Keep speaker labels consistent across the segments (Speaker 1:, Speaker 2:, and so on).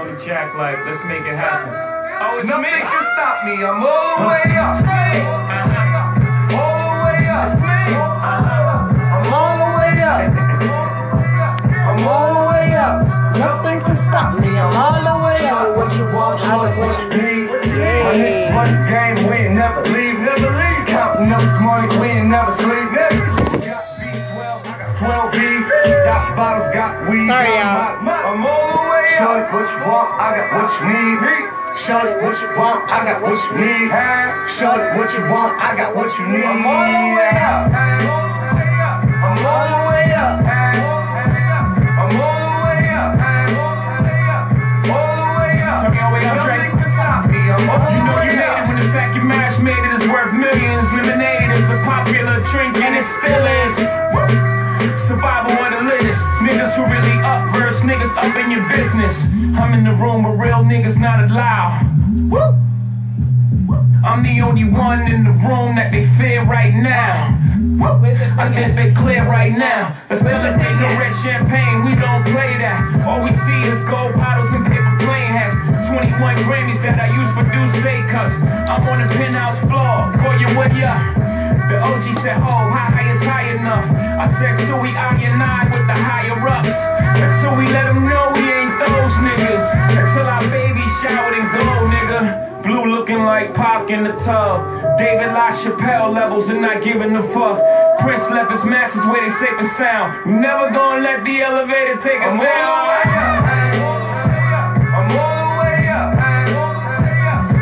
Speaker 1: on the jack like, let's make it happen. Oh, it's
Speaker 2: Nothing
Speaker 1: me.
Speaker 2: can stop me. I'm all the way up. It's me. All the way up. It's me. I'm all the way up. I'm all the way up. Nothing can stop me. I'm all the way up. What you want, I know what you need. My next one game, we ain't never leave, never leave. Counting up this money, we ain't never sleep. Got B12, I got 12 B's. Got bottles, got weed.
Speaker 3: Sorry, y'all.
Speaker 2: I'm all the way up. Shorty, what you want, I got what you need. Shorty, what you want, I got what you need. Shorty, what you want, I got what you need. I'm all the way up. I'm all the way up. I'm all the way up. All the way up.
Speaker 1: Tell me your way up, Drake. You know you made it when the fact you mash made it is worth millions. Lemonade is a popular drink and it still is. Survival of the littest. Niggas who really up versus niggas up in your business. I'm in the room with real niggas not allowed. I'm the only one in the room that they fear right now. I think they clear right now. Let's celebrate no red champagne, we don't play that. All we see is gold bottles and paper plane hats. 21 Grammys that I use for Douce cups. I'm on the penthouse floor, call your way up. The OG said, oh, how high is high enough? I said, till we I with the higher ups. Until we let them know we ain't those niggas. Until our baby showered in gold, nigga. Blue looking like Pac in the tub. David LaChapelle levels and not giving a fuck. Prince left his masters where they safe and sound. We never gonna let the elevator take us down.
Speaker 2: I'm all the way up.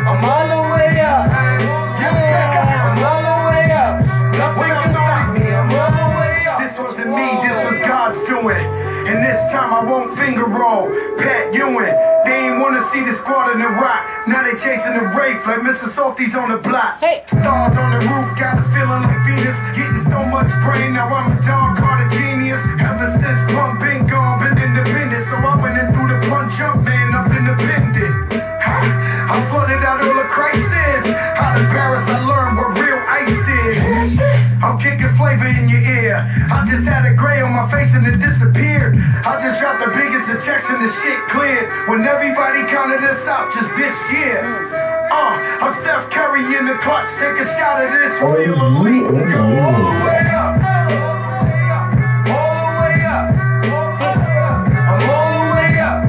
Speaker 2: I'm all the way up. Yeah, I'm all the way up. Nothing can stop me. I'm all the way up. This wasn't me, this was God's doing. And this time I won't finger roll. Pat Ewing. They ain't wanna see the squad in the rock. Now they chasing the Wraith like Mr. Softy's on the block.
Speaker 3: Hey.
Speaker 2: Stars on the roof, got a feeling like Venus. Getting so much brain, now I'm a dog called a genius. Ever since punk been gone, been independent. So I went in through the punch jump, man, up independent. I flooded out all the crisis. Out of Paris, I learned what real ice is. I'm kicking flavor in your ear. I just had a gray on my face and it disappeared. I just dropped the biggest injection, the shit cleared. When everybody counted us out just this year. I'm Steph Curry in the clutch. Take a shot of this Royal Elite. Go all the way up. All the way up. I'm all the way up.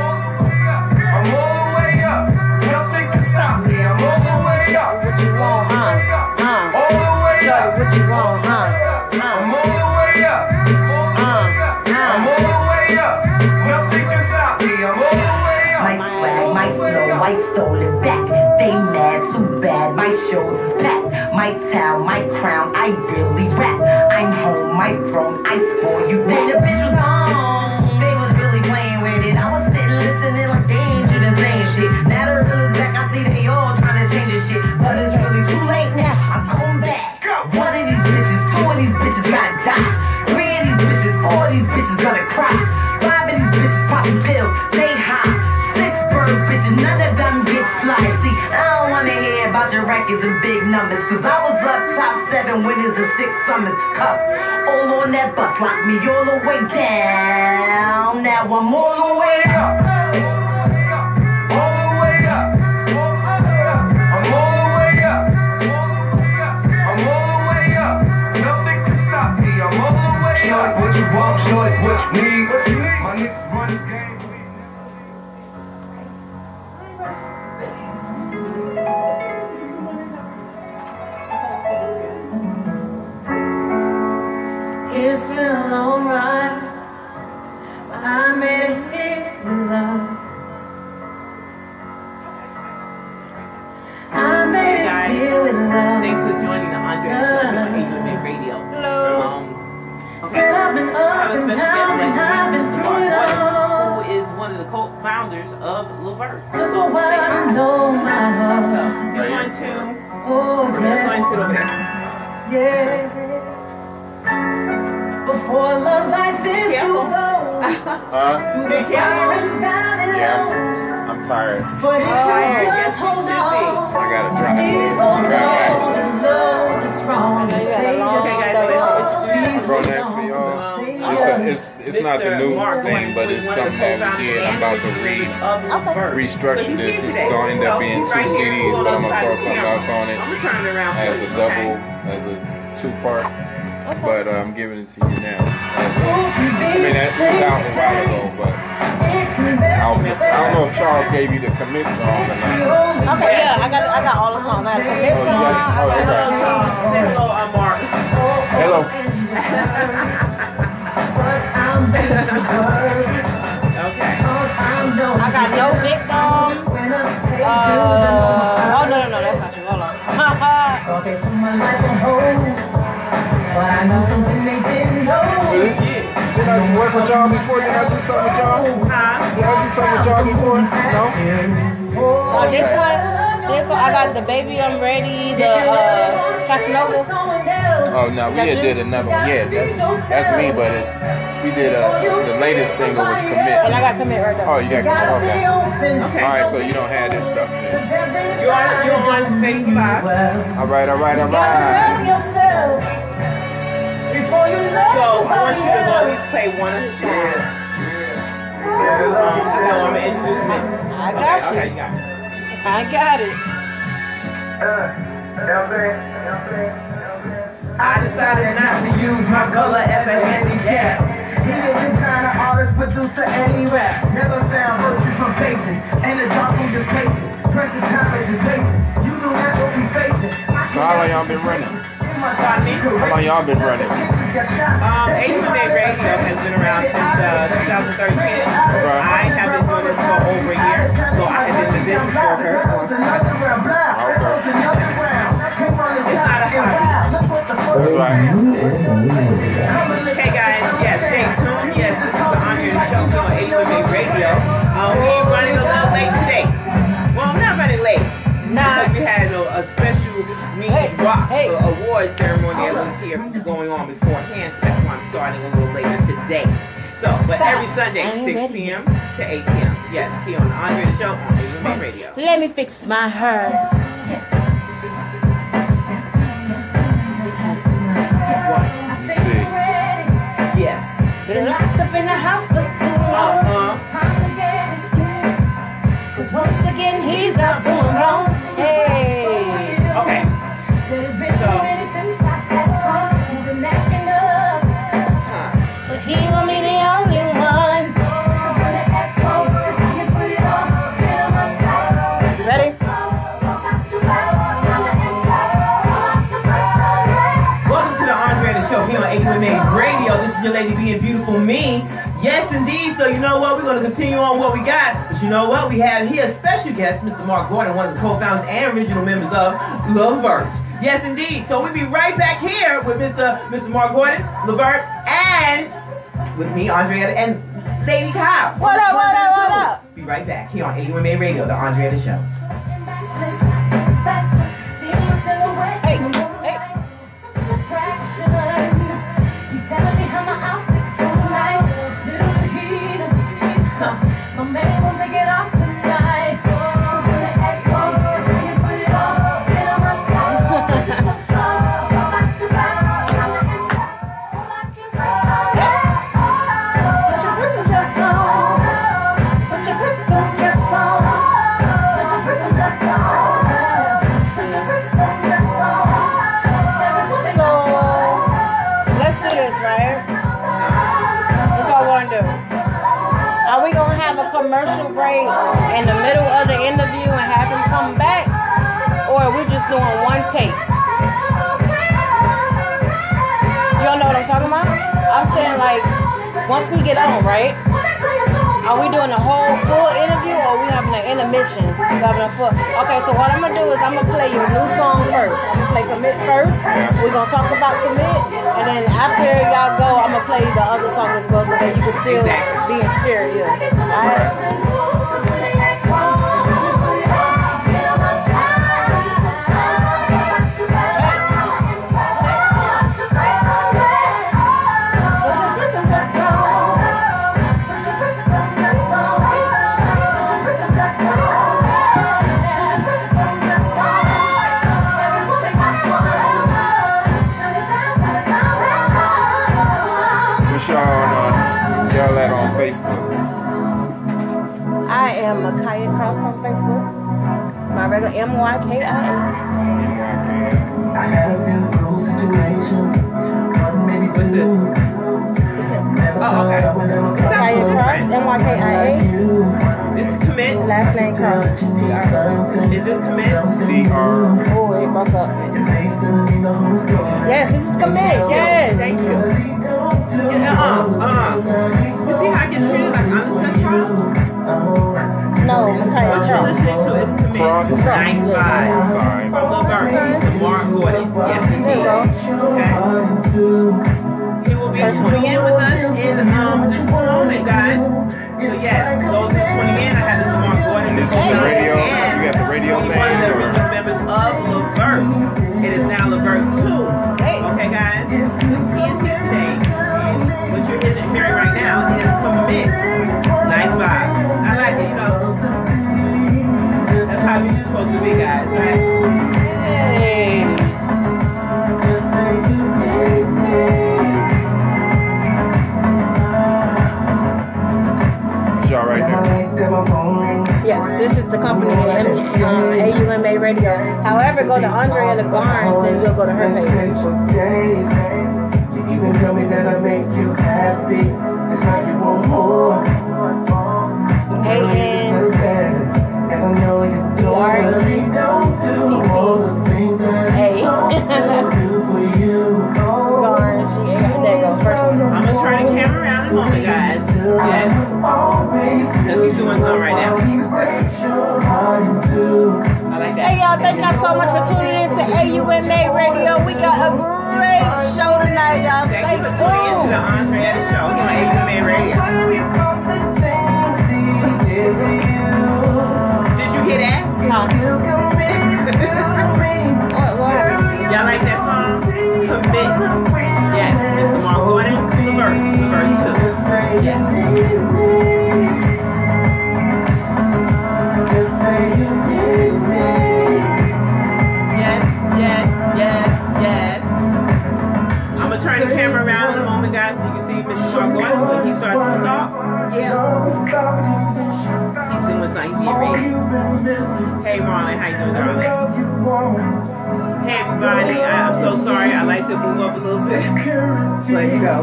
Speaker 2: I'm all the way up. Nothing can stop me. I'm all the way up.
Speaker 3: What you want, huh?
Speaker 2: All the way up.
Speaker 3: What you want, huh?
Speaker 2: I'm all the way up. I'm all the way up. Nothing can stop me. I'm all the way up.
Speaker 4: My swag, my flow, I stole it back. They mad, too bad, my shows is packed. My town, my crown, I really rap. I'm home, my throne, I spoil you back. When the bitch was gone, they was really playing with it. I was sitting listening like they ain't even saying shit. Now the real is back, I see they all trying to change this shit. But it's really too late now, I'm going back. One of these bitches, two of these bitches gotta die. Three of these bitches, four of these bitches gonna cry. Five of these bitches popping pills, they high. Bitches, none of them get fly. See, I don't wanna hear about your records and big numbers. Cause I was up top 7 winners and 6 summers. Cup, all on that bus, lock me all the way down. Now I'm all the way up. All the way up. I'm all the way up. I'm all the way up. Nothing can stop me. I'm all the way up. Shorty, what you want, shorty, what you need. My niggas run the game.
Speaker 5: It's been a long ride, but I made it here in love. I made it here with love.
Speaker 6: Thanks for joining the Andretta Show on AUMA Radio.
Speaker 5: Hello.
Speaker 6: Okay. I have a special guest right now, who is one of the co-founders of Levert. So
Speaker 5: I know my love.
Speaker 6: you're going to,
Speaker 5: Oh,
Speaker 6: we're going to sit over there.
Speaker 5: yeah. Before love like this
Speaker 6: Careful.
Speaker 5: will go.
Speaker 6: Be careful.
Speaker 7: Yeah, I'm tired.
Speaker 5: But if
Speaker 6: tired.
Speaker 5: you
Speaker 6: Yes,
Speaker 5: just
Speaker 6: you
Speaker 5: hold
Speaker 6: should be.
Speaker 5: on,
Speaker 7: I gotta drive.
Speaker 5: please hold on. Love is strong.
Speaker 6: Okay, guys, so let's introduce
Speaker 7: Bro, next to y'all. it's not the new thing, but it's something that we did. I'm about to restructure this. It's going to end up being 2 CDs, but I'm gonna throw something else on it as a double, as a 2-part. But I'm giving it to you now. I mean, that was out a while ago, but I don't know if Charles gave you the commit song or not.
Speaker 3: Okay, yeah, I got all the songs. I got a commit song.
Speaker 6: Say hello, I'm Marc.
Speaker 7: Hello.
Speaker 6: Okay.
Speaker 3: I got No Victim. Oh, no, that's not you. Hold on.
Speaker 7: Did I work with y'all before? Did I do something with y'all? Did I do something with y'all before? No?
Speaker 3: Oh, this one, I got The Baby I'm Ready, the Casanova.
Speaker 7: Oh, no, we did another one. Yeah, that's me, but we did the latest single was Commit.
Speaker 3: And I got Commit right there.
Speaker 7: Oh, you got Commit, okay. All right, so you don't have this stuff then.
Speaker 6: You're on Facebook Live.
Speaker 7: All right.
Speaker 6: So I want you to at least play one of his songs. I'm going to introduce him.
Speaker 3: I got you.
Speaker 6: Okay, you got it.
Speaker 3: I got it.
Speaker 1: I decided not to use my color as a handicap. He a designer, artist, producer, and he rap. Never found virtue from patience, and the dark from just pacing. Precious knowledge is basic. You know that's what we facing.
Speaker 7: So how long y'all been running? How long y'all been running?
Speaker 6: BEINGBEAUTIFULME Radio has been around since 2013. I have been doing this for over a year, so I have been in the business for a very long time. It's not a hobby. Okay, guys, yes, stay tuned. Yes, this is the Andretta Show here on BEINGBEAUTIFULME Radio. We're running a little late today. Well, I'm not running late. Because we had a special Means Rock award ceremony that was here going on beforehand, so that's why I'm starting a little later today. So, but every Sunday, 6 p.m. to 8 p.m. Yes, here on the Andretta Show on BEINGBEAUTIFULME Radio.
Speaker 3: Let me fix my hair.
Speaker 7: You see.
Speaker 6: Yes.
Speaker 3: Been locked up in the house for too long. Once again, he's out doing wrong. Hey.
Speaker 6: Okay.
Speaker 3: But he won't be the only one. Ready?
Speaker 6: Welcome to the Andretta Show here on BEINGBEAUTIFULME Radio. This is your lady being beautiful me. Yes, indeed. So you know what? We're going to continue on what we got. But you know what? We have here a special guest, Mr. Marc Gordon, one of the co-founders and original members of Levert. Yes, indeed. So we'll be right back here with Mr. Marc Gordon, Levert, and with me, Andretta, and Lady Kyle.
Speaker 3: What up?
Speaker 6: Be right back here on BEINGBEAUTIFULME Radio, the Andretta Show.
Speaker 3: Hey. Commercial break in the middle of the interview and have him come back, or we're just doing one take? You don't know what I'm talking about? I'm saying, like, once we get on, right? Are we doing a whole full interview, or are we having an intermission? Okay, so what I'm gonna do is I'm gonna play your new song first. I'm gonna play Commit first. We're gonna talk about Commit, and then after y'all go, I'm gonna play the other song as well, so that you can still be in spirit. Yeah. All right.
Speaker 7: We're on
Speaker 3: My regular M-Y-K-I-A.
Speaker 6: What's this? Oh, okay. It sounds different.
Speaker 3: M-Y-K-I-A.
Speaker 6: This is commit.
Speaker 3: Last name Cross. C-R-O-S.
Speaker 6: Is this commit?
Speaker 7: C-R.
Speaker 3: Oh, it broke up. Yes, this is commit. Yes.
Speaker 6: Thank you. You see how I get treated like I'm the central?
Speaker 3: No, Micaiah
Speaker 6: What you're listening to is commit.
Speaker 7: Cross.
Speaker 6: Nice vibe. From Levert. He's the Marc Gordon. Yes, indeed. Okay. He will be tuning in with us in just a moment, guys. So yes, those who are tuning in, I have Mr. Marc Gordon.
Speaker 7: This is the radio. You got the radio
Speaker 6: He's
Speaker 7: thing.
Speaker 6: one of the original members of Levert. It is now Levert 2. Okay, guys. He is here today. And what you're hearing right now is commit. Nice vibe. I like it, you know. That's how you're supposed to be, guys, right?
Speaker 3: Hey.
Speaker 7: Y'all right there.
Speaker 3: Yes, this is the company AUMA Radio. However, go to Andretta Garnes and you'll go to her page.
Speaker 2: You even tell me that I make you happy. It's like you want more.
Speaker 6: I'm gonna turn the camera around in a moment, guys. Yes. Because he's doing something right now. I like that.
Speaker 3: Hey, y'all, thank y'all so much for tuning in to AUMA Radio. We got a great show tonight, y'all. Stay
Speaker 6: Thank you for tuning in to the Andretta Show here on AUMA Radio. Did you hear that?
Speaker 3: Huh?
Speaker 6: Y'all like that song? Commit. Yes, Mr. Marc Gordon, Levert 2. Yes. Yes. I'm gonna turn the camera around in a moment, guys, so you can see Mr. Marc Gordon when he starts to talk. Yeah. He's doing something. He's getting ready. Hey, Marlon, how you doing, darling? Hey, everybody. I'm so sorry. I like to move up a little bit. Let you go.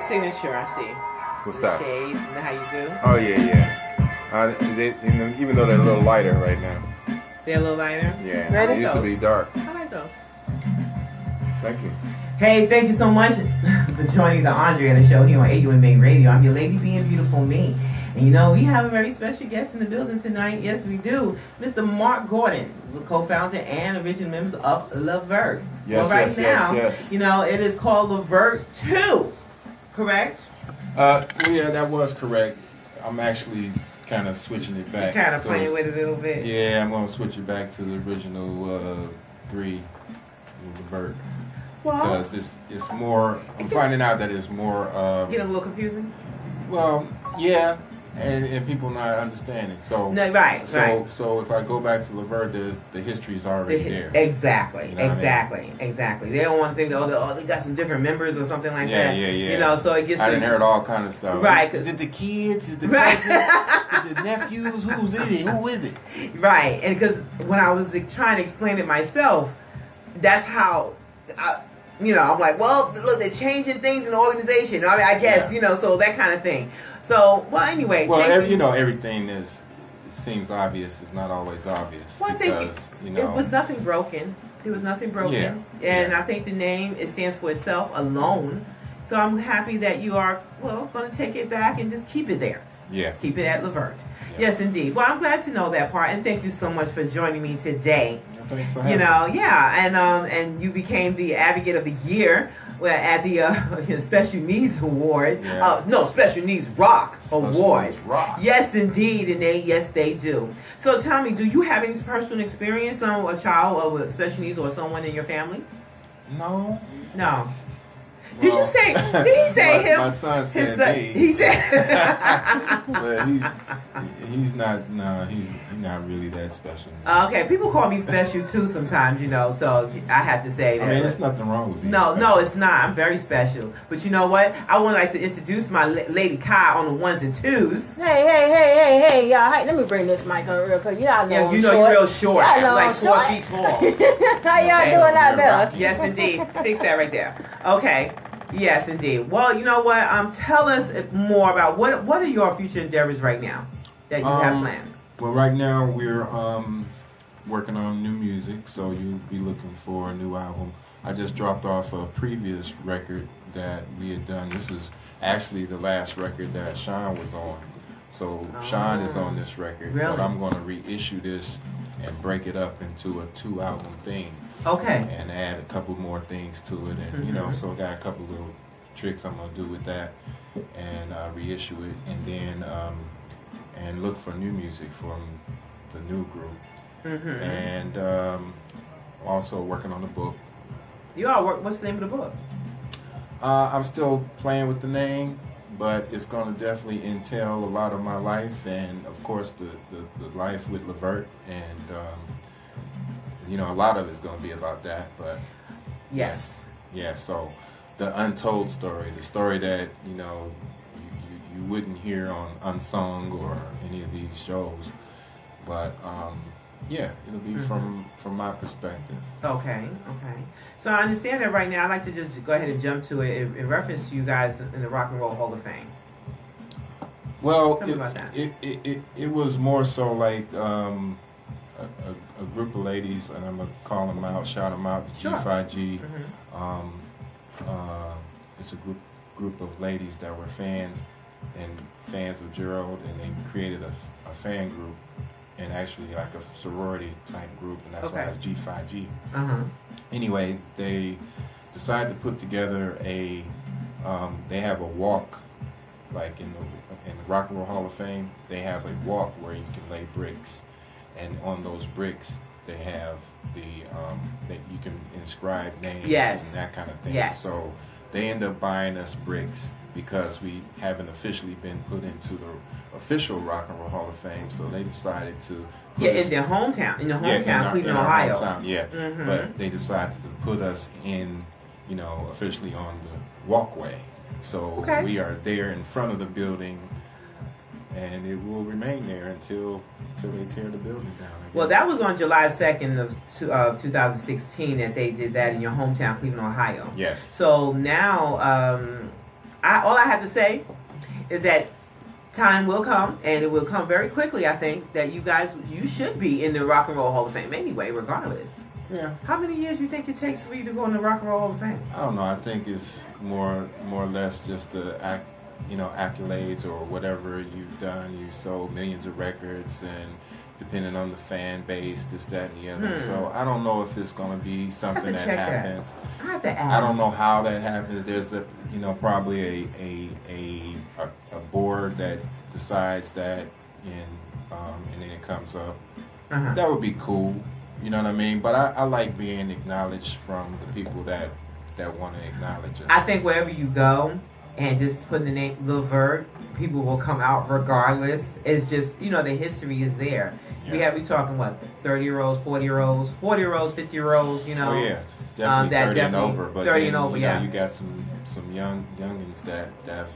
Speaker 6: Signature, I see.
Speaker 7: What's that?
Speaker 6: Shades, isn't that how you do?
Speaker 7: Oh yeah. Even though they're a little lighter right now.
Speaker 6: They're a little lighter?
Speaker 7: Yeah. They used to be dark.
Speaker 6: I like those.
Speaker 7: Thank you.
Speaker 6: Hey, thank you so much for joining the Andretta Show here on AUMA Radio. I'm your lady being beautiful me. And you know, we have a very special guest in the building tonight. Yes, we do. Mr. Marc Gordon, the co-founder and original members of Levert.
Speaker 7: Yes,
Speaker 6: well, right now, you know, it is called Levert 2. Correct?
Speaker 7: Well, yeah, that was correct. I'm actually kind of switching it back.
Speaker 6: You're kind of playing with it a little bit.
Speaker 7: Yeah, I'm going to switch it back to the original 3 Levert.
Speaker 6: Well,
Speaker 7: because it's more, I'm finding out that it's more...
Speaker 6: Getting a little confusing?
Speaker 7: Well, yeah, and people not understanding. So
Speaker 6: no, right.
Speaker 7: So if I go back to Levert, the history is already there.
Speaker 6: Exactly,
Speaker 7: you know
Speaker 6: exactly. They don't want to think that they got some different members or something like that.
Speaker 7: Yeah.
Speaker 6: You know, so it gets.
Speaker 7: I done heard all kind of stuff.
Speaker 6: Right?
Speaker 7: Is it the kids? Is it the cousins? Is it nephews? Who's in it? Who is it?
Speaker 6: Right, and because when I was trying to explain it myself, that's how. You know, I'm like, well, look, they're changing things in the organization. I mean, I guess, you know, so that kind of thing. So, well, anyway.
Speaker 7: Well, everything seems obvious. It's not always obvious.
Speaker 6: Well, I think it was nothing broken. There was nothing broken.
Speaker 7: Yeah.
Speaker 6: And I think the name, it stands for itself alone. So I'm happy that you are, going to take it back and just keep it there.
Speaker 7: Yeah.
Speaker 6: Keep it at Levert.
Speaker 7: Yeah.
Speaker 6: Yes, indeed. Well, I'm glad to know that part, and thank you so much for joining me today.
Speaker 7: Thanks for having me.
Speaker 6: And you became the Advocate of the Year at the Special Needs Award.
Speaker 7: Yeah.
Speaker 6: No, Special Needs Rock Awards.
Speaker 7: Needs Rock.
Speaker 6: Yes, indeed, and they do. So tell me, do you have any personal experience on a child with special needs or someone in your family?
Speaker 7: No.
Speaker 6: No.
Speaker 7: Well,
Speaker 6: Did he say him?
Speaker 7: My son said me.
Speaker 6: He said.
Speaker 7: But he's not. No, he's not really that special.
Speaker 6: Okay, people call me special too sometimes, so I have to say that.
Speaker 7: I mean, there's nothing wrong with being
Speaker 6: No,
Speaker 7: special.
Speaker 6: it's not. I'm very special. But you know what? I would like to introduce my lady Kai on the ones and twos.
Speaker 3: Hey, y'all. Hey, let me bring this mic on real quick. Y'all know
Speaker 6: You know you're real short.
Speaker 3: Y'all know
Speaker 6: Like
Speaker 3: I'm
Speaker 6: 4
Speaker 3: short.
Speaker 6: feet tall.
Speaker 3: How y'all doing out there?
Speaker 6: Yes, indeed. Fix that right there. Okay. Yes, indeed. Well, you know what? Tell us more about what are your future endeavors right now that you have planned?
Speaker 7: Well, right now we're working on new music, so you'll be looking for a new album. I just dropped off a previous record that we had done. This is actually the last record that Sean was on. So Sean is on this record,
Speaker 6: Really?
Speaker 7: but I'm going to reissue this and break it up into a 2-album thing.
Speaker 6: Okay.
Speaker 7: And add a couple more things to it, and so I got a couple little tricks I'm gonna do with that, and reissue it, and then and look for new music from the new group, and also working on the book.
Speaker 6: You all work. What's the name of the book?
Speaker 7: I'm still playing with the name, but it's gonna definitely entail a lot of my life, and of course the life with Levert, and a lot of it's going to be about that, but
Speaker 6: Yes.
Speaker 7: yeah. So the untold story, the story that you wouldn't hear on Unsung or any of these shows, but it'll be from my perspective.
Speaker 6: Okay. So I understand that right now. I'd like to just go ahead and jump to it in reference to you guys in the Rock and Roll Hall of Fame.
Speaker 7: Well,
Speaker 6: Tell me about that.
Speaker 7: It was more so like a group of ladies, and I'm gonna call them out, shout them out.
Speaker 6: Sure.
Speaker 7: G5G. It's a group of ladies that were fans of Gerald, and they created a fan group, and actually like a sorority type group, and that's why it's G5G. Anyway, they decided to put together they have a walk, like in the Rock and Roll Hall of Fame. They have a walk where you can lay bricks, and on those bricks they have that you can inscribe names and that kind of thing.
Speaker 6: Yes.
Speaker 7: So they end up buying us bricks because we haven't officially been put into the official Rock and Roll Hall of Fame. So they decided to
Speaker 6: in their hometown, Cleveland, Ohio.
Speaker 7: Hometown, but they decided to put us in, officially on the walkway. So we are there in front of the building, and it will remain there until they tear the building down.
Speaker 6: Well, that was on July 2nd of 2016 that they did that in your hometown, Cleveland, Ohio.
Speaker 7: Yes.
Speaker 6: So now, all I have to say is that time will come, and it will come very quickly, I think, that you should be in the Rock and Roll Hall of Fame anyway, regardless.
Speaker 7: Yeah.
Speaker 6: How many years do you think it takes for you to go in the Rock and Roll Hall of Fame?
Speaker 7: I don't know. I think it's more or less just the accolades or whatever you've done. You sold millions of records, and depending on the fan base, this, that, and the other. So I don't know if it's going to be something that happens.
Speaker 6: I have to ask.
Speaker 7: I don't know how that happens. There's probably a board that decides that, and then it comes up. That would be cool. You know what I mean? But I like being acknowledged from the people that want to acknowledge us.
Speaker 6: I think wherever you go and just put the name Levert, people will come out regardless. It's just, the history is there.
Speaker 7: Yeah.
Speaker 6: We talking, 30-year-olds, 40-year-olds, 40-year-olds, 50-year-olds,
Speaker 7: Oh, yeah. Definitely
Speaker 6: that
Speaker 7: 30 and over. But
Speaker 6: 30
Speaker 7: then,
Speaker 6: and over,
Speaker 7: you got some youngins that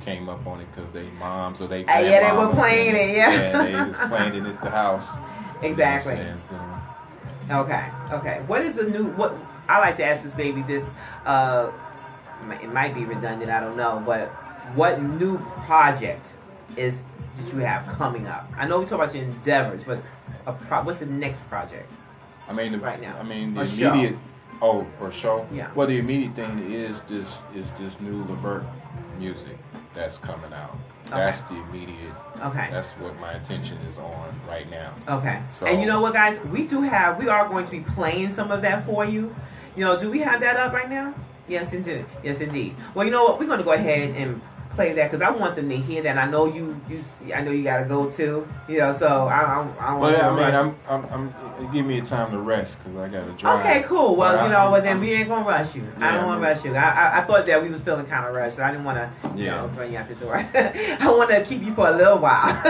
Speaker 7: came up on it because they moms or they
Speaker 6: they were playing it,
Speaker 7: Yeah, they was playing it at the house.
Speaker 6: Exactly.
Speaker 7: You know what I'm saying? So.
Speaker 6: Okay. What is what I like to ask this baby this, it might be redundant, I don't know, but what new project is that you have coming up? I know we talk about your endeavors, but what's the next project? Right now.
Speaker 7: The
Speaker 6: show.
Speaker 7: immediate or show?
Speaker 6: Yeah.
Speaker 7: Well, the immediate thing is this new Levert music that's coming out. That's the immediate.
Speaker 6: Okay.
Speaker 7: That's what my attention is on right now.
Speaker 6: Okay.
Speaker 7: So,
Speaker 6: and you know what, guys? We are going to be playing some of that for you. You know, do we have that up right now? Yes, indeed. Yes, indeed. Well, you know what? We're going to go ahead and play that because I want them to hear that. I know you got to go too. You know, so I want.
Speaker 7: Well, yeah, I'm give me a time to rest because I got to drive.
Speaker 6: Okay, cool. Well, then we ain't gonna rush you. Yeah, I don't want to rush you. I thought that we was feeling kind of rushed. So I didn't want to, bring you out the door. I want to keep you for a little while.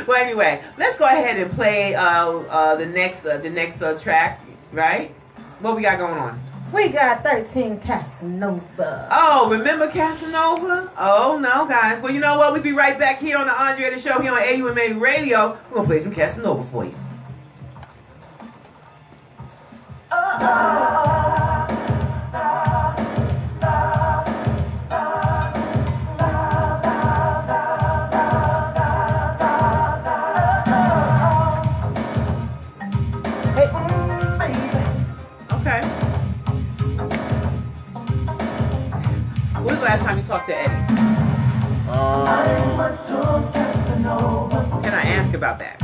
Speaker 6: Well, anyway, let's go ahead and play the next track. Right? What we got going on?
Speaker 3: We got 13 Casanova.
Speaker 6: Oh, remember Casanova? Oh, no, guys. Well, you know what? We'll be right back here on the Andretta Show here on AUMA Radio. We're going to play some Casanova for you. Okay. When was the last time you talked to Eddie? Can I ask about that?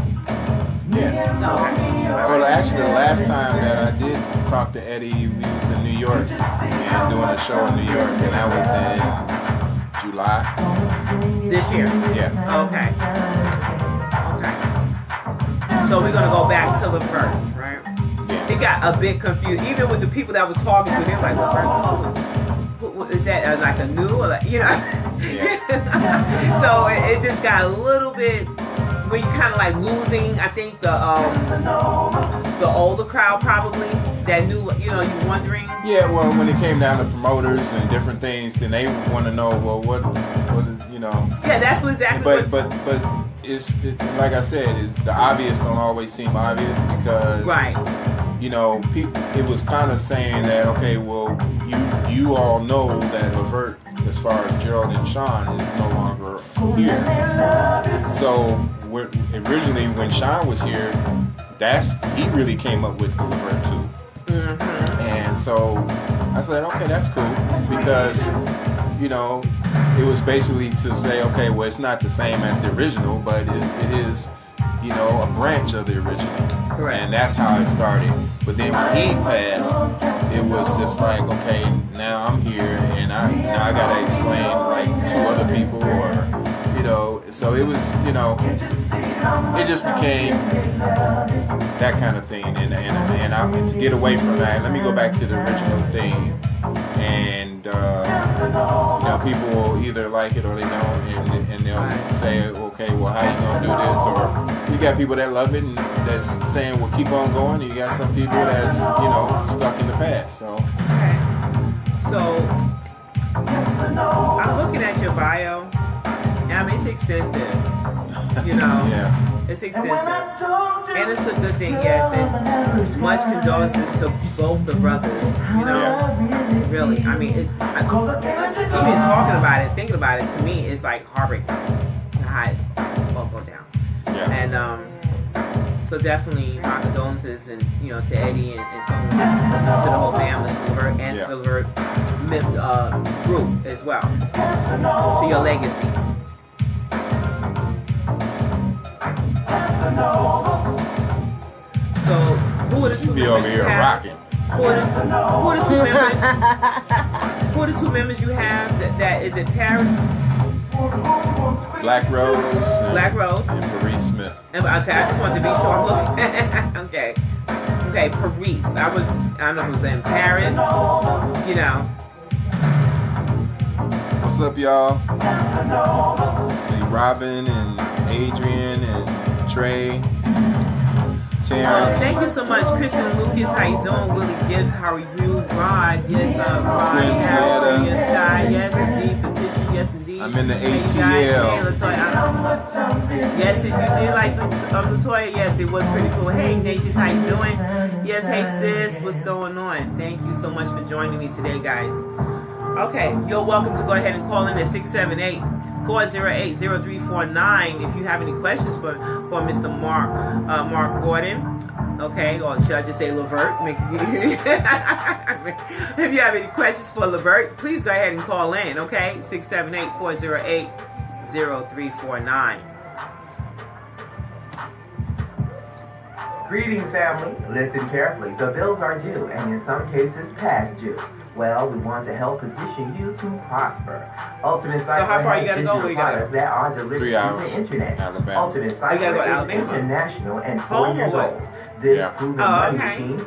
Speaker 7: Yeah.
Speaker 6: No. Okay.
Speaker 7: Well, actually, the last time that I did talk to Eddie, we was in New York and doing a show in New York, and that was in July.
Speaker 6: This year?
Speaker 7: Yeah.
Speaker 6: Okay. So we're going to go back to Levert, right?
Speaker 7: Yeah.
Speaker 6: It got a bit confused. Even with the people that were talking to him, like, Levert, is that like a new, or like,
Speaker 7: Yeah.
Speaker 6: So it just got a little bit, where you kind of like losing, I think, the older crowd probably, that knew, you wondering.
Speaker 7: Yeah, well, when it came down to promoters and different things, then they want to know, well, what is,
Speaker 6: Yeah, that's exactly
Speaker 7: But it's like I said, the obvious don't always seem obvious because,
Speaker 6: right.
Speaker 7: People, it was kind of saying that, okay, well, you all know that Levert, as far as Gerald and Sean, is no longer here. So originally when Sean was here, he really came up with the Levert too.
Speaker 6: Mm-hmm.
Speaker 7: And so I said, okay, that's cool because, it was basically to say, okay, well, it's not the same as the original, but it is, a branch of the original.
Speaker 6: Correct.
Speaker 7: And that's how it started. But then when he passed, it was just like, okay, now I'm here, and I gotta explain like to other people, or so it was, it just became that kind of thing, and to get away from that, let me go back to the original thing, and people will either like it or they don't, and they'll say, okay, well, how you gonna do this? Or you got people that love it and that's saying, well, keep on going, and you got some people that's stuck in the past. So
Speaker 6: okay. So I'm looking at your bio. I mean, it's extensive.
Speaker 7: Yeah.
Speaker 6: It's extensive, and it's a good thing. Yes, and much condolences to both the brothers.
Speaker 7: Yeah.
Speaker 6: Really. I mean, even talking about it, thinking about it, to me, it's like heartbreaking. How it all go down.
Speaker 7: Yeah.
Speaker 6: And so definitely my condolences, and to Eddie and so on, to the whole family, Levert, and to the Levert group as well, to your legacy. So who are the two
Speaker 7: be
Speaker 6: members
Speaker 7: over here
Speaker 6: you have?
Speaker 7: rocking.
Speaker 6: Who are the two members you have? That is it, Paris?
Speaker 7: Black Rose. And Paris Smith.
Speaker 6: Okay, I just wanted to be sure I'm looking. Okay, Paris. I don't know if it was in Paris.
Speaker 7: What's up, y'all? See Robin and Adrian and Trey. Terrence.
Speaker 6: Thank you so much, Christian Lucas. How you doing? Willie Gibbs. How are you? Rod. Yes, Rod. Yes, Sky. Yes, indeed. Patricia. Yes, indeed.
Speaker 7: I'm in the ATL.
Speaker 6: Yes, if you did like Latoya, yes, it was pretty cool. Hey, Nations, how you doing? Yes, hey, sis, what's going on? Thank you so much for joining me today, guys. Okay, you're welcome to go ahead and call in at 678-408-0349 if you have any questions for Mr. Marc Gordon. Okay, or should I just say Levert? If you have any questions for Levert, please go ahead and call in, okay? 678-408-0349. 0349.
Speaker 8: Greetings, family. Listen carefully. The bills are due, and in some cases, past due. Well, we want to help position you to prosper. Ultimate Cycle
Speaker 6: how far you gotta go? Where you gotta
Speaker 8: products that are delivered
Speaker 7: 3
Speaker 8: through
Speaker 7: hours.
Speaker 8: the internet.
Speaker 7: Alabama.
Speaker 8: Ultimate Cycle
Speaker 6: gotta go to
Speaker 8: is
Speaker 6: Alabama?
Speaker 8: international and 4
Speaker 6: Home or
Speaker 8: years
Speaker 6: what?
Speaker 8: old. This
Speaker 7: Yeah.
Speaker 8: proven
Speaker 6: Oh,
Speaker 8: money
Speaker 6: okay.
Speaker 8: machine is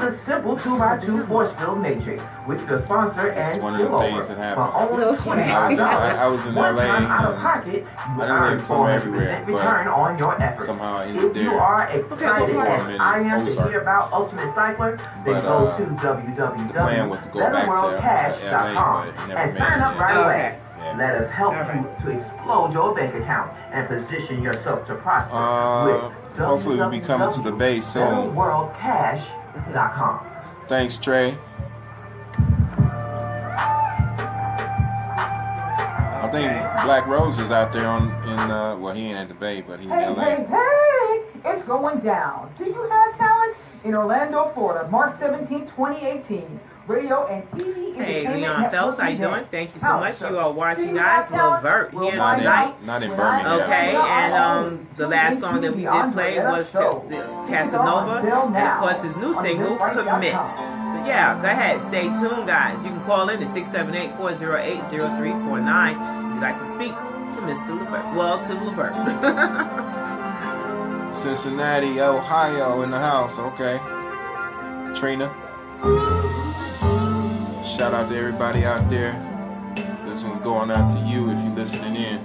Speaker 8: a simple 2x2 force-filled matrix, which the sponsor
Speaker 7: That's
Speaker 8: and
Speaker 7: one of the
Speaker 8: spill
Speaker 7: things
Speaker 8: over.
Speaker 7: that
Speaker 8: For
Speaker 7: happened.
Speaker 8: only $25.
Speaker 7: I was in
Speaker 8: One
Speaker 7: LA
Speaker 8: time out of
Speaker 7: and
Speaker 8: pocket, you
Speaker 7: I didn't
Speaker 8: earn
Speaker 7: live somewhere everywhere,
Speaker 8: 400% return on your efforts.
Speaker 7: somehow I ended
Speaker 8: If you
Speaker 7: there
Speaker 8: are excited
Speaker 7: before I'm
Speaker 8: as
Speaker 7: in
Speaker 8: I am to
Speaker 7: Ozark.
Speaker 8: hear about Ultimate Cycler, then
Speaker 7: But,
Speaker 8: go to
Speaker 7: plan was to go back to
Speaker 8: www.betterworldcash.com
Speaker 7: LA, but never
Speaker 8: and
Speaker 7: made
Speaker 8: sign
Speaker 7: it
Speaker 8: up
Speaker 7: yet.
Speaker 8: right away.
Speaker 6: Okay.
Speaker 7: Yeah.
Speaker 8: Let us help you to explode your bank account and position yourself to prosper with
Speaker 7: Hopefully we'll be coming to the Bay soon.
Speaker 8: betterworldcash.com.
Speaker 7: Thanks, Trey. I think Black Rose is out there well, he ain't at the Bay, but he's in LA.
Speaker 9: Hey, it's going down. Do you have talent? In Orlando, Florida, March 17, 2018. Radio and TV.
Speaker 6: Hey,
Speaker 9: entertainment
Speaker 6: Leon Phelps, how you
Speaker 9: network
Speaker 6: doing? Thank you so
Speaker 9: House
Speaker 6: much.
Speaker 9: show.
Speaker 6: You are watching,
Speaker 9: Do you
Speaker 6: guys.
Speaker 9: have talent?
Speaker 6: Levert
Speaker 9: We'll
Speaker 6: here
Speaker 9: find
Speaker 6: tonight.
Speaker 9: out.
Speaker 7: Not in
Speaker 9: When
Speaker 7: Birmingham.
Speaker 6: Okay, and the last song that we did play was Casanova, and of course his new single, Commit. So yeah, go ahead, stay tuned, guys. You can call in at 678-408-0349 if you'd like to speak to Mr. Levert. Well, to Levert.
Speaker 7: Cincinnati, Ohio in the house. Okay. Trina. Shout out to everybody out there. This one's going out to you if you're listening in.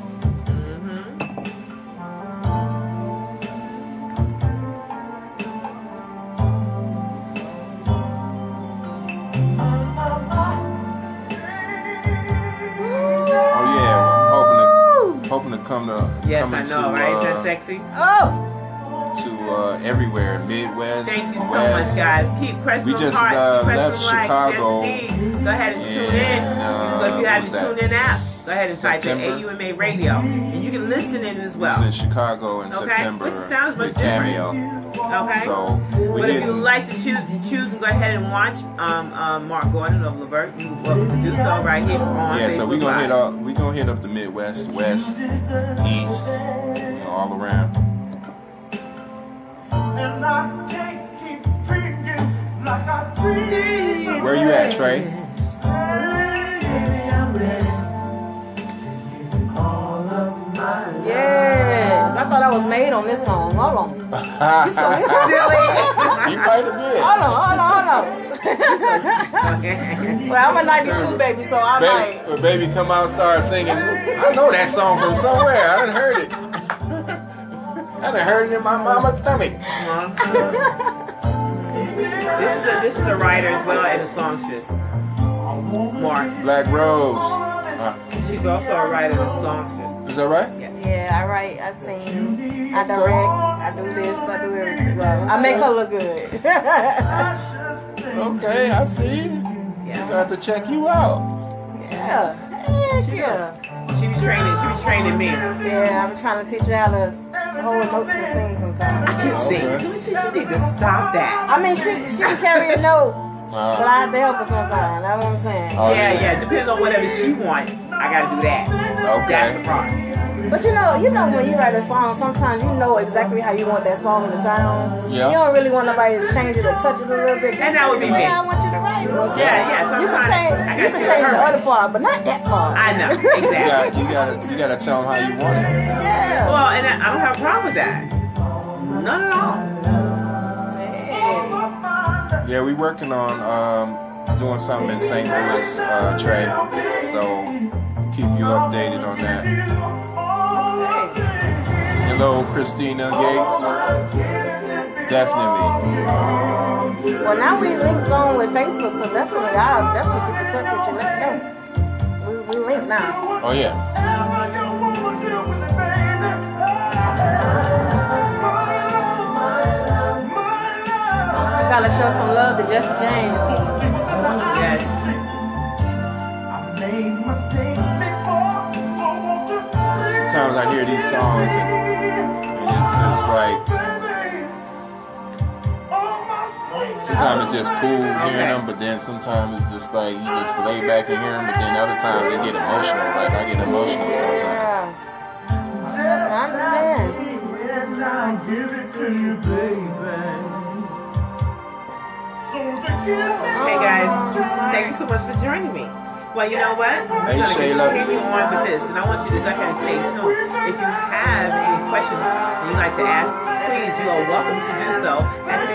Speaker 7: Oh yeah, I'm hoping to come to
Speaker 6: Yes,
Speaker 7: coming
Speaker 6: I know,
Speaker 7: to,
Speaker 6: right? Is that sexy?
Speaker 7: to everywhere, Midwest,
Speaker 6: Thank you so
Speaker 7: West.
Speaker 6: much, guys. Keep pressing
Speaker 7: We
Speaker 6: those
Speaker 7: just,
Speaker 6: hearts. Keep pressing
Speaker 7: left
Speaker 6: the likes.
Speaker 7: Chicago.
Speaker 6: Yes, indeed. Go ahead and tune in.
Speaker 7: And,
Speaker 6: But if you have the
Speaker 7: what was
Speaker 6: tuned
Speaker 7: that?
Speaker 6: in app, go ahead and type in
Speaker 7: September.
Speaker 6: AUMA Radio. And you can listen in as
Speaker 7: I
Speaker 6: well.
Speaker 7: was in Chicago in
Speaker 6: Okay,
Speaker 7: September
Speaker 6: which sounds much
Speaker 7: with Cameo.
Speaker 6: Okay?
Speaker 7: So
Speaker 6: But
Speaker 7: we
Speaker 6: if you
Speaker 7: didn't.
Speaker 6: like to choose and go ahead and watch Marc Gordon of Levert, you're welcome to do so right here on
Speaker 7: Yeah,
Speaker 6: Facebook
Speaker 7: so we're
Speaker 6: Live.
Speaker 7: gonna hit up the Midwest, West, East, all around. Where you at, Trey?
Speaker 3: Yes, I thought I was made on this song. Hold on.
Speaker 7: You might have been.
Speaker 3: Hold on. Well, I'm a 92 baby, so I'm like,
Speaker 7: Baby, come out and start singing. I know that song from somewhere. I done heard it. I done heard it in my mama's tummy.
Speaker 6: This is a writer as well and a songstress. Marc.
Speaker 7: Black Rose.
Speaker 6: She's also a writer and a songstress.
Speaker 7: Is that right?
Speaker 6: Yes.
Speaker 3: yeah, I write, I sing, I direct, I do this, I do everything. Well, I make her look good.
Speaker 7: Okay, I see.
Speaker 6: Yeah.
Speaker 7: Got to check you out.
Speaker 3: Yeah. Heck yeah.
Speaker 6: She be training me.
Speaker 3: Yeah, I'm trying to teach her how to hold notes and sing sometimes.
Speaker 6: You sing. She need to stop that.
Speaker 3: I mean, she can carry a note, but I have to help her sometimes. That's what I'm saying.
Speaker 7: Oh,
Speaker 6: Yeah. Depends on whatever she wants. I gotta do that. That's the
Speaker 7: Okay.
Speaker 6: problem.
Speaker 3: But you know when you write a song, sometimes you know exactly how you want that song to sound.
Speaker 7: Yeah.
Speaker 3: You don't really want nobody to change it or touch it a little bit. Just
Speaker 6: And that would be
Speaker 3: the way
Speaker 6: me.
Speaker 3: I want you to write it.
Speaker 6: Yeah.
Speaker 3: You can
Speaker 6: Sometimes
Speaker 3: change.
Speaker 6: I
Speaker 3: You
Speaker 6: gotta
Speaker 3: can
Speaker 6: do
Speaker 3: change
Speaker 6: her
Speaker 3: the
Speaker 6: way.
Speaker 3: other part, but not that part.
Speaker 6: I know exactly.
Speaker 7: You gotta tell them how you want it.
Speaker 3: Yeah.
Speaker 6: Well, and I don't have a problem with that. None at all.
Speaker 7: Yeah, we working on doing something in St. Louis, Trey. So keep you updated on that. Hello, Christina Yates. Definitely.
Speaker 3: Well, now we linked on with Facebook, so definitely I'll definitely keep in touch with you. Let me know. We linked now.
Speaker 7: Oh yeah.
Speaker 3: Gotta show some love to Jesse James.
Speaker 6: Yes.
Speaker 7: Sometimes I hear these songs and it's just like, sometimes it's just cool hearing them, but then sometimes it's just like you just lay back and hear them, but then other times they get emotional. Like I get emotional sometimes.
Speaker 3: Yeah. understand.
Speaker 5: And I give it to you, baby.
Speaker 6: Hey guys, thank you so much for joining me. Well, you know what?
Speaker 7: Hey, Shayla.
Speaker 6: Continue on with this, and I want you to go ahead and stay tuned. If you have any questions that you'd like to ask, please, you are welcome to do so at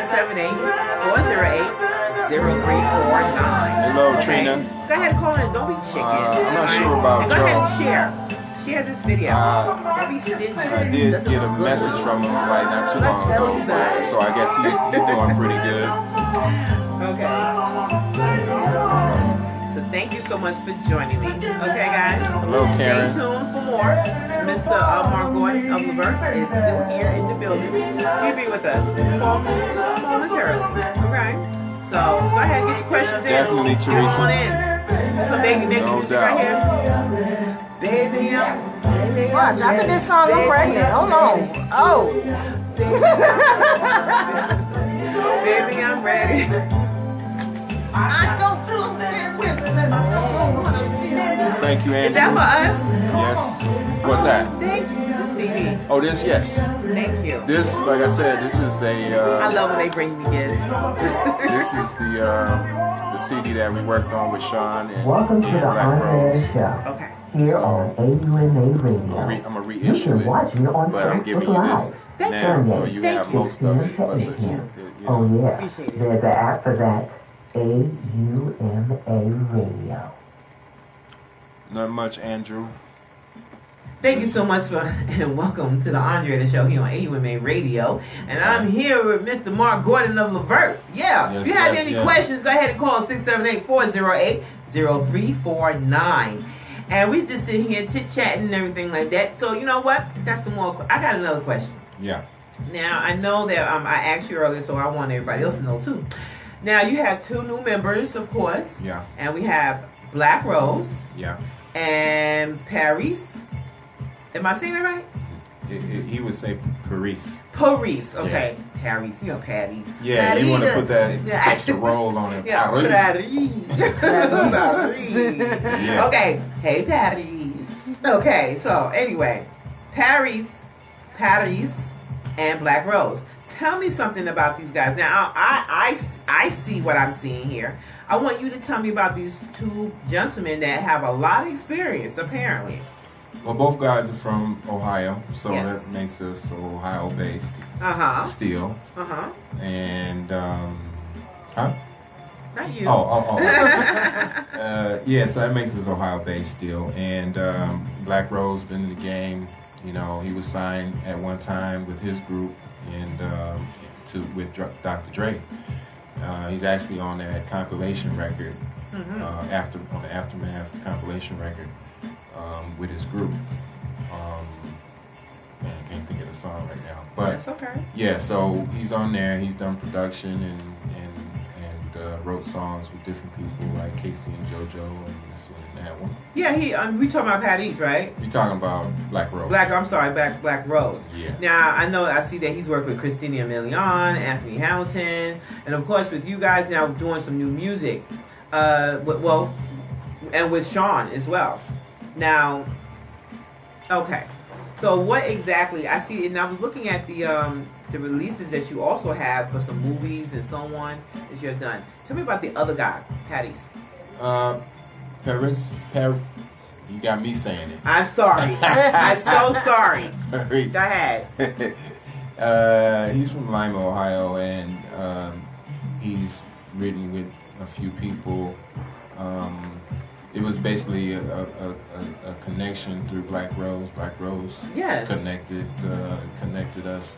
Speaker 6: 678-408-0349.
Speaker 7: Hello, Trina.
Speaker 6: Just go ahead and call in. Don't be chicken.
Speaker 7: I'm not sure about
Speaker 6: and go ahead and
Speaker 7: Joe.
Speaker 6: share this video. Don't be stingy.
Speaker 7: I did get a message from him like not too long ago, so I guess he's doing pretty good.
Speaker 6: Okay. So thank you so much for joining me. Okay, guys.
Speaker 7: Hello, Karen.
Speaker 6: Stay tuned for more. Mr. Marc Gordon of Levert is still here in the building. He'll be with us momentarily. Okay. So go ahead and get your questions in.
Speaker 7: Definitely, Teresa.
Speaker 6: Come on in. So baby, make
Speaker 7: No
Speaker 6: music
Speaker 7: doubt.
Speaker 6: right here. Baby,
Speaker 3: Watch, after this song, I'm pregnant. Hold on. Oh.
Speaker 6: baby, I'm ready.
Speaker 7: Thank you, Andrew.
Speaker 6: Is that for us?
Speaker 7: Yes. What's that?
Speaker 6: Thank you. The CD.
Speaker 7: Oh, this, yes.
Speaker 6: Thank you.
Speaker 7: This, like I said, this is
Speaker 6: I
Speaker 7: a,
Speaker 6: love when they bring me gifts.
Speaker 7: this is the CD that we worked on with Sean and
Speaker 8: Welcome to the
Speaker 7: Black
Speaker 8: On Air
Speaker 7: Rose.
Speaker 8: Show.
Speaker 6: Okay.
Speaker 8: Here on AUMA Radio.
Speaker 7: I'm gonna
Speaker 8: You
Speaker 7: reissue
Speaker 8: can
Speaker 7: it,
Speaker 8: watch it on
Speaker 7: but I'm giving
Speaker 8: Facebook
Speaker 7: you
Speaker 8: Live.
Speaker 7: this now, so you have most of it. But
Speaker 8: Thank you. Oh yeah,
Speaker 6: Appreciate it.
Speaker 8: there's an app for that. AUMA Radio.
Speaker 7: Not much, Andrew.
Speaker 6: Thank you so much for and welcome to the Andretta Show here on AUMA Radio. And I'm here with Mr. Marc Gordon of Levert. Yeah.
Speaker 7: Yes,
Speaker 6: if you have
Speaker 7: yes,
Speaker 6: any
Speaker 7: yes.
Speaker 6: questions, go ahead and call 678-408-0349. And we just sitting here chit-chatting and everything like that. So you know what? That's some more. I got another question.
Speaker 7: Yeah.
Speaker 6: Now, I know that I asked you earlier, so I want everybody else to know too. Now, you have two new members, of course.
Speaker 7: Yeah.
Speaker 6: And we have Black Rose
Speaker 7: Yeah.
Speaker 6: and Paris. Am I saying that right?
Speaker 7: He would say Paris.
Speaker 6: Paris. Okay. Paris. You know, Patties.
Speaker 7: Yeah, you want to put that
Speaker 6: Yeah.
Speaker 7: extra roll on it.
Speaker 6: Yeah,
Speaker 7: Paris.
Speaker 6: Paris.
Speaker 7: Yeah.
Speaker 6: Okay. Hey, Paris. Okay, so anyway, Paris, and Black Rose. Tell me something about these guys. Now, I see what I'm seeing here. I want you to tell me about these two gentlemen that have a lot of experience, apparently.
Speaker 7: Well, both guys are from Ohio, so
Speaker 6: Yes.
Speaker 7: that makes us Ohio-based
Speaker 6: Uh-huh.
Speaker 7: still.
Speaker 6: Uh-huh.
Speaker 7: And, huh?
Speaker 6: Not you.
Speaker 7: Yeah, so that makes us Ohio-based still. And Black Rose been in the game. You know, he was signed at one time with his group and with Dr. Dre. He's actually on that compilation record,
Speaker 6: Mm-hmm.
Speaker 7: on the Aftermath compilation record with his group. Man, I can't think of the song right now, but
Speaker 6: That's okay.
Speaker 7: yeah. So he's on there. He's done production and wrote songs with different people like Casey and JoJo and this one and that one.
Speaker 6: Yeah, we talking about Patties, right?
Speaker 7: You're talking about Black Rose.
Speaker 6: Black Rose.
Speaker 7: Yeah.
Speaker 6: Now, I see that he's worked with Christina Milian, Anthony Hamilton, and of course with you guys now doing some new music. And with Sean as well. Now, okay. So what exactly, I see, and I was looking at the releases that you also have for some movies and so on that you have done. Tell me about the other guy, Patties.
Speaker 7: Paris, you got me saying it.
Speaker 6: I'm sorry. I'm so sorry.
Speaker 7: Paris.
Speaker 6: Go ahead.
Speaker 7: He's from Lima, Ohio, and he's written with a few people. It was basically a connection through Black Rose. Black Rose
Speaker 6: Yes.
Speaker 7: connected us,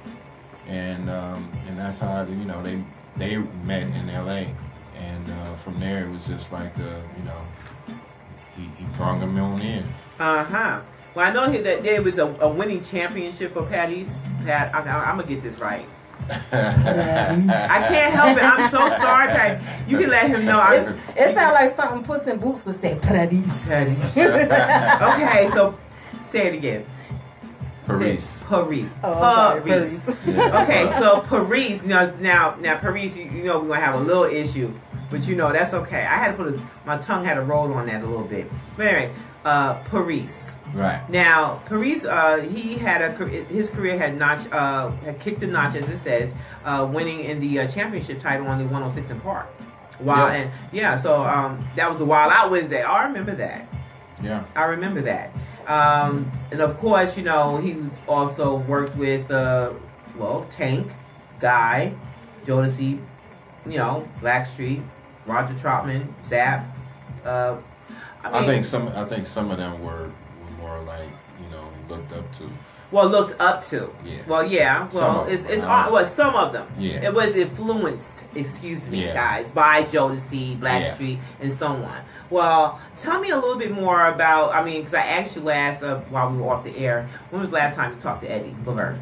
Speaker 7: and that's how they met in L.A. And from there it was just like he brought him on in.
Speaker 6: Uh-huh. Well, I know that there was a winning championship for Patties. I'm gonna get this right. I can't help it. I'm so sorry, Patty. You can let him know.
Speaker 3: It sounds like something Puss in Boots would say, Paris.
Speaker 6: Okay, so say it again.
Speaker 7: Paris.
Speaker 6: Paris.
Speaker 3: Oh, I'm sorry, Paris.
Speaker 6: Okay, so Paris. Now, Paris. We're gonna have a little issue, but that's okay. I had to my tongue had to roll on that a little bit. But anyway, Paris.
Speaker 7: Right.
Speaker 6: Now, Paris, he had his career had kicked a notch, as it says, winning in the championship title on the 106 in Park. Wow, and so that was a Wild Out Wednesday. I remember that.
Speaker 7: Yeah.
Speaker 6: I remember that. And of course, you know, he also worked with Tank, Guy, Jodeci, you know, Blackstreet, Roger Troutman, Zapp.
Speaker 7: I think some of them were more like, you know, looked up to.
Speaker 6: Well, looked up to.
Speaker 7: Yeah.
Speaker 6: Well, yeah. Well, some of them.
Speaker 7: Yeah.
Speaker 6: It was influenced, guys, by Jodeci, Blackstreet, and so on. Well, tell me a little bit more about. I mean, because I asked you last while we were off the air. When was the last time you talked to Eddie Levert?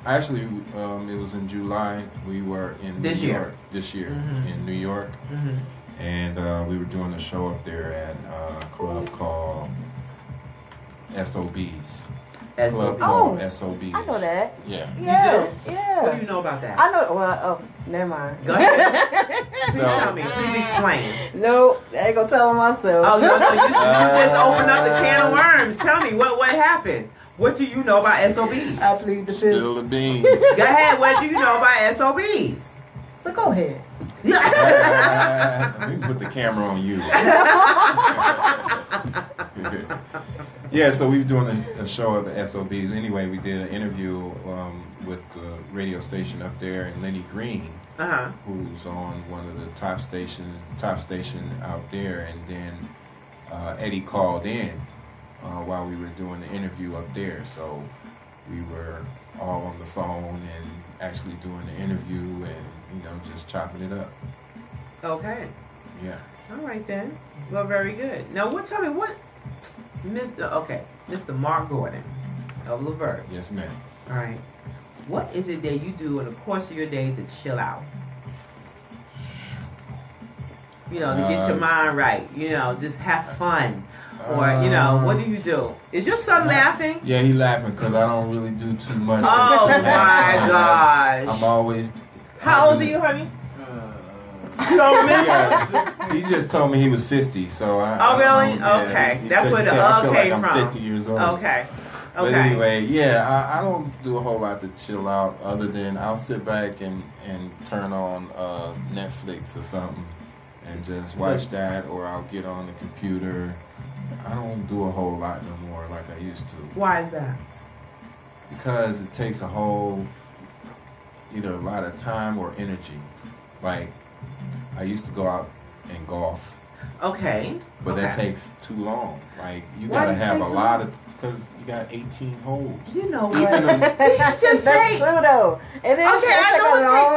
Speaker 7: Actually, it was in July. We were in New York this year in New York, and we were doing a show up there at a club called SOBs. Club called SOBs.
Speaker 3: I know that.
Speaker 6: Yeah.
Speaker 3: Yeah.
Speaker 6: You do?
Speaker 3: Yeah.
Speaker 6: What do you know about that?
Speaker 3: I know. Well, never mind.
Speaker 6: Go ahead. Please tell me. Please explain.
Speaker 3: No, I ain't gonna tell them myself.
Speaker 6: Oh, no, you just opened up the can of worms. Tell me what happened. What do you know about SOBs?
Speaker 3: I plead the fifth.
Speaker 7: Spill the beans.
Speaker 6: Go ahead. What do you know about SOBs?
Speaker 3: So go ahead.
Speaker 7: We can put the camera on you. Yeah, so we were doing a show of the SOBs. Anyway, we did an interview with the radio station up there, and Lenny Green, who's on one of the top station out there, and then Eddie called in while we were doing the interview up there. So we were all on the phone and actually doing the interview and, you know, just chopping it up.
Speaker 6: Okay.
Speaker 7: Yeah.
Speaker 6: All right then. Well, very good. Now, tell me what, Mr. Marc Gordon of Levert.
Speaker 7: Yes, ma'am.
Speaker 6: All right. What is it that you do in the course of your day to chill out? You know, to get your mind right. You know, just have fun. Or, you know, what do you do? Is your son laughing?
Speaker 7: Yeah, he's laughing because I don't really do too much.
Speaker 6: Oh, my gosh.
Speaker 7: I'm always...
Speaker 6: How old are you, honey? You don't remember?
Speaker 7: He just told me he was 50, so I...
Speaker 6: Oh, really?
Speaker 7: Yeah,
Speaker 6: okay.
Speaker 7: he
Speaker 6: That's where the
Speaker 7: I feel like
Speaker 6: from.
Speaker 7: I'm 50 years old.
Speaker 6: Okay.
Speaker 7: But anyway, yeah, I don't do a whole lot to chill out other than I'll sit back and turn on Netflix or something and just watch that, or I'll get on the computer. I don't do a whole lot no more like I used to.
Speaker 6: Why is that?
Speaker 7: Because it takes either a lot of time or energy. Like, I used to go out and golf.
Speaker 6: Okay.
Speaker 7: But that takes too long. Like, you gotta have a lot of, because you got 18 holes.
Speaker 6: You know what? Just
Speaker 3: That's true though. It is.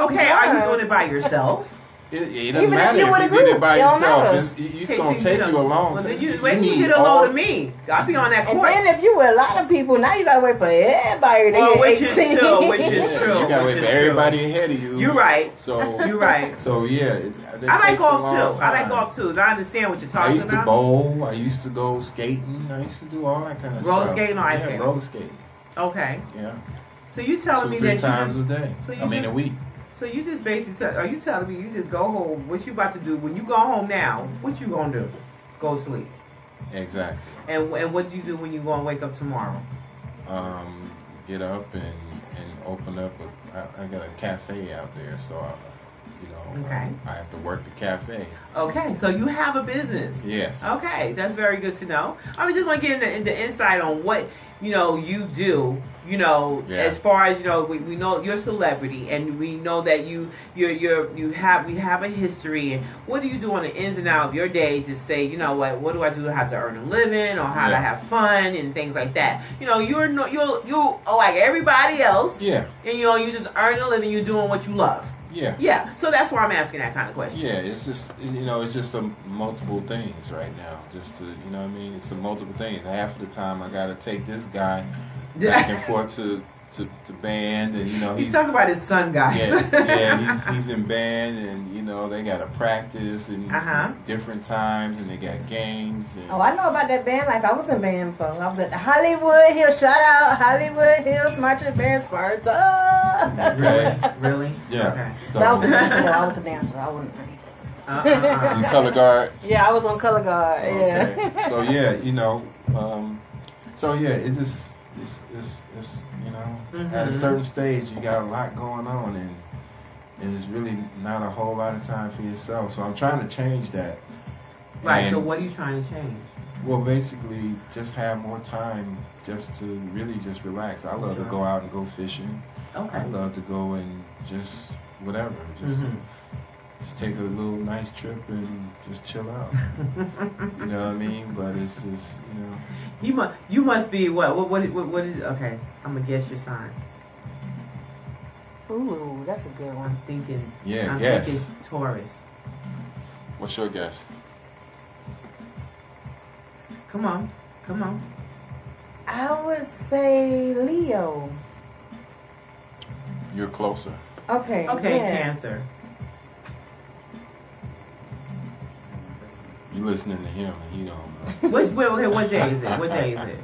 Speaker 6: Okay, are you doing it by yourself?
Speaker 7: It doesn't matter if you did it by yourself. It's going to take you a long time.
Speaker 6: Wait till you get a load of me. I'll be on that court.
Speaker 3: And then if you were a lot of people, now you got to wait for everybody to get 18.
Speaker 6: Which is true.
Speaker 7: You got to wait for everybody ahead of you.
Speaker 6: You're right.
Speaker 7: So,
Speaker 6: you're right.
Speaker 7: So, yeah.
Speaker 6: I like golf, too. I like golf, too. I understand what you're talking about.
Speaker 7: I used to bowl. I used to go skating. I used to do all that kind of
Speaker 6: roller
Speaker 7: stuff.
Speaker 6: Skating or ice skating?
Speaker 7: Roller skating.
Speaker 6: Okay.
Speaker 7: Yeah.
Speaker 6: So you telling me that
Speaker 7: 3 times a day. A week.
Speaker 6: So you just basically are you telling me you just go home? What you about to do when you go home now? What you gonna do? Go sleep.
Speaker 7: Exactly.
Speaker 6: And what do you do when you gonna wake up tomorrow?
Speaker 7: Get up and open up. I got a cafe out there, so I have to work the cafe. Okay,
Speaker 6: so you have a business.
Speaker 7: Yes.
Speaker 6: Okay, that's very good to know. I just want to get into insight on what you do. As far as we know you're a celebrity, and we know that we have a history. And what do you do on the ins and outs of your day to say, what do I do to have to earn a living, or how to have fun and things like that? You're like everybody else.
Speaker 7: Yeah.
Speaker 6: And you just earn a living. You're doing what you love.
Speaker 7: Yeah.
Speaker 6: Yeah. So that's why I'm asking that kind of question.
Speaker 7: Yeah, it's just it's just multiple things right now. Just to it's a multiple things. Half of the time I gotta take this guy back and forth to band, and
Speaker 6: he's talking about his son, guys.
Speaker 7: Yeah, he's in band, and they gotta practice and different times, and they got games. And
Speaker 3: I know about that band life. I was in band before. I was at the Hollywood Hills. Shout out Hollywood Hills Marching Band Sparta.
Speaker 6: Really?
Speaker 7: Yeah.
Speaker 6: Okay.
Speaker 7: So
Speaker 3: I was a dancer. I wasn't.
Speaker 7: You color guard?
Speaker 3: Yeah, I was on color guard.
Speaker 7: Okay.
Speaker 3: Yeah.
Speaker 7: So yeah, you know, so yeah, it's you know, at a certain stage you got a lot going on, and there's really not a whole lot of time for yourself. So I'm trying to change that.
Speaker 6: Right.
Speaker 7: And,
Speaker 6: so what are you trying to change?
Speaker 7: well, basically, just have more time just to really just relax. I love to go out and go fishing.
Speaker 6: Okay.
Speaker 7: I love to go and just whatever, just take a little nice trip and just chill out. You know what I mean? But it's just, you know.
Speaker 6: You must be what is okay? I'm gonna guess your sign.
Speaker 3: Ooh, that's a good one.
Speaker 6: I'm thinking.
Speaker 7: Yeah,
Speaker 6: I'm
Speaker 7: guess.
Speaker 6: thinking Taurus.
Speaker 7: What's your guess?
Speaker 6: Come on.
Speaker 3: I would say Leo.
Speaker 7: You're closer.
Speaker 3: Okay.
Speaker 6: Okay,
Speaker 3: yeah.
Speaker 6: Cancer.
Speaker 7: You listening to him and he don't know.
Speaker 6: What day is it? What day is it?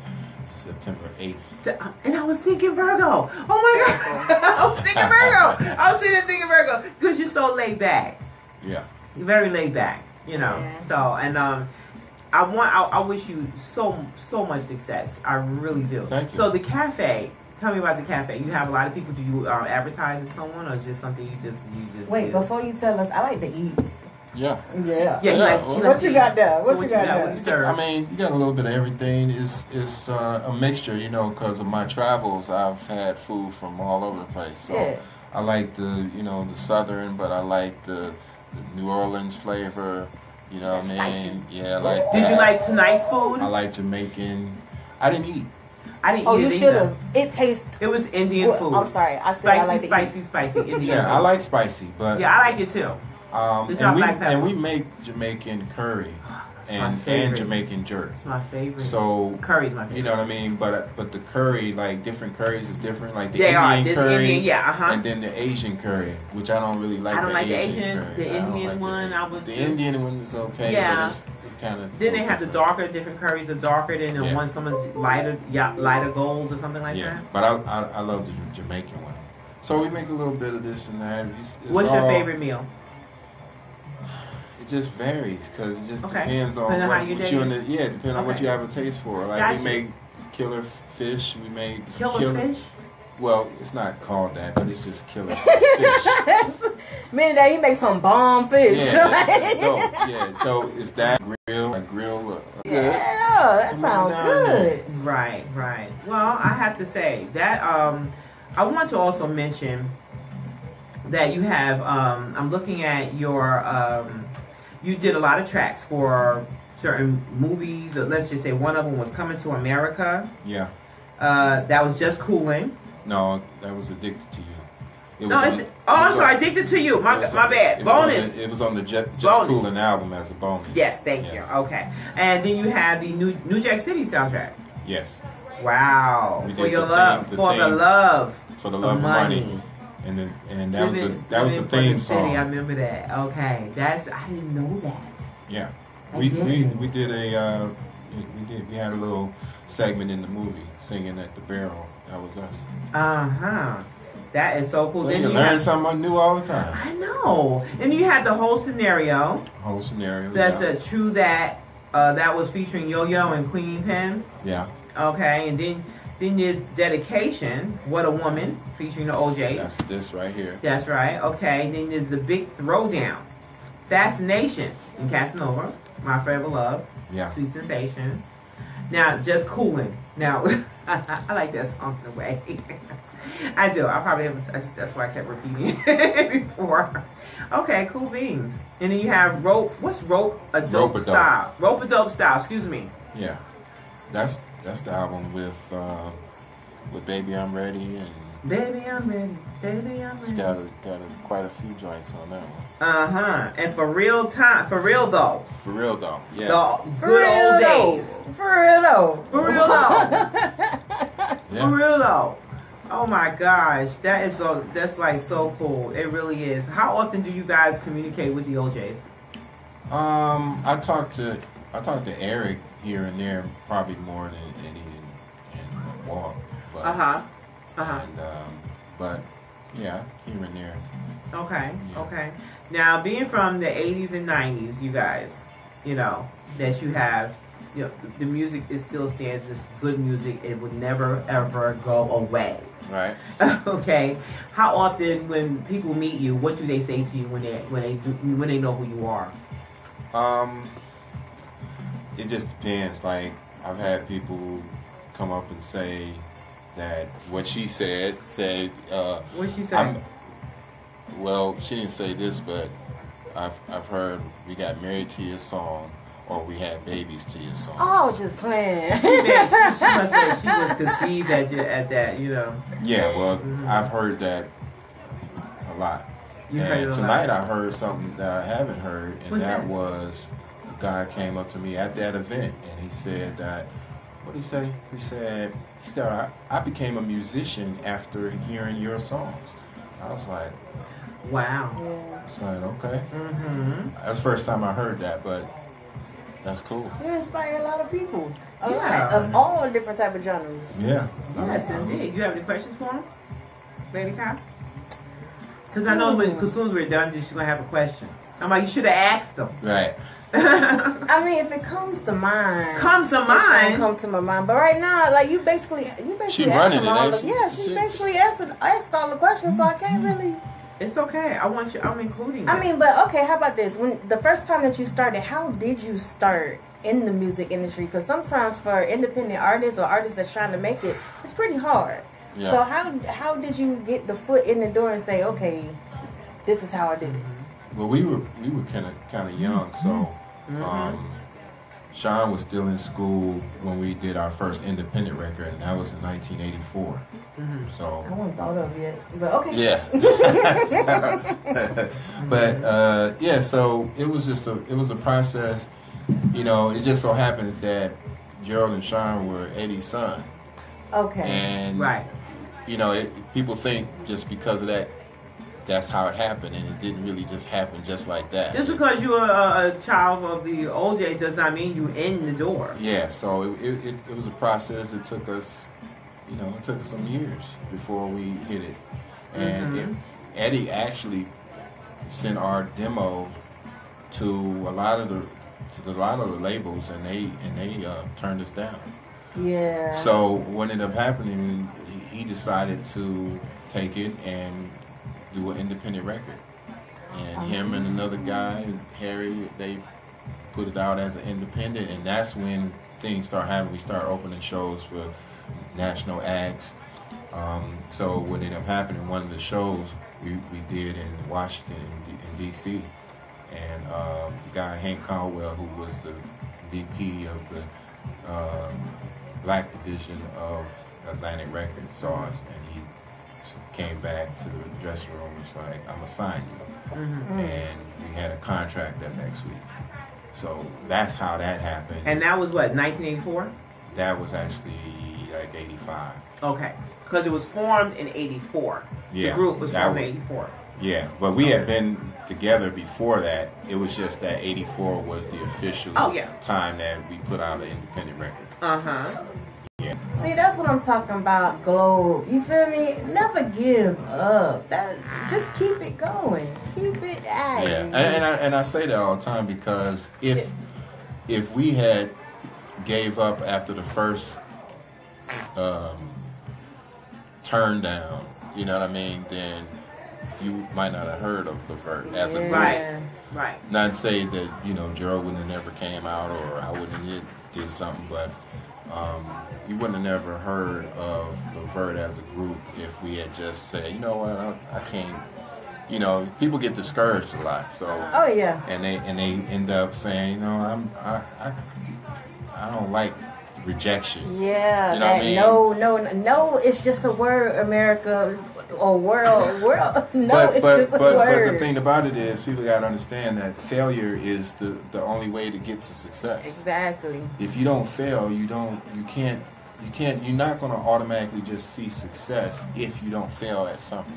Speaker 7: September 8th.
Speaker 6: And I was thinking Virgo. Oh my God. I was thinking Virgo. I was sitting there thinking Virgo. Because you're so laid back.
Speaker 7: Yeah.
Speaker 6: You're very laid back, you know.
Speaker 3: Yeah.
Speaker 6: So, and I wish you so much success. I really do.
Speaker 7: Thank you.
Speaker 6: So the cafe, tell me about the cafe. You have a lot of people. Do you advertise it someone, or is it just something you just
Speaker 3: Wait,
Speaker 6: do?
Speaker 3: before you tell us, I like to eat.
Speaker 7: Yeah.
Speaker 3: Yeah.
Speaker 6: What
Speaker 3: you got there?
Speaker 6: So
Speaker 3: What you got there?
Speaker 6: What you serve?
Speaker 7: I mean, you got a little bit of everything. It's a mixture, you know, because of my travels. I've had food from all over the place. So
Speaker 3: Yeah.
Speaker 7: I like the Southern, but I like the New Orleans flavor. You know what I mean?
Speaker 3: Spicy.
Speaker 7: Yeah, I like
Speaker 6: Did
Speaker 7: that.
Speaker 6: you like tonight's food?
Speaker 7: I like Jamaican. I didn't eat.
Speaker 6: I didn't
Speaker 3: Oh,
Speaker 6: eat
Speaker 3: you
Speaker 6: it
Speaker 3: should
Speaker 6: either.
Speaker 3: have. It tastes.
Speaker 6: It was Indian food.
Speaker 3: I'm sorry. I said I like to eat.
Speaker 6: spicy Indian
Speaker 7: Yeah,
Speaker 6: food.
Speaker 7: I like spicy, but
Speaker 6: Yeah, I like it too.
Speaker 7: and we make Jamaican curry
Speaker 6: my
Speaker 7: and
Speaker 6: favorite.
Speaker 7: Jamaican jerk.
Speaker 6: It's my favorite.
Speaker 7: So
Speaker 6: Curry's my favorite.
Speaker 7: you know what I mean, but the curry, like different curries is different. Like the
Speaker 6: They are.
Speaker 7: Indian
Speaker 6: This
Speaker 7: curry,
Speaker 6: Indian, yeah,
Speaker 7: and then the Asian curry, which I don't really like.
Speaker 6: I don't like the
Speaker 7: Asian
Speaker 6: Asian,
Speaker 7: curry.
Speaker 6: the
Speaker 7: I don't
Speaker 6: Indian
Speaker 7: like
Speaker 6: one. I would.
Speaker 7: The Indian one is okay,
Speaker 6: Yeah.
Speaker 7: but it kind of.
Speaker 6: Then they have the darker, different curries are darker than the one someone's lighter gold or something like that.
Speaker 7: But I love the Jamaican one. So we make a little bit of this and that. It's
Speaker 6: What's your
Speaker 7: all-
Speaker 6: favorite meal?
Speaker 7: It just varies because it just
Speaker 6: Okay.
Speaker 7: depends on
Speaker 6: Depending on how
Speaker 7: what
Speaker 6: you
Speaker 7: you depending on what
Speaker 6: Okay.
Speaker 7: you have a taste for. Like
Speaker 6: Gotcha.
Speaker 7: we make killer fish. We make
Speaker 6: Killer fish?
Speaker 7: Well, it's not called that, but it's just killer fish.
Speaker 3: Meaning that you make some bomb fish.
Speaker 7: Yeah, that's dope. Yeah, so it's that grill.
Speaker 3: Yeah, that sounds good.
Speaker 6: Right. Well, I have to say that I want to also mention that you have. I'm looking at your. You did a lot of tracks for certain movies. Or let's just say one of them was Coming to America.
Speaker 7: Yeah.
Speaker 6: That was Just Coolin'.
Speaker 7: No, that was Addicted to You.
Speaker 6: I'm sorry, Addicted to You. My bad. Bonus.
Speaker 7: It was on the Just
Speaker 6: Bonus.
Speaker 7: Coolin' album as a bonus.
Speaker 6: Yes, thank you. Okay, and then you have the New Jack City soundtrack.
Speaker 7: Yes.
Speaker 6: Wow.
Speaker 7: We
Speaker 6: For
Speaker 7: did
Speaker 6: your
Speaker 7: the
Speaker 6: love,
Speaker 7: theme-
Speaker 6: for the love
Speaker 7: of money. And that was the
Speaker 6: for
Speaker 7: theme
Speaker 6: the
Speaker 7: song.
Speaker 6: city, I remember that. Okay, I didn't know that.
Speaker 7: Yeah,
Speaker 6: I
Speaker 7: we
Speaker 6: didn't.
Speaker 7: did we had a little segment in the movie singing at the barrel. That was us.
Speaker 6: That is so cool.
Speaker 7: So
Speaker 6: Then
Speaker 7: you
Speaker 6: you
Speaker 7: learn
Speaker 6: have,
Speaker 7: something new all the time.
Speaker 6: I know. And you had the whole scenario.
Speaker 7: Whole scenario.
Speaker 6: That's
Speaker 7: yeah.
Speaker 6: a true that was featuring Yo-Yo and Queen Pen.
Speaker 7: Yeah.
Speaker 6: Okay, and then there's Dedication, What a Woman, featuring the OJ.
Speaker 7: That's this right here.
Speaker 6: That's right. Okay, then there's the Big Throwdown, Fascination, and Casanova, My Forever Love.
Speaker 7: Yeah.
Speaker 6: Sweet Sensation. Now, Just Coolin'. Now, I like that song in a way. I do. I probably haven't. That's why I kept repeating it before. Okay, cool beans. And then you have Rope. What's Rope a Dope
Speaker 7: Rope-a-Dope.
Speaker 6: Style? Rope a Dope Style. Excuse me.
Speaker 7: Yeah. That's the album with Baby I'm Ready and
Speaker 6: Baby, I'm ready. Baby, I'm
Speaker 7: it's
Speaker 6: ready.
Speaker 7: got quite a few joints on that one.
Speaker 6: And for real though.
Speaker 7: For real though. Yeah.
Speaker 6: The good old days.
Speaker 3: For real though.
Speaker 6: For real though.
Speaker 7: Yeah.
Speaker 6: For real though. Oh my gosh, that's like so cool. It really is. How often do you guys communicate with the OJs?
Speaker 7: I talk to Eric here and there, probably more than Eddie and Walt. But,
Speaker 6: Uh-huh.
Speaker 7: But Yeah, here and there.
Speaker 6: Okay,
Speaker 7: Yeah.
Speaker 6: okay. Now, being from the 80s and 90s, you guys, you know, that you have, you know, the music is still stands as good music. It would never, ever go away.
Speaker 7: Right.
Speaker 6: Okay. How often, when people meet you, what do they say to you when they know who you are?
Speaker 7: It just depends. Like, I've had people come up and say that what she said.
Speaker 6: What she said?
Speaker 7: Well, she didn't say this, but I've heard we got married to your song, or we had babies to your song.
Speaker 3: Oh, just playing.
Speaker 6: She must say she was conceived at that, you know.
Speaker 7: Yeah, well, I've heard that a lot. And tonight I heard something that I haven't heard, and
Speaker 6: What's
Speaker 7: that
Speaker 6: that?
Speaker 7: was a guy came up to me at that event, and he said that, what did he say? He said, I became a musician after hearing your songs. I was like,
Speaker 6: wow.
Speaker 3: Yeah.
Speaker 7: it's like, okay.
Speaker 6: Mm-hmm.
Speaker 7: That's the first time I heard that, but that's cool.
Speaker 3: You inspire a lot of people. A
Speaker 6: Yeah.
Speaker 3: lot of all different type of genres.
Speaker 7: Yeah.
Speaker 6: Yes, indeed. You have any questions for him, Lady Cow? Because I know as soon as we're done, she's going to have a question. I'm like, you should have asked them.
Speaker 7: Right.
Speaker 3: I mean, if it comes to mind,
Speaker 6: Comes to
Speaker 3: it's
Speaker 6: mind.
Speaker 3: gonna come to my mind. But right now, like you basically
Speaker 7: She
Speaker 3: asked
Speaker 7: running
Speaker 3: them
Speaker 7: it,
Speaker 3: all
Speaker 7: ain't
Speaker 3: the,
Speaker 7: she?
Speaker 3: yeah, she basically asked all the questions, so I can't really.
Speaker 6: It's okay. I'm including you.
Speaker 3: I mean, but okay, how about this? When the first time that you started, how did you start in the music industry? Because sometimes for independent artists or artists that's trying to make it, it's pretty hard.
Speaker 7: Yeah.
Speaker 3: So how did you get the foot in the door and say, okay, this is how I did it?
Speaker 7: Well, we were kind of young, so Sean was still in school when we did our first independent record, and that was in 1984. So
Speaker 3: I wasn't thought of yet, but okay.
Speaker 7: yeah. But yeah, so it was a process. You know, it just so happens that Gerald and Sean were Eddie's son.
Speaker 3: Okay.
Speaker 7: And
Speaker 6: right.
Speaker 7: You know, people think just because of that, that's how it happened, and it didn't really just happen just like that.
Speaker 6: Just because you are a child of the OJ does not mean you in the door.
Speaker 7: Yeah, so it was a process. It took us, some years before we hit it. And Eddie actually sent our demo to a lot of the labels, and they turned us down.
Speaker 3: Yeah.
Speaker 7: So what ended up happening, he decided to take it and do an independent record, and him and another guy, Harry, they put it out as an independent, and that's when things start happening. We start opening shows for national acts. So what ended up happening, one of the shows we did in Washington, in D.C., and the guy Hank Caldwell, who was the VP of the Black Division of Atlantic Records, saw us, and he came back to the dressing room and was like, I'm going to sign you. And we had a contract that next week. So that's how that happened.
Speaker 6: And that was what, 1984?
Speaker 7: That was actually like 85.
Speaker 6: Okay. Because it was formed in 84.
Speaker 7: Yeah.
Speaker 6: The group was formed in 84.
Speaker 7: Yeah, but we had been together before that. It was just that 84 was the official time that we put out an independent record.
Speaker 6: Uh-huh.
Speaker 7: Yeah.
Speaker 3: See, that's what I'm talking about, Globe. You feel me? Never give up. Just keep it going. Keep it at
Speaker 7: Yeah, and I say that all the time, because if we had gave up after the first turn down, you know what I mean, then you might not have heard of Levert as a group.
Speaker 6: Right.
Speaker 7: Not to say that, Gerald wouldn't have never came out, or I wouldn't have did something, but you wouldn't have never heard of Levert as a group if we had just said, you know what, I can't. People get discouraged a lot. So.
Speaker 3: Oh yeah.
Speaker 7: And they end up saying, I don't like rejection.
Speaker 3: Yeah.
Speaker 7: You know what I mean?
Speaker 3: No. It's just a word, America. Or world. No, it's just a word.
Speaker 7: But the thing about it is, people got to understand that failure is the only way to get to success.
Speaker 3: Exactly.
Speaker 7: If you don't fail, you're not going to automatically just see success if you don't fail at something.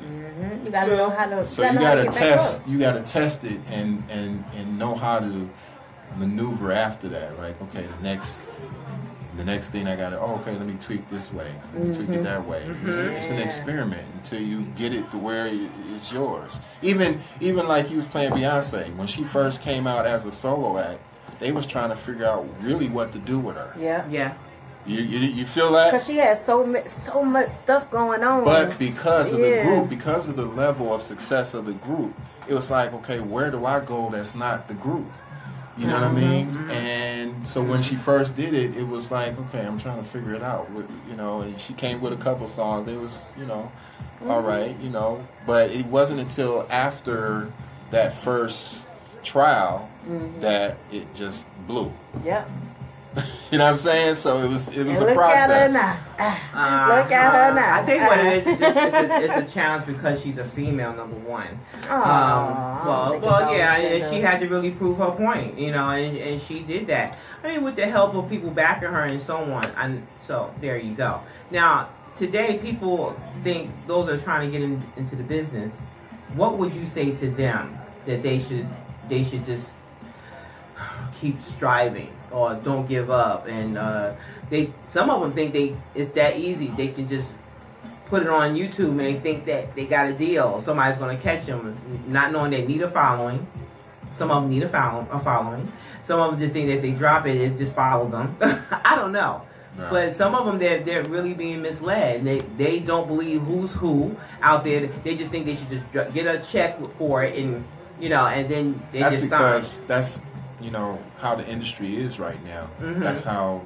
Speaker 3: You got to know how to.
Speaker 7: So you got to test. You got to test it and know how to maneuver after that. Like, okay, the next the next thing I got to, okay, let me tweak this way. Let me tweak it that way. It's an experiment until you get it to where it's yours. Even like you was playing Beyonce. When she first came out as a solo act, they was trying to figure out really what to do with her.
Speaker 3: Yeah.
Speaker 6: Yeah.
Speaker 7: You feel that?
Speaker 3: Because she had so much stuff going on.
Speaker 7: But because of the group, because of the level of success of the group, it was like, okay, where do I go that's not the group? You know what I mean? And so when she first did it, it was like, okay, I'm trying to figure it out. You know, and she came with a couple songs. It was, you know, all right, you know. But it wasn't until after that first trial that it just blew.
Speaker 3: Yep.
Speaker 7: You know what I'm saying? So it was
Speaker 3: and
Speaker 7: a
Speaker 3: look
Speaker 7: process.
Speaker 3: At her now. Look at her now.
Speaker 6: I think what it is it's a challenge because she's a female, number one. Well, yeah, and she had to really prove her point, you know, and she did that. I mean, with the help of people backing her and so on. And so there you go. Now, today people think those are trying to get into the business. What would you say to them that they should just keep striving or don't give up? And some of them think it's that easy. They can just put it on YouTube and they think that they got a deal. Somebody's going to catch them, not knowing they need a following. Some of them need a following. Some of them just think that if they drop it, it just follow them. I don't know. No. But some of them, they're really being misled. They don't believe who's who out there. They just think they should just get a check for it, and you know, and then they just sign.
Speaker 7: That's you know how the industry is right now. That's how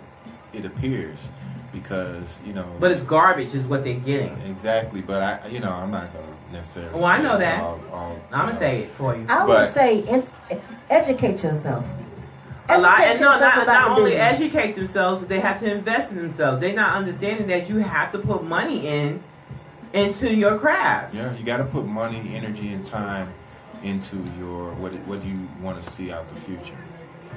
Speaker 7: it appears, because you know.
Speaker 6: But it's garbage, is what they're getting.
Speaker 7: Exactly, but I'm not gonna necessarily.
Speaker 6: Well, I know that.
Speaker 7: I'm
Speaker 6: gonna say it for you.
Speaker 3: I would say educate yourself.
Speaker 6: A lot, and not only educate themselves, they have to invest in themselves. They're not understanding that you have to put money into your craft.
Speaker 7: Yeah, you got to put money, energy, and time into your what you want to see out the future.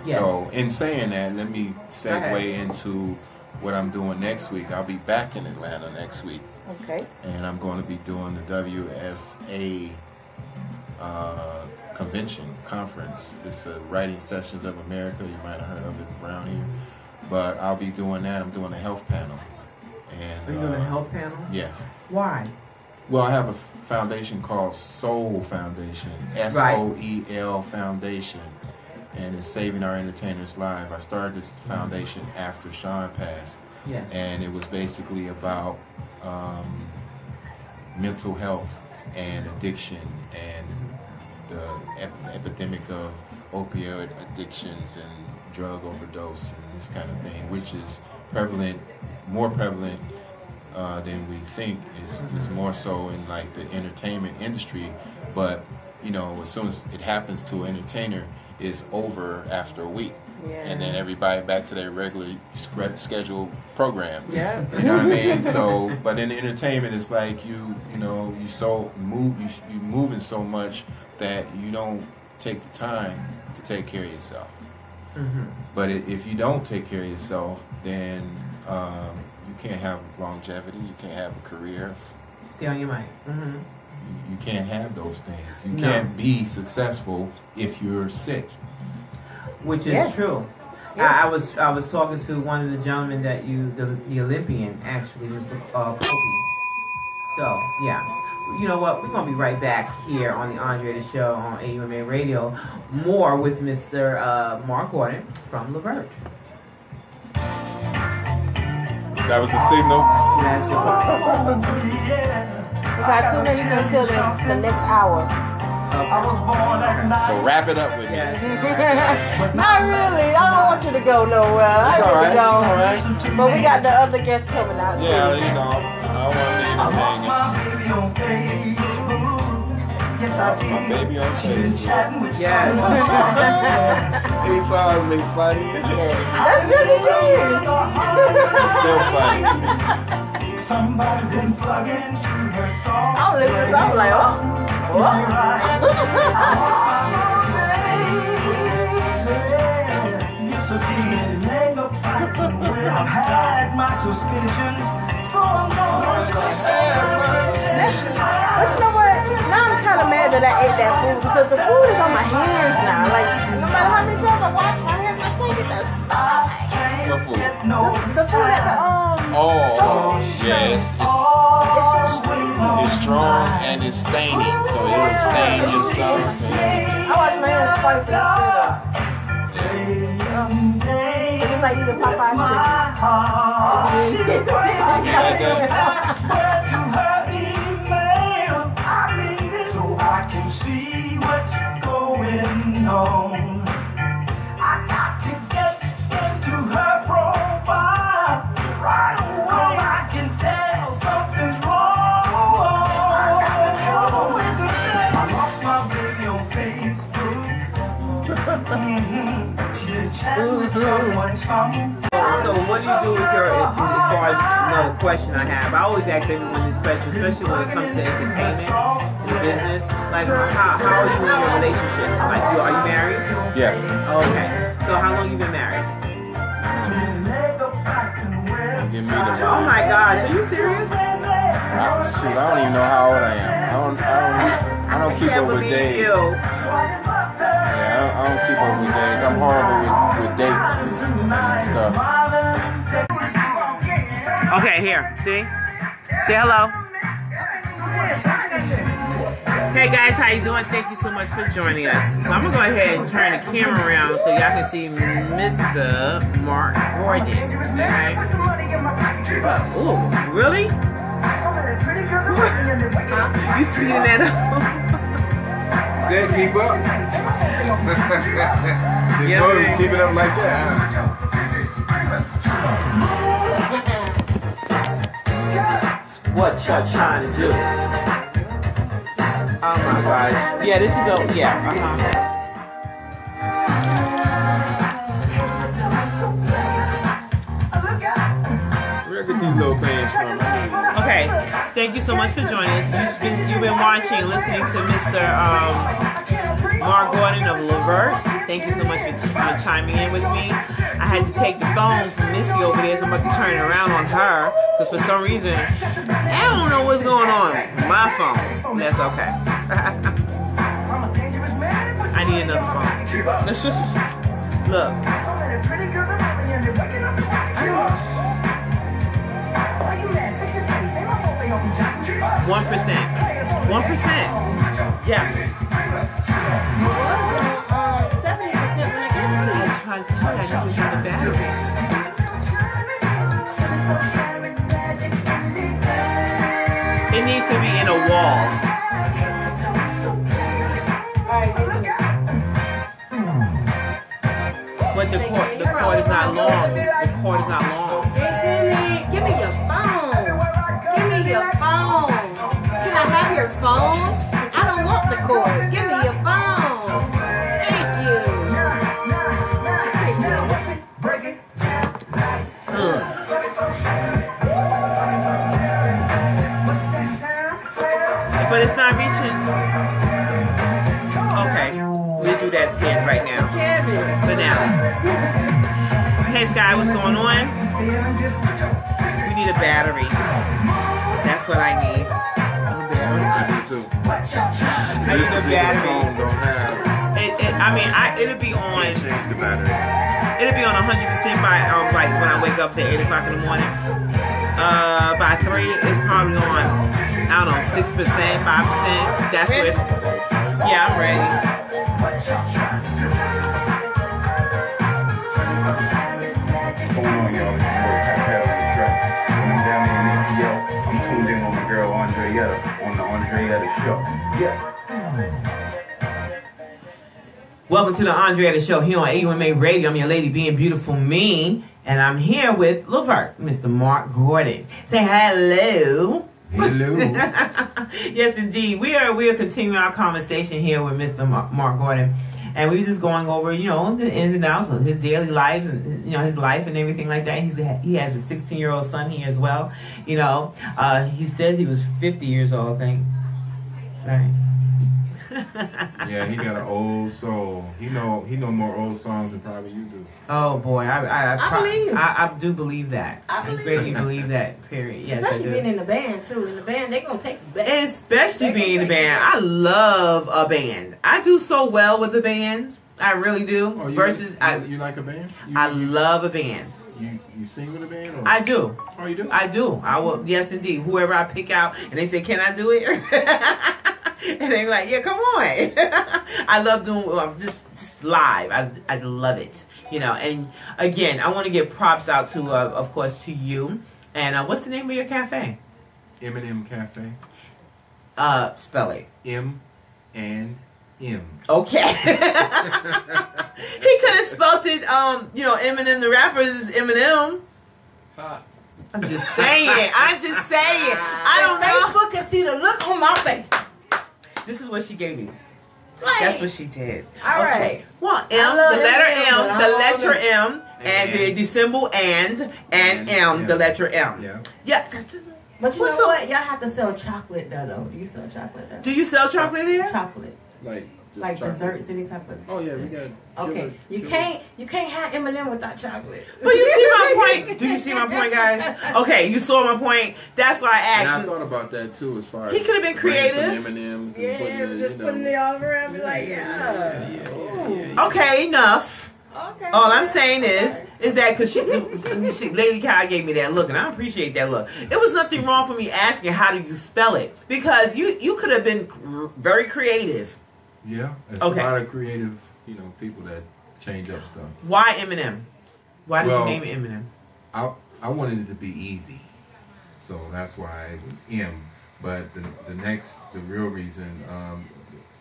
Speaker 7: Yes. So, in saying that, let me segue into what I'm doing next week. I'll be back in Atlanta next week.
Speaker 3: Okay.
Speaker 7: And I'm going to be doing the WSA conference. It's a Writing Sessions of America. You might have heard of it around here. But I'll be doing that. I'm doing a health panel. And
Speaker 6: are you doing a health panel?
Speaker 7: Yes.
Speaker 6: Why?
Speaker 7: Well, I have a foundation called Soul Foundation. SOEL Foundation. And it's Saving Our Entertainers' Lives. I started this foundation after Sean passed.
Speaker 6: Yes.
Speaker 7: And it was basically about mental health and addiction and the epidemic of opioid addictions and drug overdose and this kind of thing, which is more prevalent than we think. Is more so in like the entertainment industry, but you know, as soon as it happens to an entertainer, it's over after a week. Yeah. And then everybody back to their regular scheduled program.
Speaker 3: Yeah.
Speaker 7: You know what I mean? So, but in entertainment, it's like you moving so much that you don't take the time to take care of yourself. But if you don't take care of yourself, then you can't have longevity. You can't have a career.
Speaker 6: Stay on your mic.
Speaker 7: You can't have those things. You can't be successful if you're sick.
Speaker 6: Which is true. Yes. I was talking to one of the gentlemen that the Olympian actually, Mr. Kobe. So yeah. You know what? We're going to be right back here on the Andretta Show on AUMA Radio. More with Mr. Marc from Levert.
Speaker 7: That was a signal?
Speaker 6: Yes, it
Speaker 3: was. We got 2 minutes until the next hour.
Speaker 7: So wrap it up with me.
Speaker 3: Not really. I don't want you to go nowhere.
Speaker 7: It's all right.
Speaker 3: Go.
Speaker 7: All right.
Speaker 3: But we got the other guests coming out.
Speaker 7: Yeah, you know, I want to leave them hanging. That's my baby on Facebook.
Speaker 6: Yes.
Speaker 7: These songs be funny.
Speaker 3: That's just a dream.
Speaker 7: It's still funny.
Speaker 1: Somebody's been plugging to her song.
Speaker 3: I'm listening, so I'm like, oh.
Speaker 1: I've had my suspicions, so I'm
Speaker 3: But you know what? Now I'm kind of mad that I ate that food because the food is on my hands now. Like, no matter how many times I wash my hands, I can't get that stuff.
Speaker 7: What food?
Speaker 3: The food at the
Speaker 7: yes. It's strong and it's staining, so it'll stain your stomach.
Speaker 3: I watch my hands spicy instead. It's just like eating Popeye's chicken.
Speaker 1: So I can see what's going on. I got to get into her profile. Right away I can tell something's wrong. I lost my baby on Facebook. She chatted with someone.
Speaker 6: So what do you do with your, as far as another question I have? I always ask everyone this question, especially when it comes to entertainment and business. Like, how are you in your relationships? Like, are you married?
Speaker 7: Yes.
Speaker 6: Okay. So how long you been married?
Speaker 7: Give me the line.
Speaker 6: Oh my gosh, are you serious?
Speaker 7: Shoot, I don't even know how old I am. I don't keep up with days. Yeah, I don't keep up with days. I'm horrible with dates and stuff.
Speaker 6: Okay, here. See? Say hello. Hey guys, how you doing? Thank you so much for joining us. So I'm gonna go ahead and turn the camera around so y'all can see Mr. Marc Gordon. Okay? Ooh, really? You speeding that up?
Speaker 7: Said keep up. You know, keep it up like that, huh?
Speaker 6: What y'all trying to do? Oh my gosh. Yeah, this is a,
Speaker 7: Where get these little things from?
Speaker 6: Okay, thank you so much for joining us. You've been watching, listening to Mr. Marc Gordon of Levert. Thank you so much for chiming in with me. I had to take the phone from Missy over there, so I'm about to turn it around on her, because for some reason, I don't know what's going on with my phone. That's okay. I need another phone. Look. 1%. 1%. Yeah. 70% when I gave it to you. I was trying to tell you I need another battery. It needs to be in a wall. But the cord is not long. The cord is not long.
Speaker 3: Give me your phone. Give me your phone. Can I have your phone? I don't want the cord. Give me your phone. Thank you.
Speaker 6: But it's not reaching. Okay, we'll do that again right now. For now. Hey Sky, what's going on? We need a battery. That's what I need. A battery.
Speaker 7: I do too.
Speaker 6: I need a battery. It'll be on.
Speaker 7: Change the battery.
Speaker 6: It'll be on 100% by like when I wake up at 8 o'clock in the morning. By 3, it's probably on, I don't know, 6%, 5%. That's where it's, yeah, I'm ready.
Speaker 10: What's going on, y'all? It's your boy Pat with the Stress. When I'm down there in ATL, I'm tuned in with my girl Andretta on the Andretta Show. Yeah.
Speaker 6: Welcome to the Andretta Show here on AUMA Radio. I'm your lady being beautiful me, and I'm here with Levert, Mr. Marc Gordon. Say hello.
Speaker 7: Hello.
Speaker 6: Yes, indeed. We are continuing our conversation here with Mr. Marc Gordon, and we're just going over, the ins and outs of his daily lives and his life and everything like that. He has a 16-year-old son here as well. He said he was 50 years old, I think. Right.
Speaker 7: Yeah, he got an old soul. He know more old songs than probably you do.
Speaker 6: Oh boy, I
Speaker 3: believe.
Speaker 6: I do believe that.
Speaker 3: I
Speaker 6: really believe that. Period. Yes,
Speaker 3: especially
Speaker 6: I do.
Speaker 3: being in the band too. In the band, they're gonna take you back.
Speaker 6: Especially being in the band, I love a band. I do so well with the bands. I really do.
Speaker 7: Oh, you like a band?
Speaker 6: I love a band.
Speaker 7: You sing with a band? Or?
Speaker 6: I do.
Speaker 7: Oh, you do?
Speaker 6: I do. I will. Yes, indeed. Whoever I pick out, and they say, "Can I do it?" and they be like, "Yeah, come on." I love doing just live. I love it. You know. And again, I want to give props out to, of course, to you. And what's the name of your cafe?
Speaker 7: M&M Cafe.
Speaker 6: Spell it.
Speaker 7: M and M.
Speaker 6: Okay. He could have spelled it, Eminem the rapper is Eminem. I'm just saying. I don't know.
Speaker 3: Facebook can see the look on my face.
Speaker 6: This is what she gave me.
Speaker 3: Right.
Speaker 6: That's what she did.
Speaker 3: All right.
Speaker 6: Well, M, the letter M, and the symbol and M, the letter M. Yeah.
Speaker 3: But you know what? Y'all have to sell chocolate though. Do you sell chocolate though?
Speaker 6: Do you sell chocolate here?
Speaker 3: Chocolate. Like desserts, any type of.
Speaker 7: Oh yeah, we got.
Speaker 3: Okay, you can't have M&M without chocolate.
Speaker 6: But you see my point? Do you see my point, guys? Okay, you saw my point. That's why I asked.
Speaker 7: And I thought about that too, as far as
Speaker 6: he could have been creative.
Speaker 7: M&Ms and
Speaker 3: putting it all around, be like, yeah.
Speaker 6: Okay, enough.
Speaker 3: Okay.
Speaker 6: All I'm saying is that because Lady Kai gave me that look, and I appreciate that look. There was nothing wrong for me asking how do you spell it, because you could have been very creative.
Speaker 7: Yeah, there's a lot of creative, people that change up stuff.
Speaker 6: Why Eminem? Why did you name it Eminem?
Speaker 7: I wanted it to be easy, so that's why it was M. But the real reason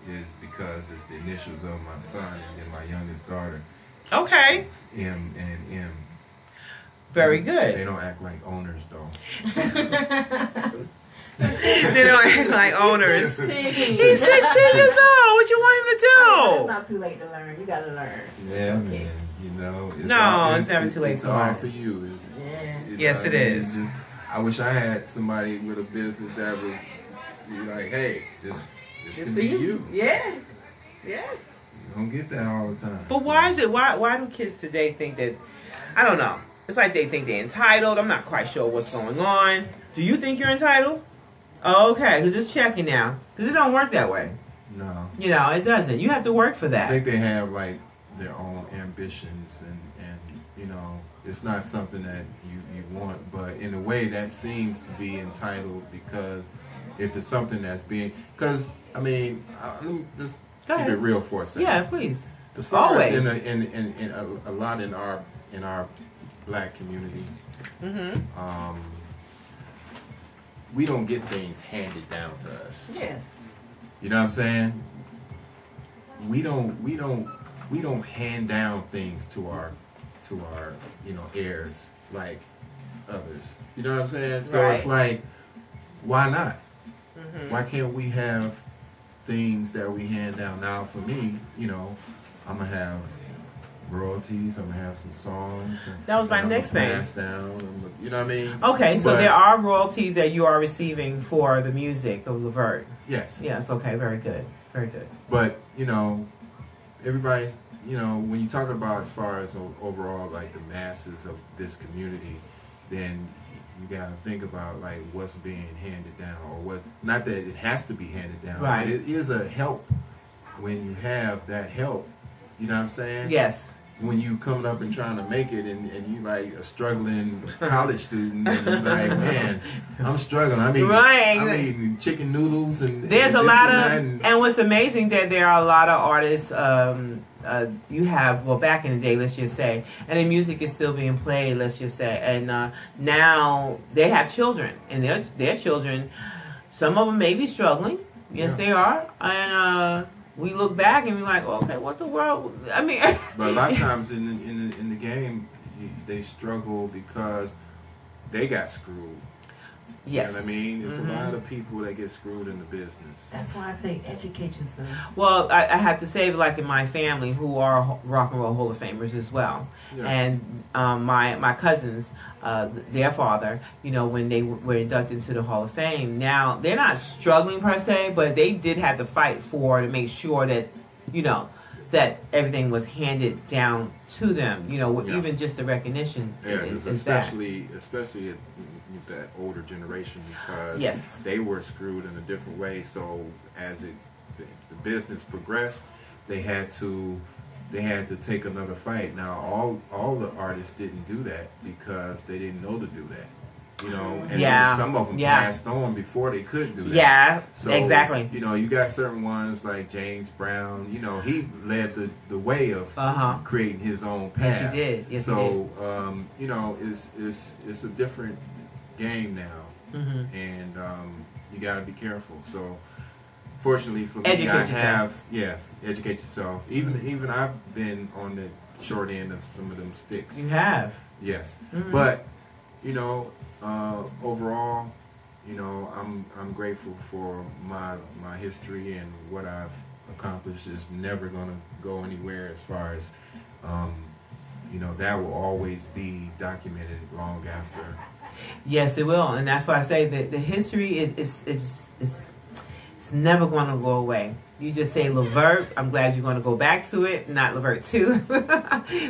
Speaker 7: is because it's the initials of my son and then my youngest daughter.
Speaker 6: Okay.
Speaker 7: M and M.
Speaker 6: Very good.
Speaker 7: They don't act like owners though.
Speaker 6: They don't act like owners. He's 16 years old. What you want him to do?
Speaker 3: It's not too late to learn. You gotta learn.
Speaker 7: Yeah, man.
Speaker 6: It's never too late to learn.
Speaker 7: It's all for you.
Speaker 6: Yes, it is.
Speaker 7: I wish I had somebody with a business that was like, hey, this can be you.
Speaker 3: Yeah. Yeah.
Speaker 7: You don't get that all the time.
Speaker 6: But why is it? Why do kids today think that? I don't know. It's like they think they're entitled. I'm not quite sure what's going on. Do you think you're entitled? Oh, okay, we're just checking now. Because it don't work that way.
Speaker 7: No.
Speaker 6: It doesn't. You have to work for that.
Speaker 7: I think they have, their own ambitions, and it's not something that you want, but in a way that seems to be entitled, because if it's something that's being... Because, let me just keep it real for a second.
Speaker 6: Yeah, please.
Speaker 7: As far as in a lot in our black community, we don't get things handed down to us.
Speaker 3: Yeah.
Speaker 7: You know what I'm saying? We don't hand down things to our heirs like others. You know what I'm saying? So it's like, why not? Why can't we have things that we hand down? Now for me, I'm gonna have royalties. I'm gonna have some songs.
Speaker 6: That was my next thing.
Speaker 7: Pass down. You know what I mean?
Speaker 6: Okay, so there are royalties that you are receiving for the music of Levert.
Speaker 7: Yes.
Speaker 6: Yes. Okay. Very good. Very good.
Speaker 7: But everybody's. When you talk about as far as overall like the masses of this community, then you gotta think about like what's being handed down, or what. Not that it has to be handed down.
Speaker 6: Right.
Speaker 7: But it is a help when you have that help. You know what I'm saying?
Speaker 6: Yes.
Speaker 7: When you coming up and trying to make it, and you like a struggling college student, and you like, man, I'm struggling. I'm eating chicken noodles, and
Speaker 6: there's a lot of, and what's amazing that there are a lot of artists. You have, back in the day, let's just say, and the music is still being played, let's just say, and now they have children, and their children, some of them may be struggling. Yes, they are, and. We look back and we're like, okay, what the world? I mean,
Speaker 7: but a lot of times in the game, they struggle because they got screwed.
Speaker 6: Yes.
Speaker 7: You know what I mean? There's a lot of people that get screwed in the business.
Speaker 3: That's why I say educate yourself.
Speaker 6: Well, I have to say, like in my family, who are Rock and Roll Hall of Famers as well, and my cousins, their father, when they were inducted into the Hall of Fame, now they're not struggling per se, but they did have to fight to make sure that, that everything was handed down to them, even just the recognition.
Speaker 7: Yeah, especially with that older generation, because they were screwed in a different way. So as the business progressed, they had to they had to take another fight. Now all the artists didn't do that because they didn't know to do that. You know, and then some of them passed on before they could do that. Yeah, so, exactly. You know, you got certain ones like James Brown. You know, he led the way of creating his own path. Yes, he did. Yes, so, he did. You know, it's a different game now, and you got to be careful. So, fortunately for me, educate yourself. Even I've been on the short end of some of them sticks. You have. Yes, but you know. Overall, you know, I'm grateful for my history, and what I've accomplished is never gonna go anywhere. As far as you know, that will always be documented long after.
Speaker 6: Yes, it will, and that's why I say that the history is it's never going to go away. You just say Levert. I'm glad you're going to go back to it, not Levert 2.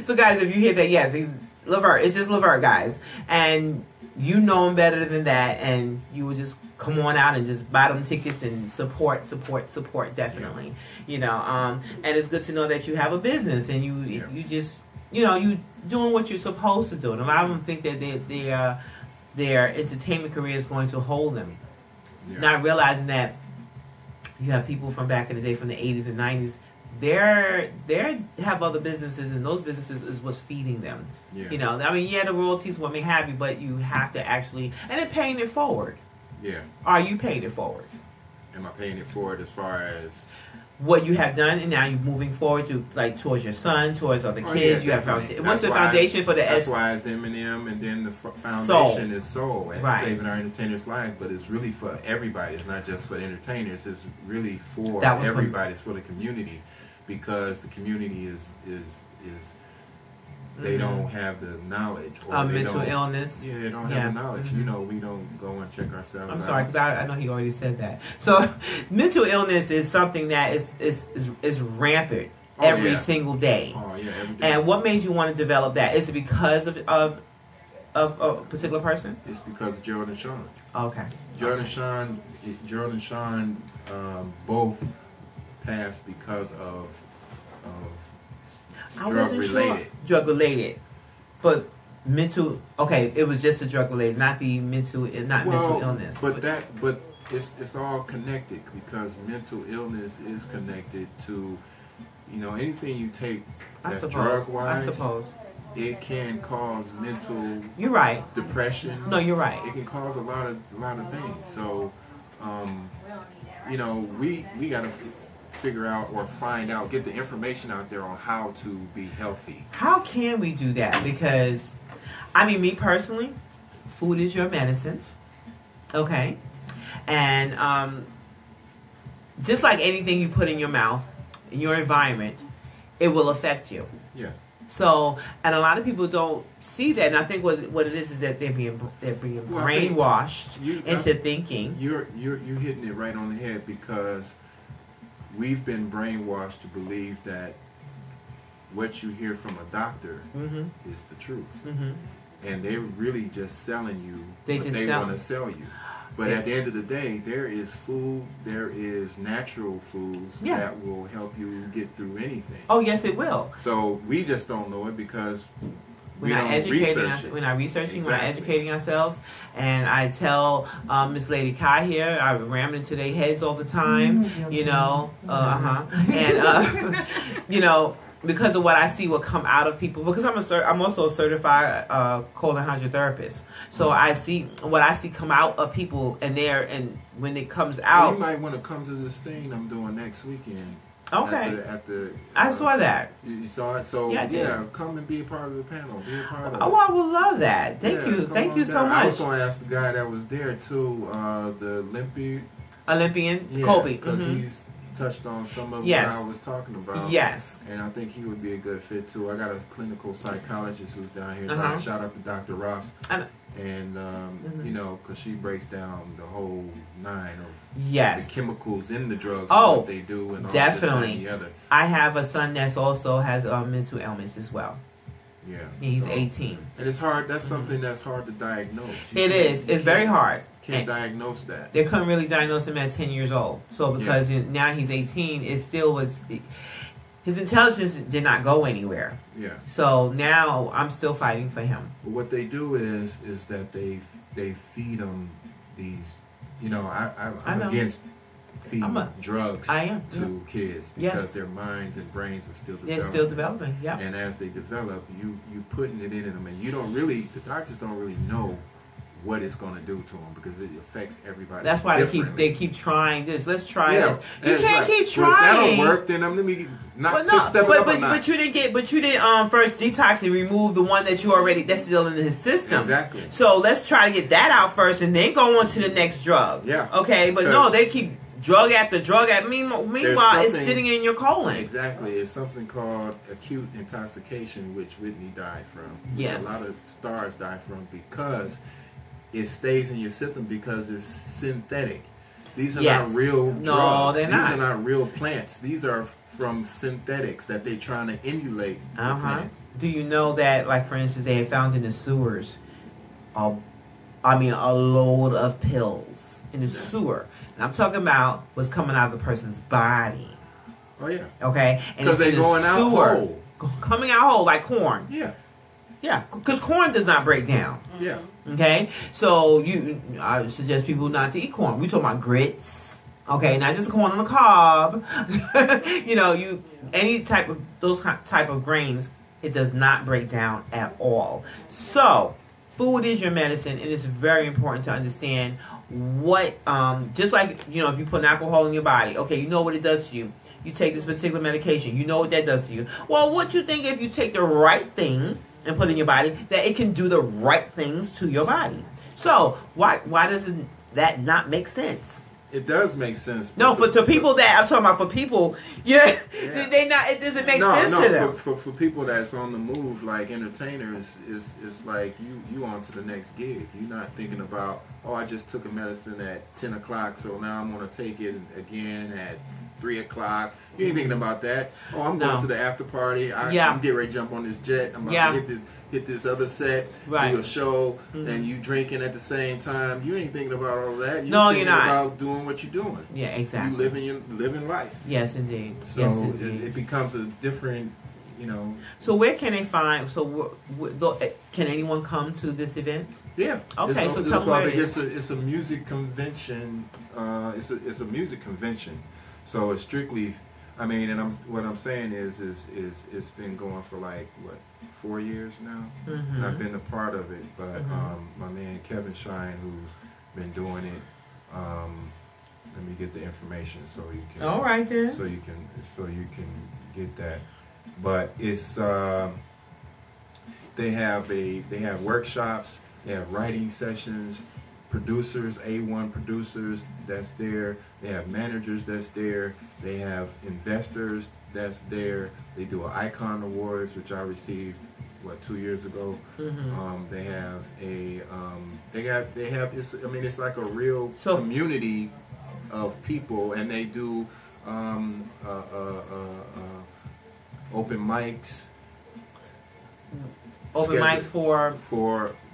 Speaker 6: So, guys, if you hear that, yes, he's Levert. It's just Levert, guys, and you know him better than that, and you would just come on out and just buy them tickets and support, definitely. You know, and it's good to know that you have a business, and you just, you know, you doing what you're supposed to do. And a lot of them think that their entertainment career is going to hold them, not realizing that you have people from back in the day, from the 80s and 90s. They have other businesses, and those businesses is what's feeding them. Yeah. You know, I mean, the royalties, what may have you, but you have to actually, and then paying it forward. Yeah. Are you paying it forward?
Speaker 7: Am I paying it forward as far as
Speaker 6: what you have done, and now you're moving forward to, like, towards your son, towards other kids? You have what's the foundation for the? That's
Speaker 7: why it's M&M, and then the foundation is Soul, and saving our entertainers' lives. But it's really for everybody. It's not just for the entertainers. It's really for everybody. It's for the community. Because the community is they don't have the knowledge. Or
Speaker 6: mental illness.
Speaker 7: Yeah, they don't have the knowledge. You know, we don't go and check ourselves
Speaker 6: I'm sorry, because I know he already said that. So, mental illness is something that is rampant every single day. Oh, yeah, every day. And what made you want to develop that? Is it because of a particular person?
Speaker 7: It's because of Gerald and Sean.
Speaker 6: Okay.
Speaker 7: Gerald and Sean both passed because of
Speaker 6: drug related, but mental. Okay, it was just the drug related, not the mental illness.
Speaker 7: But it's all connected, because mental illness is connected to, you know, anything you take that's drug wise. I suppose it can cause mental.
Speaker 6: You're right.
Speaker 7: Depression.
Speaker 6: No, you're right.
Speaker 7: It can cause a lot of things. So, you know, we got to figure out or find out, get the information out there on how to be healthy.
Speaker 6: How can we do that? Because, I mean, me personally, food is your medicine. Okay? And just like anything you put in your mouth, in your environment, it will affect you. Yeah. So, and a lot of people don't see that, and I think what it is that they're being brainwashed into thinking.
Speaker 7: You're hitting it right on the head, because we've been brainwashed to believe that what you hear from a doctor is the truth. And they're really just selling you what they want to sell you. But at the end of the day, there is food, there is natural foods that will help you get through anything.
Speaker 6: Oh, yes, it will.
Speaker 7: So we just don't know it because
Speaker 6: we're not educating. We're not researching. Exactly. We're not educating ourselves. And I tell Miss Lady Kai here, I ram into their heads all the time. You know, and you know, because of what I see will come out of people. Because I'm also a certified colon hydrotherapist. So I see what I see come out of people, and when it comes out,
Speaker 7: well, you might want to come to this thing I'm doing next weekend.
Speaker 6: Okay. I saw that.
Speaker 7: You saw it? So, yeah, come and be a part of the panel. Be a part of it.
Speaker 6: Oh, I would love that. Thank you. Thank you so much. I
Speaker 7: was going to ask the guy that was there, too, the
Speaker 6: Olympian, Kobe.
Speaker 7: Because he's touched on some of what I was talking about. Yes. And I think he would be a good fit, too. I got a clinical psychologist who's down here. Shout out to Dr. Ross. And, you know, because she breaks down the whole nine of the chemicals in the drugs and what they do and all
Speaker 6: definitely.
Speaker 7: This and the other.
Speaker 6: I have a son that also has mental ailments as well.
Speaker 7: Yeah.
Speaker 6: He's 18.
Speaker 7: And it's hard. That's something that's hard to diagnose.
Speaker 6: It is. It's very hard.
Speaker 7: Can't diagnose that.
Speaker 6: They couldn't really diagnose him at 10 years old. So because now he's 18, it still was... his intelligence did not go anywhere.
Speaker 7: Yeah.
Speaker 6: So now I'm still fighting for him.
Speaker 7: But what they do is that they feed them these. You know, I'm against feeding drugs to kids because their minds and brains are still developing.
Speaker 6: They're still developing. Yeah.
Speaker 7: And as they develop, you putting it in them, and you don't really. The doctors don't really know what it's going to do to them because it affects everybody.
Speaker 6: That's why they keep trying this. Let's try this. You
Speaker 7: and
Speaker 6: can't keep trying.
Speaker 7: Well, if that don't work, then let me step it up a notch.
Speaker 6: But you didn't first detox and remove the one that that's still in his system.
Speaker 7: Exactly.
Speaker 6: So let's try to get that out first and then go on to the next drug.
Speaker 7: Yeah.
Speaker 6: Okay, but no, they keep drug after drug after. Meanwhile, it's sitting in your colon.
Speaker 7: Exactly. It's something called acute intoxication, which Whitney died from.
Speaker 6: Yes.
Speaker 7: A lot of stars die from because it stays in your system because it's synthetic. These are not real drugs.
Speaker 6: No, they're not.
Speaker 7: These are not real plants. These are from synthetics that they're trying to emulate. Plants.
Speaker 6: Do you know that, like, for instance, they had found in the sewers, a load of pills in the sewer. And I'm talking about what's coming out of the person's body.
Speaker 7: Oh, yeah.
Speaker 6: Okay?
Speaker 7: Because they're going out whole.
Speaker 6: Coming out whole, like corn.
Speaker 7: Yeah.
Speaker 6: Yeah, because corn does not break down.
Speaker 7: Yeah.
Speaker 6: Okay, so I suggest people not to eat corn. We talking about grits. Okay, not just corn on the cob. Any type of those type of grains, it does not break down at all. So, food is your medicine, and it's very important to understand what. Just like if you put alcohol in your body, okay, you know what it does to you. You take this particular medication, you know what that does to you. Well, what you think if you take the right thing and put in your body, that it can do the right things to your body. So why does that not make sense?
Speaker 7: It does make sense.
Speaker 6: No, but to people that I'm talking about, for people, they not. It doesn't make sense to them.
Speaker 7: For people that's on the move, like entertainers, it's like you on to the next gig. You're not thinking about, I just took a medicine at 10 o'clock, so now I'm going to take it again at 3 o'clock. You ain't thinking about that. I'm going to the after party. I'm getting ready to jump on this jet. I'm about to hit this other set, do a show, and you drinking at the same time. You ain't thinking about all that. You're thinking about doing what you're doing.
Speaker 6: Yeah, exactly.
Speaker 7: You living life.
Speaker 6: Yes, indeed.
Speaker 7: So
Speaker 6: yes, indeed.
Speaker 7: It becomes a different,
Speaker 6: So where can they find? So can anyone come to this event?
Speaker 7: Yeah.
Speaker 6: Okay, so tell me where it is.
Speaker 7: It's a music convention. It's a music convention. So it's strictly. What I'm saying is it's been going for 4 years now, and I've been a part of it. But my man Kevin Shine, who's been doing it, let me get the information so you can.
Speaker 6: All right then.
Speaker 7: So you can get that. But it's they have workshops, they have writing sessions, producers, A1 producers that's there. They have managers that's there. They have investors that's there. They do an Icon Awards, which I received 2 years ago. They have it's like a real community of people, and they do open mics.
Speaker 6: Open mics
Speaker 7: for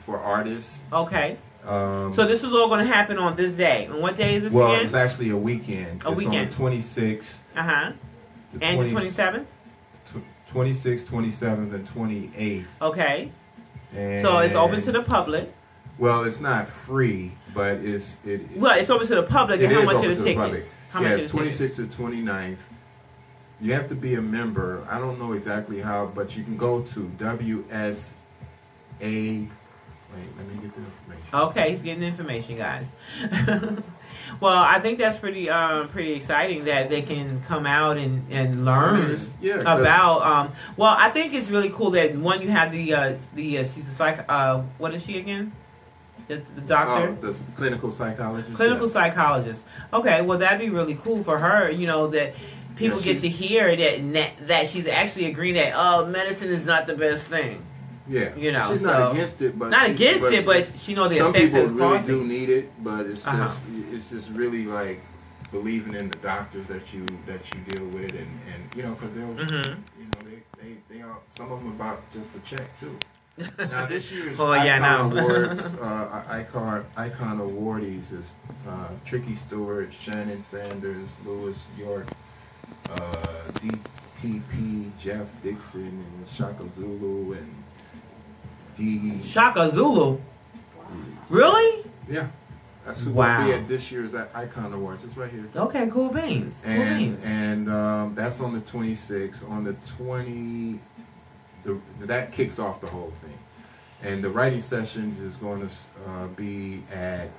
Speaker 7: artists.
Speaker 6: Okay. So this is all going to happen on this day. And what day is this again?
Speaker 7: Well, it's actually a weekend. It's
Speaker 6: weekend.
Speaker 7: on the 26th.
Speaker 6: And the 27th?
Speaker 7: 26th, 27th, and 28th.
Speaker 6: Okay.
Speaker 7: And
Speaker 6: so it's open to the public.
Speaker 7: Well, it's not free, but it's
Speaker 6: open to the public. And how much are the tickets?
Speaker 7: It's 26th to 29th. You have to be a member. I don't know exactly how, but you can go to WSA. Wait, let me get the information.
Speaker 6: Okay, he's getting the information, guys. Well, I think that's pretty exciting that they can come out and learn about. Well, I think it's really cool that you have she's a what is she again? The doctor?
Speaker 7: The clinical psychologist.
Speaker 6: Clinical psychologist. Okay, well that'd be really cool for her. That people get to hear that she's actually agreeing that medicine is not the best thing.
Speaker 7: Yeah, she's not against it, but
Speaker 6: she know the
Speaker 7: some
Speaker 6: effects
Speaker 7: people
Speaker 6: it's
Speaker 7: really
Speaker 6: causing.
Speaker 7: do need it, but it's just really like believing in the doctors that you deal with, and because they'll they are, some of them about just a check too. Now this year's Icon Awards, Icon awardees is Tricky Stewart, Shannon Sanders, Lewis York, TP, Jeff Dixon, and Shaka Zulu, and D.
Speaker 6: Shaka Zulu? Really?
Speaker 7: Yeah. That's who will be at this year's Icon Awards. It's right here.
Speaker 6: Okay, cool beans.
Speaker 7: And that's on the 26th. On the 20, that kicks off the whole thing. And the writing sessions is going to be at...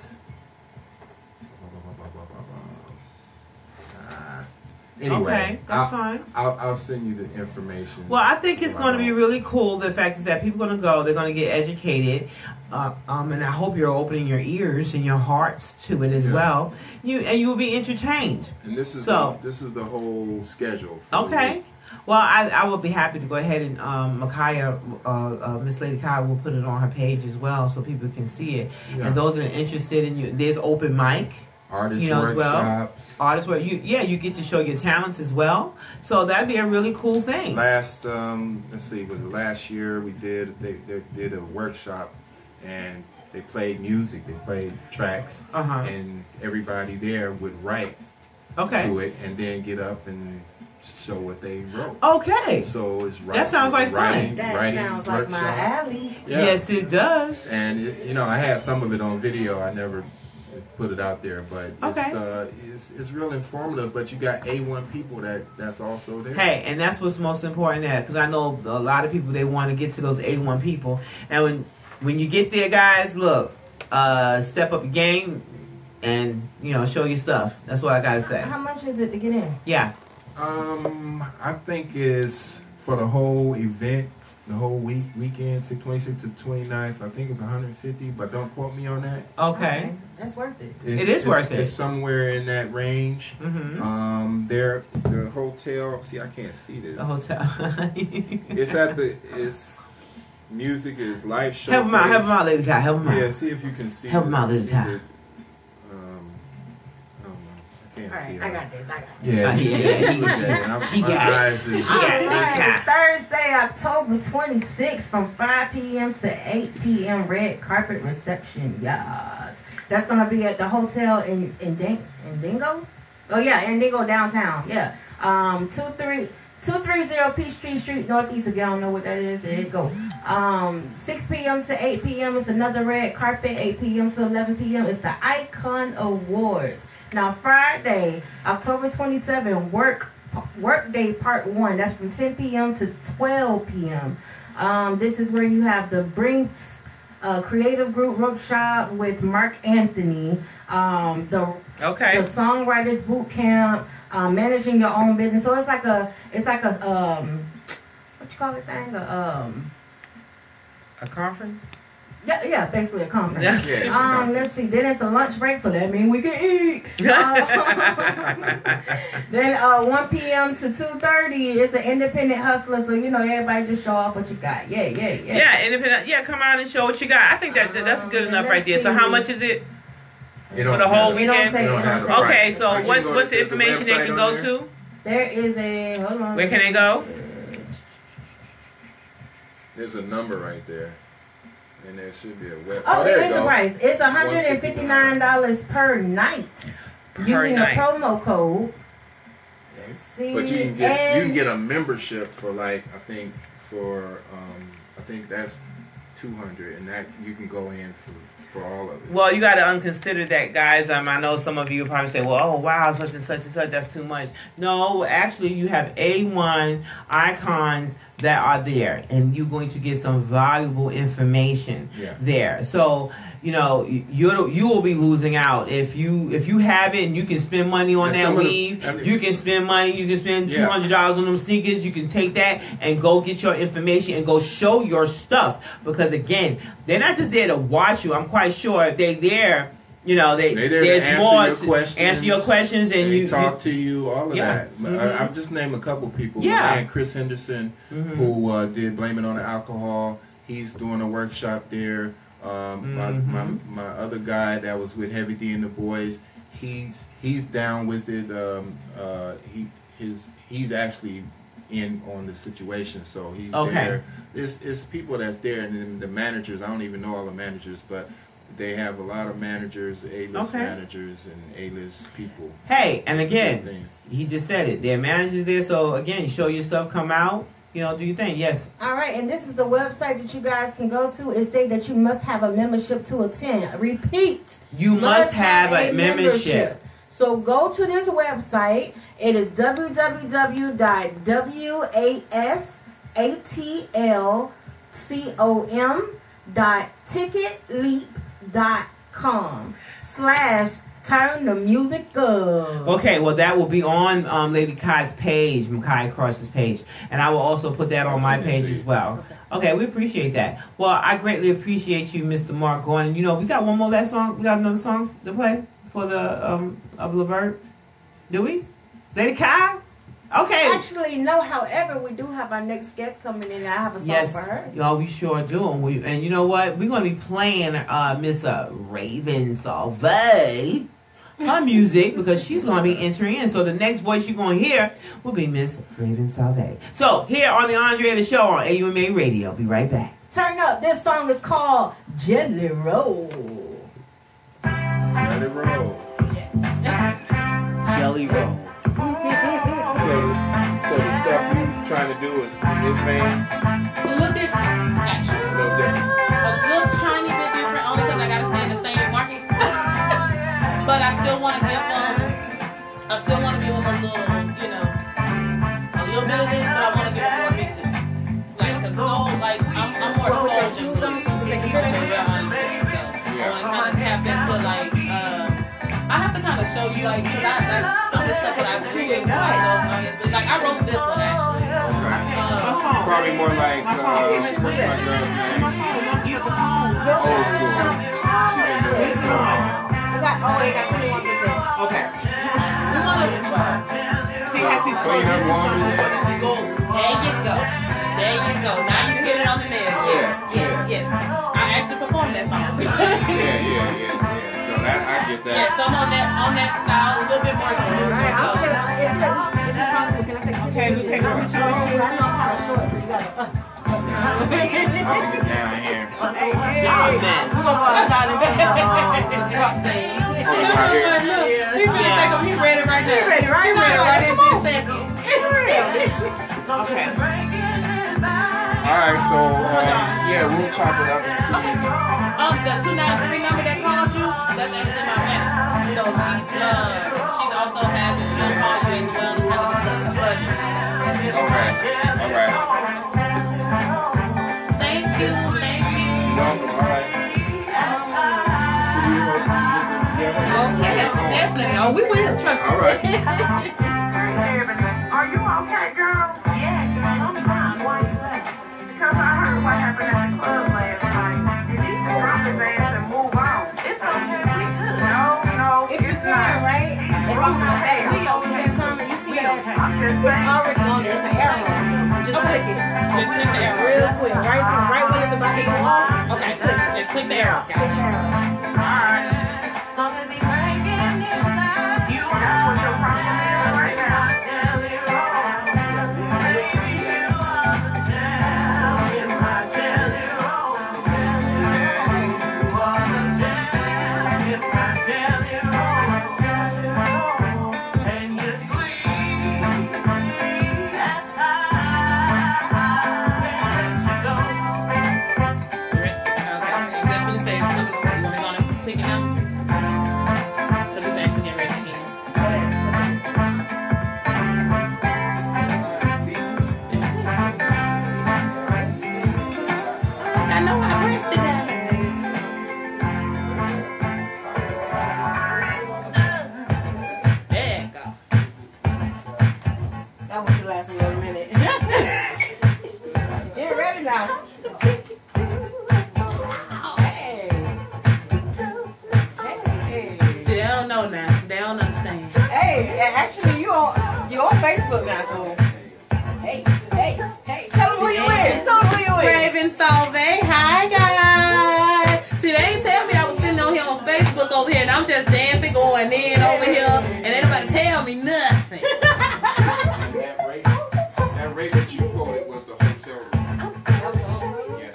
Speaker 7: Anyway,
Speaker 6: okay, that's fine.
Speaker 7: I'll send you the information.
Speaker 6: Well, I think it's going to be really cool. The fact is that people are going to go, they're going to get educated, and I hope you're opening your ears and your hearts to it as well. You will be entertained.
Speaker 7: And this is the whole schedule.
Speaker 6: Okay. Well, I will be happy to go ahead and Makaya, Miss Lady Kaya will put it on her page as well, so people can see it. Yeah. And those that are interested in there's open mic.
Speaker 7: Artist workshops.
Speaker 6: Artist work. You get to show your talents as well. So that'd be a really cool thing.
Speaker 7: Last last year we did they did a workshop, and they played music. They played tracks, and everybody there would write to it, and then get up and show what they wrote.
Speaker 6: Okay.
Speaker 7: So it's
Speaker 6: that sounds like fun.
Speaker 4: That sounds like my alley.
Speaker 7: Yeah.
Speaker 6: Yes, it does.
Speaker 7: And I had some of it on video. I never put it out there, but it's real informative. But you got A1 people that's also there.
Speaker 6: Hey, and that's what's most important there, because I know a lot of people, they want to get to those A1 people, and when you get there, guys, look, step up your game, and show your stuff. That's what I gotta say.
Speaker 4: How much is it to get in?
Speaker 6: Yeah.
Speaker 7: I think is for the whole event. The whole weekend, 26th to 29th, I think it's $150, but don't quote me on that.
Speaker 6: Okay.
Speaker 4: That's worth it.
Speaker 6: It is worth it.
Speaker 7: It's somewhere in that range. Mm-hmm. The hotel, see, I can't see this.
Speaker 6: The hotel.
Speaker 7: Music is live show.
Speaker 6: Help him out, Lady Guy. Help him out.
Speaker 7: Yeah, see if you can see.
Speaker 6: Help him out, Lady Guy.
Speaker 4: All right, I got this.
Speaker 7: Yeah.
Speaker 4: Thursday, October 26th from 5 p.m. to 8 p.m. Red carpet reception. Yes. That's going to be at the hotel in Dingo? Oh, yeah, in Dingo downtown. Yeah. 230 Peachtree Street Northeast. If y'all don't know what that is, there you go. 6 p.m. to 8 p.m. is another red carpet. 8 p.m. to 11 p.m. is the Icon Awards. Now, Friday, October 27th, work day part 1. That's from 10 p.m. to 12 p.m. This is where you have the Brinks Creative Group Workshop with Marc Anthony. The Songwriters Boot Camp, managing your own business. So it's like a what you call it thing?
Speaker 6: A conference?
Speaker 4: Yeah, basically a conference.
Speaker 6: Yeah.
Speaker 4: Let's see. Then it's the lunch break, so that means we can eat. Then 1 p.m. to 2:30 is the independent hustler, so everybody just show off what you got. Yeah.
Speaker 6: Yeah, independent. Yeah, come on and show what you got. I think that's good enough right there. So how much is it for the whole weekend? Okay, so what's the information they can go to?
Speaker 4: There is a hold on.
Speaker 6: Where can they go?
Speaker 7: There's a number right there. And there should be a web.
Speaker 4: There is a price. It's $159 per night using the promo code. Let's see.
Speaker 7: But you can get a membership for I think that's $200, and that you can go in for all of it.
Speaker 6: Well, you got to unconsider that, guys. I know some of you probably say, well, oh, wow, such and such, that's too much. No, actually, you have A1 icons that are there, and you're going to get some valuable information there. So, you will be losing out if you have it and you can spend money on that weave. You can spend money. You can spend $200 on them sneakers. You can take that and go get your information and go show your stuff, because again, they're not just there to watch you. I'm quite sure if they're there. There's more to answer your questions, and
Speaker 7: they talk to you, all of that. I've just named a couple people. My man Chris Henderson, who did Blame It on the Alcohol. He's doing a workshop there. My other guy that was with Heavy D and the Boys, he's down with it. He's actually in on the situation, so he's there. It's people that's there, and then the managers. I don't even know all the managers, but they have a lot of managers, A-list managers, and A-list people.
Speaker 6: Hey, and again, he just said it. There are managers there, so again, show your stuff, come out, you know, do your thing. Yes.
Speaker 11: All right, and this is the website that you guys can go to. It says that you must have a membership to attend. Repeat.
Speaker 6: You must have a membership.
Speaker 11: So go to this website. It is www.ticketleap.com/turn-the-music up.
Speaker 6: Okay, well that will be on Lady Kai's page, Kai Cross's page, and I will also put that on my page as well. Okay, we appreciate that. Well, I greatly appreciate you, Mr. Marc, going. And, you know, we got one more last song. We got another song to play for the of Levert. Do we? Lady Kai? Okay.
Speaker 11: Actually, no. However, we do have our next guest coming in, and I have a song for her.
Speaker 6: Oh, we sure do. And you know what? We're going to be playing Miss Raven Salve, her music, because she's going to be entering in. So the next voice you're going to hear will be Miss Raven Salve. So here on the Andretta Show on AUMA Radio. Be right back.
Speaker 11: Turn up. This song is called Jelly Roll.
Speaker 7: Jelly Roll.
Speaker 11: Yes.
Speaker 6: Jelly Roll.
Speaker 7: So the stuff you trying to do is in this vein?
Speaker 12: A little different, actually.
Speaker 7: A little different.
Speaker 12: A little tiny bit different, only because I gotta stay in the same market. But I still want to give them. I still want to give them a little, you know, a little bit of this, but I want to give them more of me too. Like, cause I'm more soul than shoes on, so we take a picture. I want to kind of tap into like. I have to kind of show you, like, because I like some of the stuff that I created myself, honestly. Like, I wrote this one, actually.
Speaker 7: Probably more like, what's my girl's name? Old school. She can do it.
Speaker 11: We got 21%.
Speaker 6: Okay.
Speaker 12: She has to be
Speaker 7: Clean up woman.
Speaker 12: There you go. There you go. Now you hit it on the nail. Yes. I actually performed that song.
Speaker 7: Yeah. I get that.
Speaker 12: Yeah, so I'm on that style, a little bit more smooth.
Speaker 11: If it's possible, can I take a picture?
Speaker 6: Okay, we take a picture.
Speaker 11: I know how to short, so you gotta.
Speaker 7: I'll get down here.
Speaker 6: Y'all mess.
Speaker 11: We're gonna go outside and get the truck thing.
Speaker 12: He ready right there.
Speaker 11: He ready right
Speaker 12: in this second.
Speaker 6: Okay.
Speaker 7: Alright, so we'll chop it up and see.
Speaker 12: The 293 number that called you, that's actually my manager. So she also has it. She'll call you as well to kind of discuss the budget.
Speaker 7: Okay. Alright.
Speaker 12: Thank you.
Speaker 7: You're welcome. Alright. See you. Hope you get this together.
Speaker 12: Oh, yes, definitely. Oh, we will. Trust me.
Speaker 7: Alright.
Speaker 13: Are you okay, girl? Yeah, girl, I'm fine. Why you laughing? Because I heard what happened at the club last night. You need to drop his ass and move on. It's okay, we good. No,
Speaker 11: If you can, right? If I'm not bad, we always that time and you see that it's already on there. It's an arrow. Just click it.
Speaker 12: Just click the arrow.
Speaker 11: Real quick. Right when it's about to go off.
Speaker 12: Okay, just click the arrow.
Speaker 11: Click the arrow.
Speaker 13: alright. You know what your problem is right now.
Speaker 11: Facebook now, so hey, tell them who you is.
Speaker 12: Raven Salve. Hi, guys. See, they ain't tell me I was sitting on here on Facebook over here, and I'm just dancing, going in over here, and ain't nobody tell me nothing.
Speaker 7: That rate that you quoted was the hotel room. Yeah.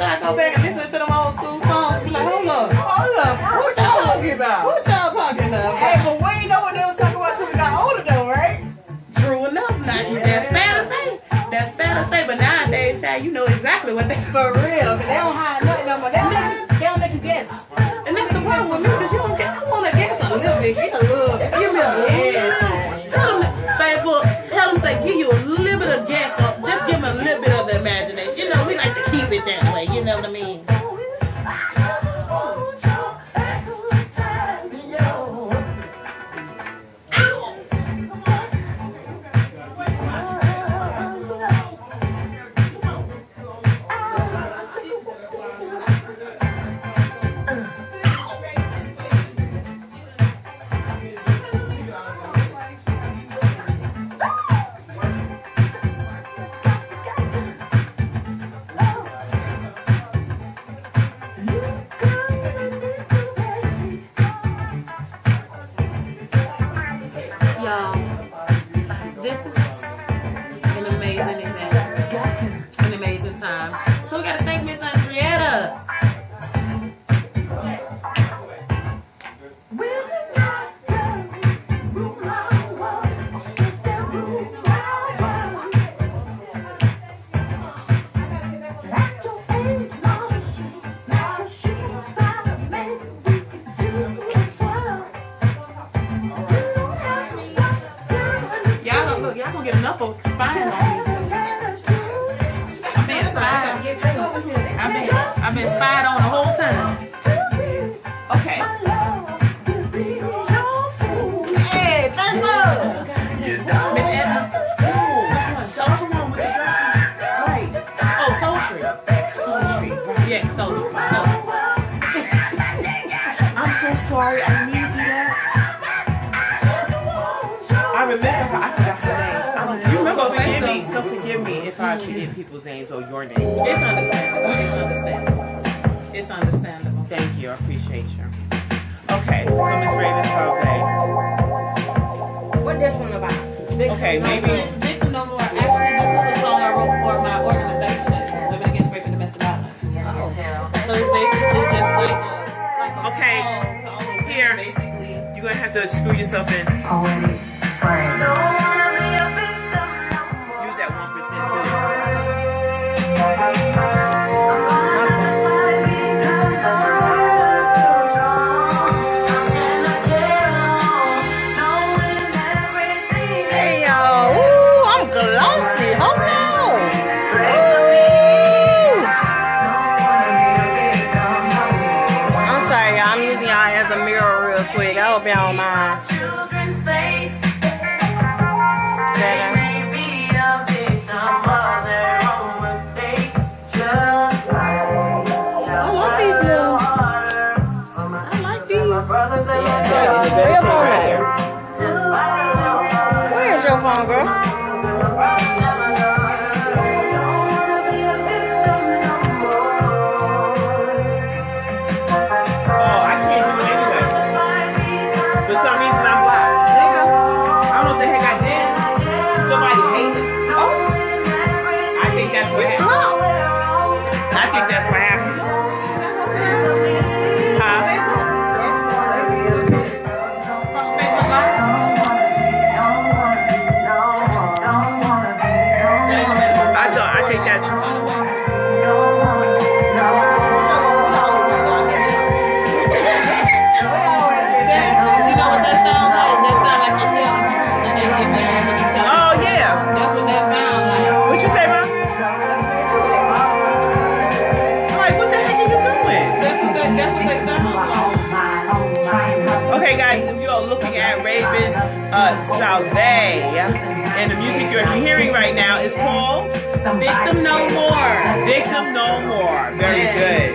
Speaker 12: start go back and listen to them old school songs. Be like, hold up. What y'all talking about? What y'all talking about?
Speaker 11: Hey, but we ain't know what they was talking about till we got older though, right?
Speaker 12: True enough. Now, that's fair to say. That's fair to say. But nowadays, child, you know exactly what they
Speaker 11: for real. Cause they don't hide nothing no more. They don't make you guess.
Speaker 12: And that's the problem with me, because you don't get, I want to guess a little bit. Give me a little. Tell them, Facebook, tell them, say, give you a little bit of guess. Just give them a little bit of the imagination. You know, we like to keep it that way. You know what I mean? So we gotta thank Miss Andretta. Y'all gonna get enough of spying on me. I've been spied on the whole time. Okay. Hey, Facebook. Miss Edna. Which one? Social one with the right. Oh, Sultry. Sultry. Right. Yeah, Sultry.
Speaker 6: I'm so sorry. I didn't mean to do that. I remember her. I forgot her name. You remember so forgive me. So forgive me if I forget people's names or your name.
Speaker 12: It's understandable. It's understandable. It's understandable.
Speaker 6: Thank you. I appreciate you. Okay, so Miss Raven Salve.
Speaker 11: What this one about?
Speaker 6: Okay, maybe.
Speaker 12: Victim No More. Actually, this is a song I wrote for my organization, Living Against Rape and Domestic Violence. So it's basically just like a
Speaker 6: okay. Here,
Speaker 12: basically.
Speaker 6: You're gonna have to screw yourself in. Use that 1% too.
Speaker 3: Quick, I hope y'all don't mind. Where your phone at? Where's your phone, girl?
Speaker 6: Salve, and the music you're hearing right now is called
Speaker 12: Victim No More.
Speaker 6: Victim No More. Very good.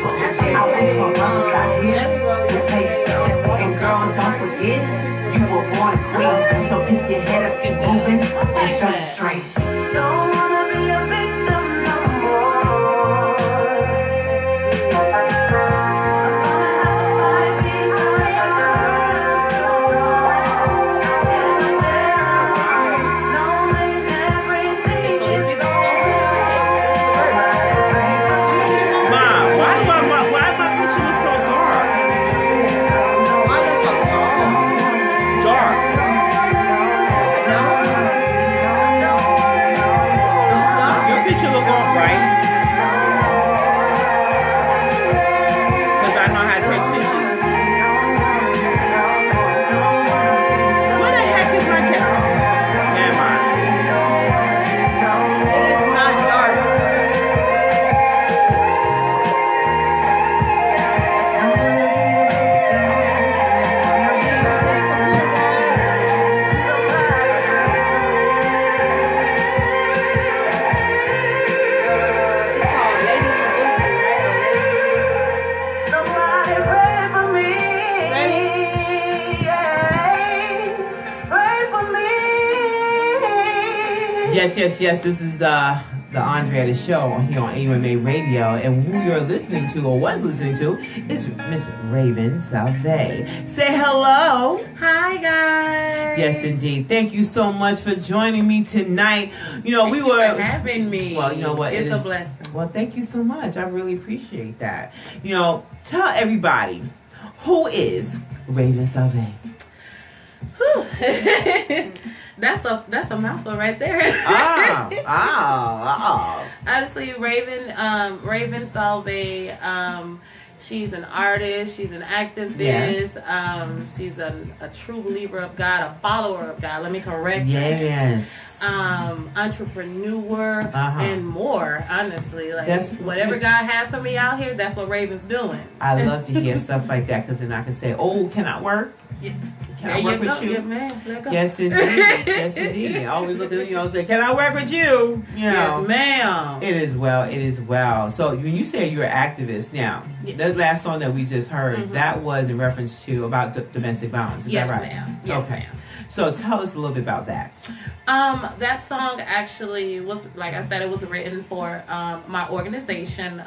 Speaker 4: And girl, don't forget, you were born a queen, so keep your head up, keep moving, and show your strength. Don't wanna be a victim no
Speaker 6: Mom, Yes. This is the Andretta Show here on AUMA Radio, and who you're listening to or was listening to is Miss Raven Salve. Say hello.
Speaker 12: Hi, guys.
Speaker 6: Yes, indeed. Thank you so much for joining me tonight. You know,
Speaker 12: Thank you for having me.
Speaker 6: Well, you know what?
Speaker 12: It's a blessing.
Speaker 6: Well, thank you so much. I really appreciate that. You know, tell everybody, who is Raven Salve?
Speaker 12: That's a mouthful right there. Honestly, Raven Salve, she's an artist, she's an activist, yes. She's a true believer of God, a follower of God. Let me correct
Speaker 6: yes.
Speaker 12: Entrepreneur and more, honestly. Like whatever God has for me out here, that's what Raven's doing.
Speaker 6: I love to hear stuff like that, because then I can say, oh, can I work?
Speaker 12: Yeah.
Speaker 6: Can I work with you?
Speaker 12: Yeah, man.
Speaker 6: Yes, indeed. Yes, indeed. Always look at you and say, can I work with you? You know,
Speaker 12: yes, ma'am.
Speaker 6: It is well. So when you say you're an activist, now, that last song that we just heard, that was in reference to about domestic violence. Is that right?
Speaker 12: Ma'am. Yes, ma'am.
Speaker 6: So tell us a little bit about that.
Speaker 12: That song actually was, like I said, it was written for my organization.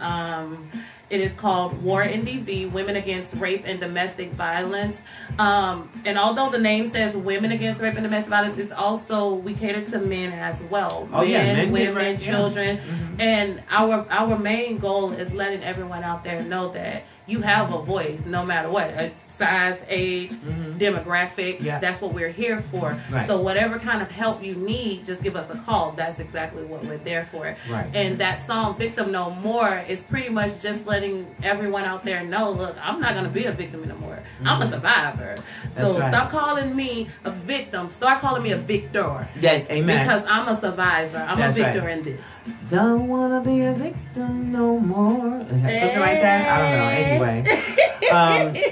Speaker 12: It is called War NDV, Women Against Rape and Domestic Violence. And although the name says Women Against Rape and Domestic Violence, it's also, we cater to men as well. Men, women, children. And our main goal is letting everyone out there know that you have a voice, no matter what, size, age, demographic. That's what we're here for. Right. So whatever kind of help you need, just give us a call. That's exactly what we're there for.
Speaker 6: Right.
Speaker 12: And that song, Victim No More, is pretty much just letting everyone out there know, look, I'm not going to be a victim anymore. I'm a survivor. So stop calling me a victim. Start calling me a victor.
Speaker 6: Yeah, amen.
Speaker 12: Because I'm a survivor. I'm a victor in this.
Speaker 6: Don't want to be a victim no more. Something like that? I don't know. Anyway,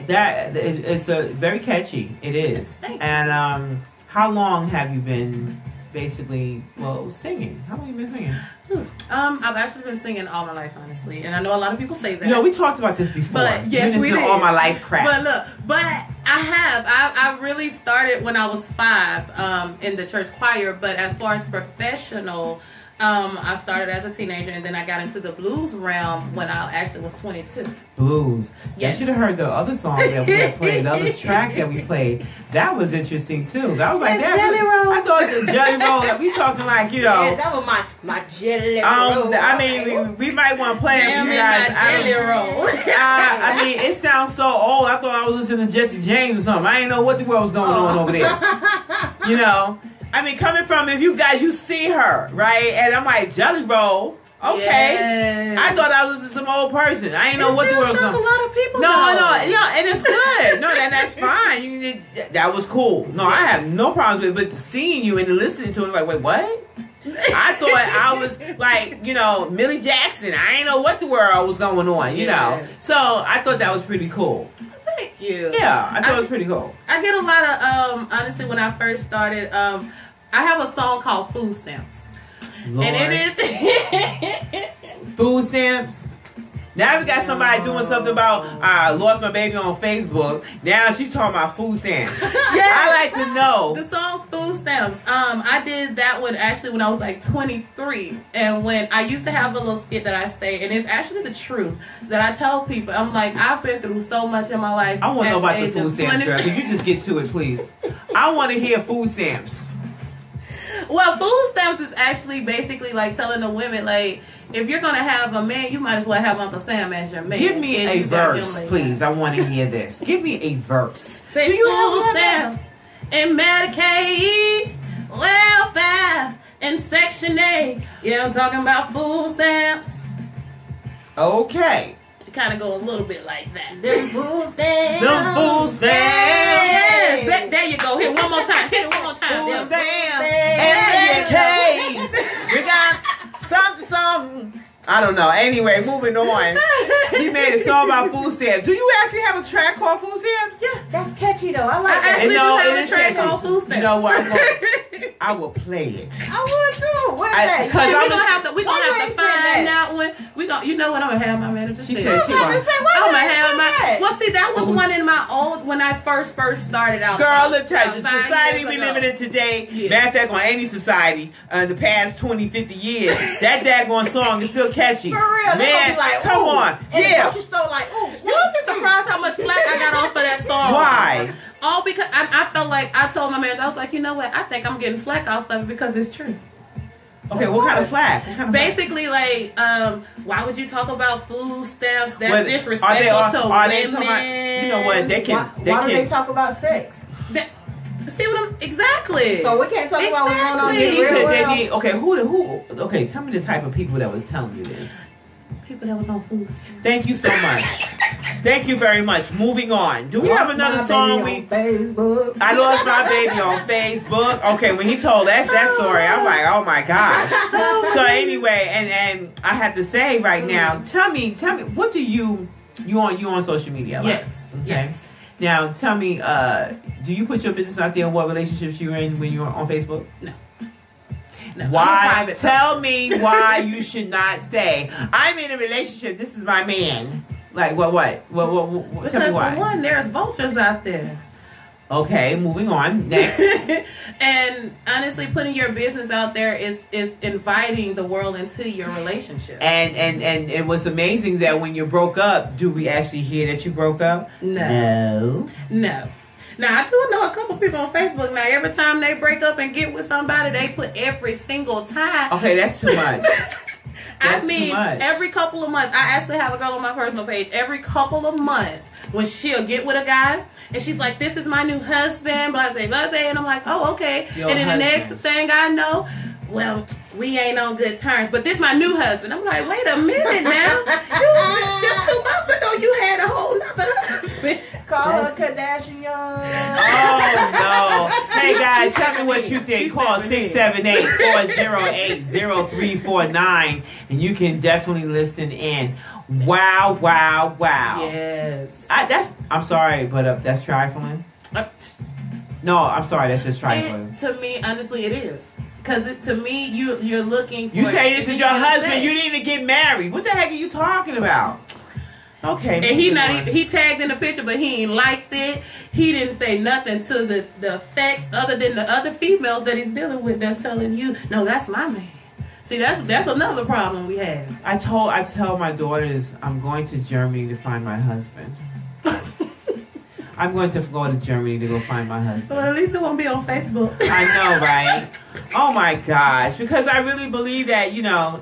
Speaker 6: that it's very catchy. It is. And how long have you been basically singing? How long have you been singing?
Speaker 12: I've actually been singing all my life, honestly, and I know a lot of people say that.
Speaker 6: You know, we talked about this before.
Speaker 12: But yes, we did.
Speaker 6: All my life crap.
Speaker 12: But look, I really started when I was 5 in the church choir. But as far as professional, I started as a teenager, and then I got into the blues realm when I actually was 22.
Speaker 6: Blues.
Speaker 12: Yes.
Speaker 6: You should have heard the other song that we had played, the other track that we played. That was interesting too. That was like that.
Speaker 12: Jelly Roll.
Speaker 6: I thought the Jelly Roll that we talking like, you know.
Speaker 11: Yeah, that was my Jelly Roll.
Speaker 6: I mean, we might want to play it for you guys.
Speaker 12: Jelly Roll.
Speaker 6: I mean, it sounds so old. I thought I was listening to Jesse James or something. I didn't know what the world was going on over there. You know. I mean, coming from, if you guys, you see her, right? And I'm like, Jelly Roll. Okay. Yes. I thought I was some old person. I didn't know what the world was going on.
Speaker 12: A lot of people.
Speaker 6: No, and it's good. No, that's fine. That was cool. No, I have no problems with it. But seeing you and listening to it, like, wait, what? I thought I was like, you know, Millie Jackson. I didn't know what the world was going on, you know. So I thought that was pretty cool.
Speaker 12: Thank you.
Speaker 6: Yeah, I thought it was pretty cool.
Speaker 12: I get a lot of, honestly, when I first started, I have a song called Food Stamps.
Speaker 6: Lord.
Speaker 12: And it
Speaker 6: is food stamps. Now we got somebody doing something about I lost my baby on Facebook. Now she's talking about food stamps. I like to know.
Speaker 12: The song Food Stamps. I did that one actually when I was like 23. And when I used to have a little skit that I say, and it's actually the truth, that I tell people. I'm like, I've been through so much in my life.
Speaker 6: I want to know about the food stamps, girl. Could you just get to it, please? I want to hear food stamps.
Speaker 12: Well, food stamps is actually basically like telling the women, like, if you're going to have a man, you might as well have Uncle Sam as your man.
Speaker 6: Give me a verse, please. I want to hear this. Give me a verse.
Speaker 12: Say food stamps and Medicaid, welfare, and Section 8. Yeah, I'm talking about food stamps.
Speaker 6: Okay.
Speaker 12: Kind of go a little bit like that.
Speaker 11: Them food stamps.
Speaker 6: Them food stamps.
Speaker 12: Yes. There you go. Hit one more time. Hit it one more time.
Speaker 6: Food stamps. And we got something. I don't know. Anyway, moving on. He made a song about food stamps. Do you actually have a track called Food Stamps?
Speaker 11: Yeah, that's catchy though. I like
Speaker 12: that. I actually have a track called Food Stamps.
Speaker 6: You know what? I will play it.
Speaker 11: I would too. What is that?
Speaker 12: We're gonna have to find that one. We're go. You know what? I'm gonna have my manager.
Speaker 6: She
Speaker 12: say
Speaker 6: said she
Speaker 12: I'm
Speaker 6: was.
Speaker 12: gonna have my. Well, see, that was one in my old when I first started out.
Speaker 6: Girl, look, the
Speaker 12: 5
Speaker 6: society
Speaker 12: years
Speaker 6: we
Speaker 12: ago.
Speaker 6: living in today, matter of fact, on any society, the past 20, 50 years, that daggone song is still catchy.
Speaker 11: For real, they gonna
Speaker 6: man,
Speaker 11: be like,
Speaker 6: come
Speaker 11: ooh.
Speaker 6: on,
Speaker 11: And the
Speaker 6: yeah.
Speaker 11: grocery store like, ooh,
Speaker 12: You'll be surprised how much flack I got off of that song.
Speaker 6: Why?
Speaker 12: All because I felt like I told my manager, I was like, you know what? I think I'm getting flack off of it because it's true.
Speaker 6: Okay, what kind of flack?
Speaker 12: Basically, like, why would you talk about food stamps? That's
Speaker 6: Well,
Speaker 12: disrespectful to women.
Speaker 6: You know what? They can.
Speaker 11: Why do they talk about sex?
Speaker 12: See what I'm exactly?
Speaker 11: So we can't talk about what's going on in the
Speaker 6: They
Speaker 11: real
Speaker 6: said
Speaker 11: world.
Speaker 6: they need. Okay, who? Okay, tell me the type of people that was telling you this.
Speaker 12: People that was on food stamps.
Speaker 6: Thank you so much. Thank you very much. Moving on. Do we have another song?
Speaker 11: Facebook.
Speaker 6: I lost my baby on Facebook. Okay, when he told us that story, I'm like, oh my gosh. So anyway, and I have to say right now, tell me, what do you on social media? Like?
Speaker 12: Yes.
Speaker 6: Okay.
Speaker 12: Yes.
Speaker 6: Now tell me, do you put your business out there? What relationships you're in when you're on Facebook?
Speaker 12: No,
Speaker 6: why? Tell me why you should not say I'm in a relationship. This is my man. Like what?
Speaker 12: Because
Speaker 6: tell me why.
Speaker 12: for one, there's vultures out there.
Speaker 6: Okay, moving on. Next.
Speaker 12: And honestly, putting your business out there is inviting the world into your relationship.
Speaker 6: And what's amazing that when you broke up, do we actually hear that you broke up?
Speaker 12: No. Now, I do know a couple people on Facebook. Now, every time they break up and get with somebody, they put every single time.
Speaker 6: Okay, that's too much.
Speaker 12: I mean, every couple of months, I actually have a girl on my personal page. Every couple of months, when she'll get with a guy, and she's like, "This is my new husband," blah, blah, blah, and I'm like, "Oh, okay."
Speaker 6: Your
Speaker 12: and then the
Speaker 6: husband.
Speaker 12: next thing I know, well, we ain't on good terms, but this my new husband. I'm like, wait a minute now. Just 2 months ago, you had a whole nother husband.
Speaker 11: Call her Kardashian.
Speaker 6: Oh no! Hey guys, tell me what you think. Call 678-408-0349, and you can definitely listen in. Wow!
Speaker 12: Yes.
Speaker 6: I'm sorry, but that's trifling. No, I'm sorry. That's just trifling.
Speaker 12: To me, honestly, it is. Because to me, you're looking for...
Speaker 6: You say this is your husband. You didn't even get married. What the heck are you talking about? Okay.
Speaker 12: And he tagged in the picture, but he ain't liked it. He didn't say nothing to the effects other than the other females that he's dealing with that's telling you, no, that's my man. See, that's another problem we have.
Speaker 6: I tell my daughters I'm going to Germany to find my husband. I'm going to go to Germany to go find my husband.
Speaker 12: Well, at least it won't be on Facebook.
Speaker 6: I know, right? Oh my gosh. Because I really believe that,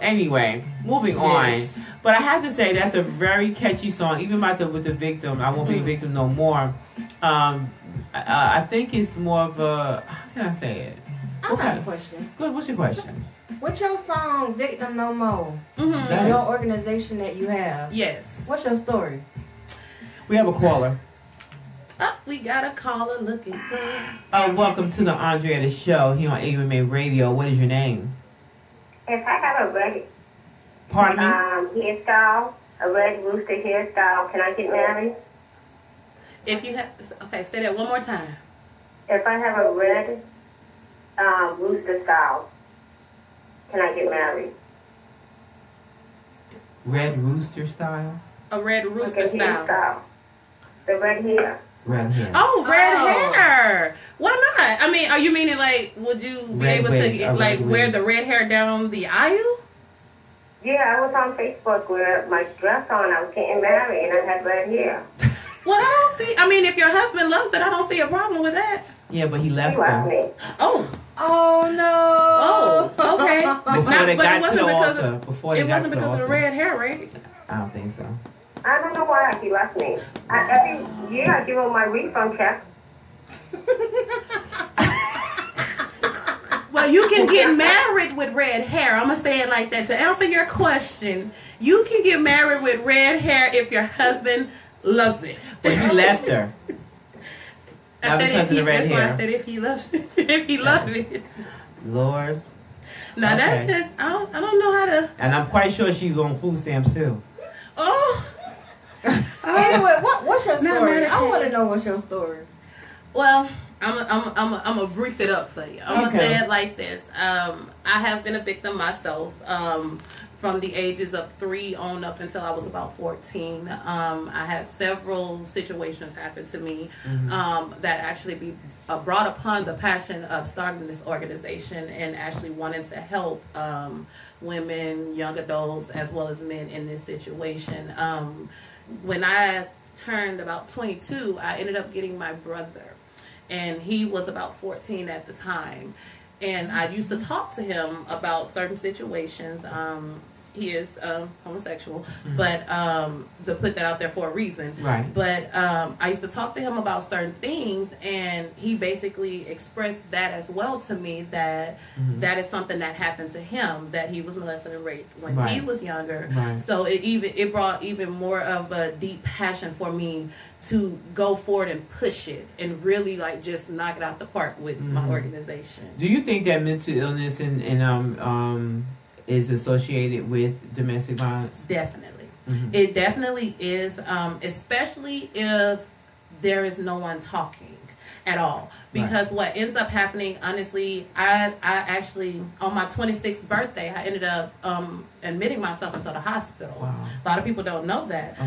Speaker 6: anyway, moving on. But I have to say, that's a very catchy song, even with the victim. I won't be a victim no more. I think it's more of a, how can I say it?
Speaker 11: I got a question.
Speaker 6: Good, what's your question?
Speaker 11: What's your song, Victim No More?
Speaker 12: Mm-hmm.
Speaker 11: Your organization that you have.
Speaker 12: Yes.
Speaker 11: What's your story?
Speaker 6: We have a caller.
Speaker 12: Oh, we got a caller looking good.
Speaker 6: Welcome to the Andretta Show here on AMA Radio. What is your name?
Speaker 14: If I have a red
Speaker 6: Pardon me?
Speaker 14: hairstyle, a red rooster hairstyle, can I get married?
Speaker 12: If you have, okay, say that one more time.
Speaker 14: If I have a red rooster style, can I get married?
Speaker 6: Red rooster style?
Speaker 12: A red rooster style.
Speaker 14: Hairstyle. The red hair.
Speaker 6: Red hair.
Speaker 12: Oh, red hair. Why not? I mean, are you meaning like, would you be able to wear the red hair down the aisle?
Speaker 14: Yeah, I was on Facebook with my dress on. I was getting married and I had red hair.
Speaker 12: Well, I don't see. I mean, if your husband loves it, I don't see a problem with that.
Speaker 6: Yeah, but he left her.
Speaker 14: Me.
Speaker 12: Oh.
Speaker 11: Oh no.
Speaker 12: Oh, okay.
Speaker 6: Before they got to the altar.
Speaker 12: It wasn't because of the red hair, right?
Speaker 6: I don't think so.
Speaker 14: I don't know why he left me. Every year I give him my refund check.
Speaker 12: Well, you can get married with red hair. I'm going to say it like that. To answer your question, you can get married with red hair if your husband loves it.
Speaker 6: But he left her. Not because of the red hair.
Speaker 12: That's why I said if he loves it. If he loves it.
Speaker 6: Lord.
Speaker 12: Now, that's just, I don't know how to.
Speaker 6: And I'm quite sure she's on food stamps, too.
Speaker 12: Oh.
Speaker 11: Anyway, what's your story? I want to know what's your story.
Speaker 12: Well, I'm gonna brief it up for you. I'm gonna say it like this. I have been a victim myself. From the ages of 3 on up until I was about 14. I had several situations happen to me that actually brought upon the passion of starting this organization and actually wanting to help women, young adults, as well as men in this situation. When I turned about 22, I ended up getting my brother, and he was about 14 at the time. And I used to talk to him about certain situations. He is homosexual, but to put that out there for a reason.
Speaker 6: Right.
Speaker 12: But I used to talk to him about certain things, and he basically expressed that as well to me, that that is something that happened to him, that he was molested and raped when he was younger.
Speaker 6: Right.
Speaker 12: So it brought even more of a deep passion for me to go forward and push it and really like just knock it out the park with my organization.
Speaker 6: Do you think that mental illness and is associated with domestic violence?
Speaker 12: Definitely. It definitely is, especially if there is no one talking at all. Because what ends up happening, honestly, I actually, on my 26th birthday, I ended up admitting myself into the hospital.
Speaker 6: Wow.
Speaker 12: A lot of people don't know that.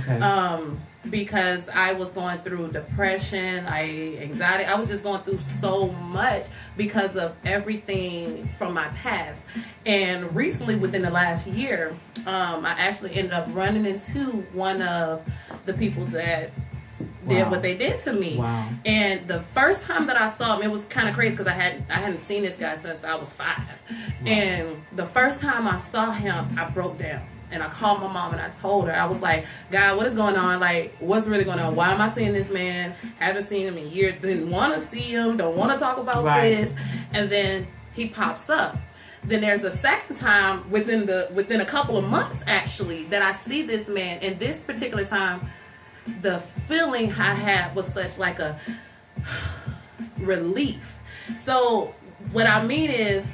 Speaker 12: Because I was going through depression, anxiety. I was just going through so much because of everything from my past. And recently, within the last year, I actually ended up running into one of the people that did what they did to me. And the first time that I saw him, it was kind of crazy because I hadn't seen this guy since I was 5. And the first time I saw him, I broke down. And I called my mom and I told her, I was like, God, what is going on? Like, what's really going on? Why am I seeing this man? Haven't seen him in years. Didn't want to see him. Don't want to talk about this. And then he pops up. Then there's a second time within a couple of months, actually, that I see this man. And this particular time, the feeling I had was such like a relief. So what I mean is,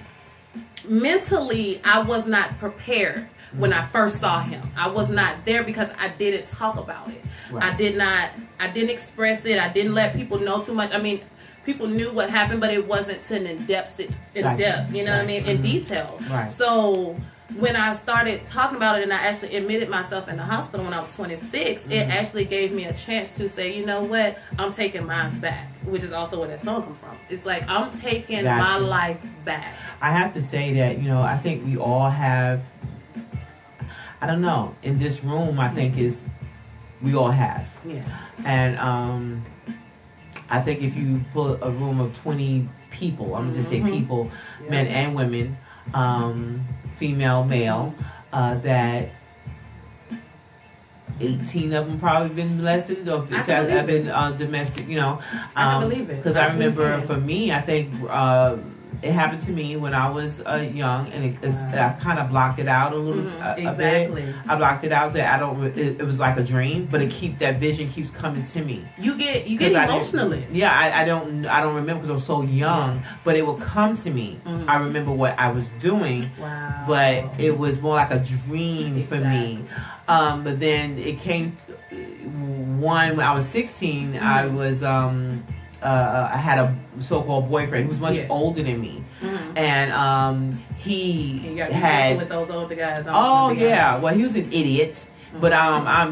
Speaker 12: mentally, I was not prepared when I first saw him. I was not there because I didn't talk about it. I didn't express it. I didn't let people know too much. I mean, people knew what happened, but it wasn't to in depth, you know what I mean, in detail. So when I started talking about it and I actually admitted myself in the hospital when I was 26, it actually gave me a chance to say, you know what, I'm taking mine back, which is also where that song comes from. It's like, I'm taking my life back.
Speaker 6: I have to say that, you know, I think we all have, I don't know, in this room, I think we all have. And I think if you put a room of 20 people, I'm just say people, men and women, female, male, that 18 of them probably been molested or have been domestic, you know.
Speaker 12: I can believe it.
Speaker 6: Because I remember for me, I think it happened to me when I was young, and I kind of blocked it out a little a bit. I blocked it out. That I don't. It was like a dream, but that vision keeps coming to me.
Speaker 12: You get emotionalist.
Speaker 6: I don't remember because I was so young, but it will come to me. I remember what I was doing, but it was more like a dream for me. But then it came when I was 16. I was I had a so-called boyfriend who was much older than me, and he had
Speaker 12: with those older guys.
Speaker 6: Well, he was an idiot. But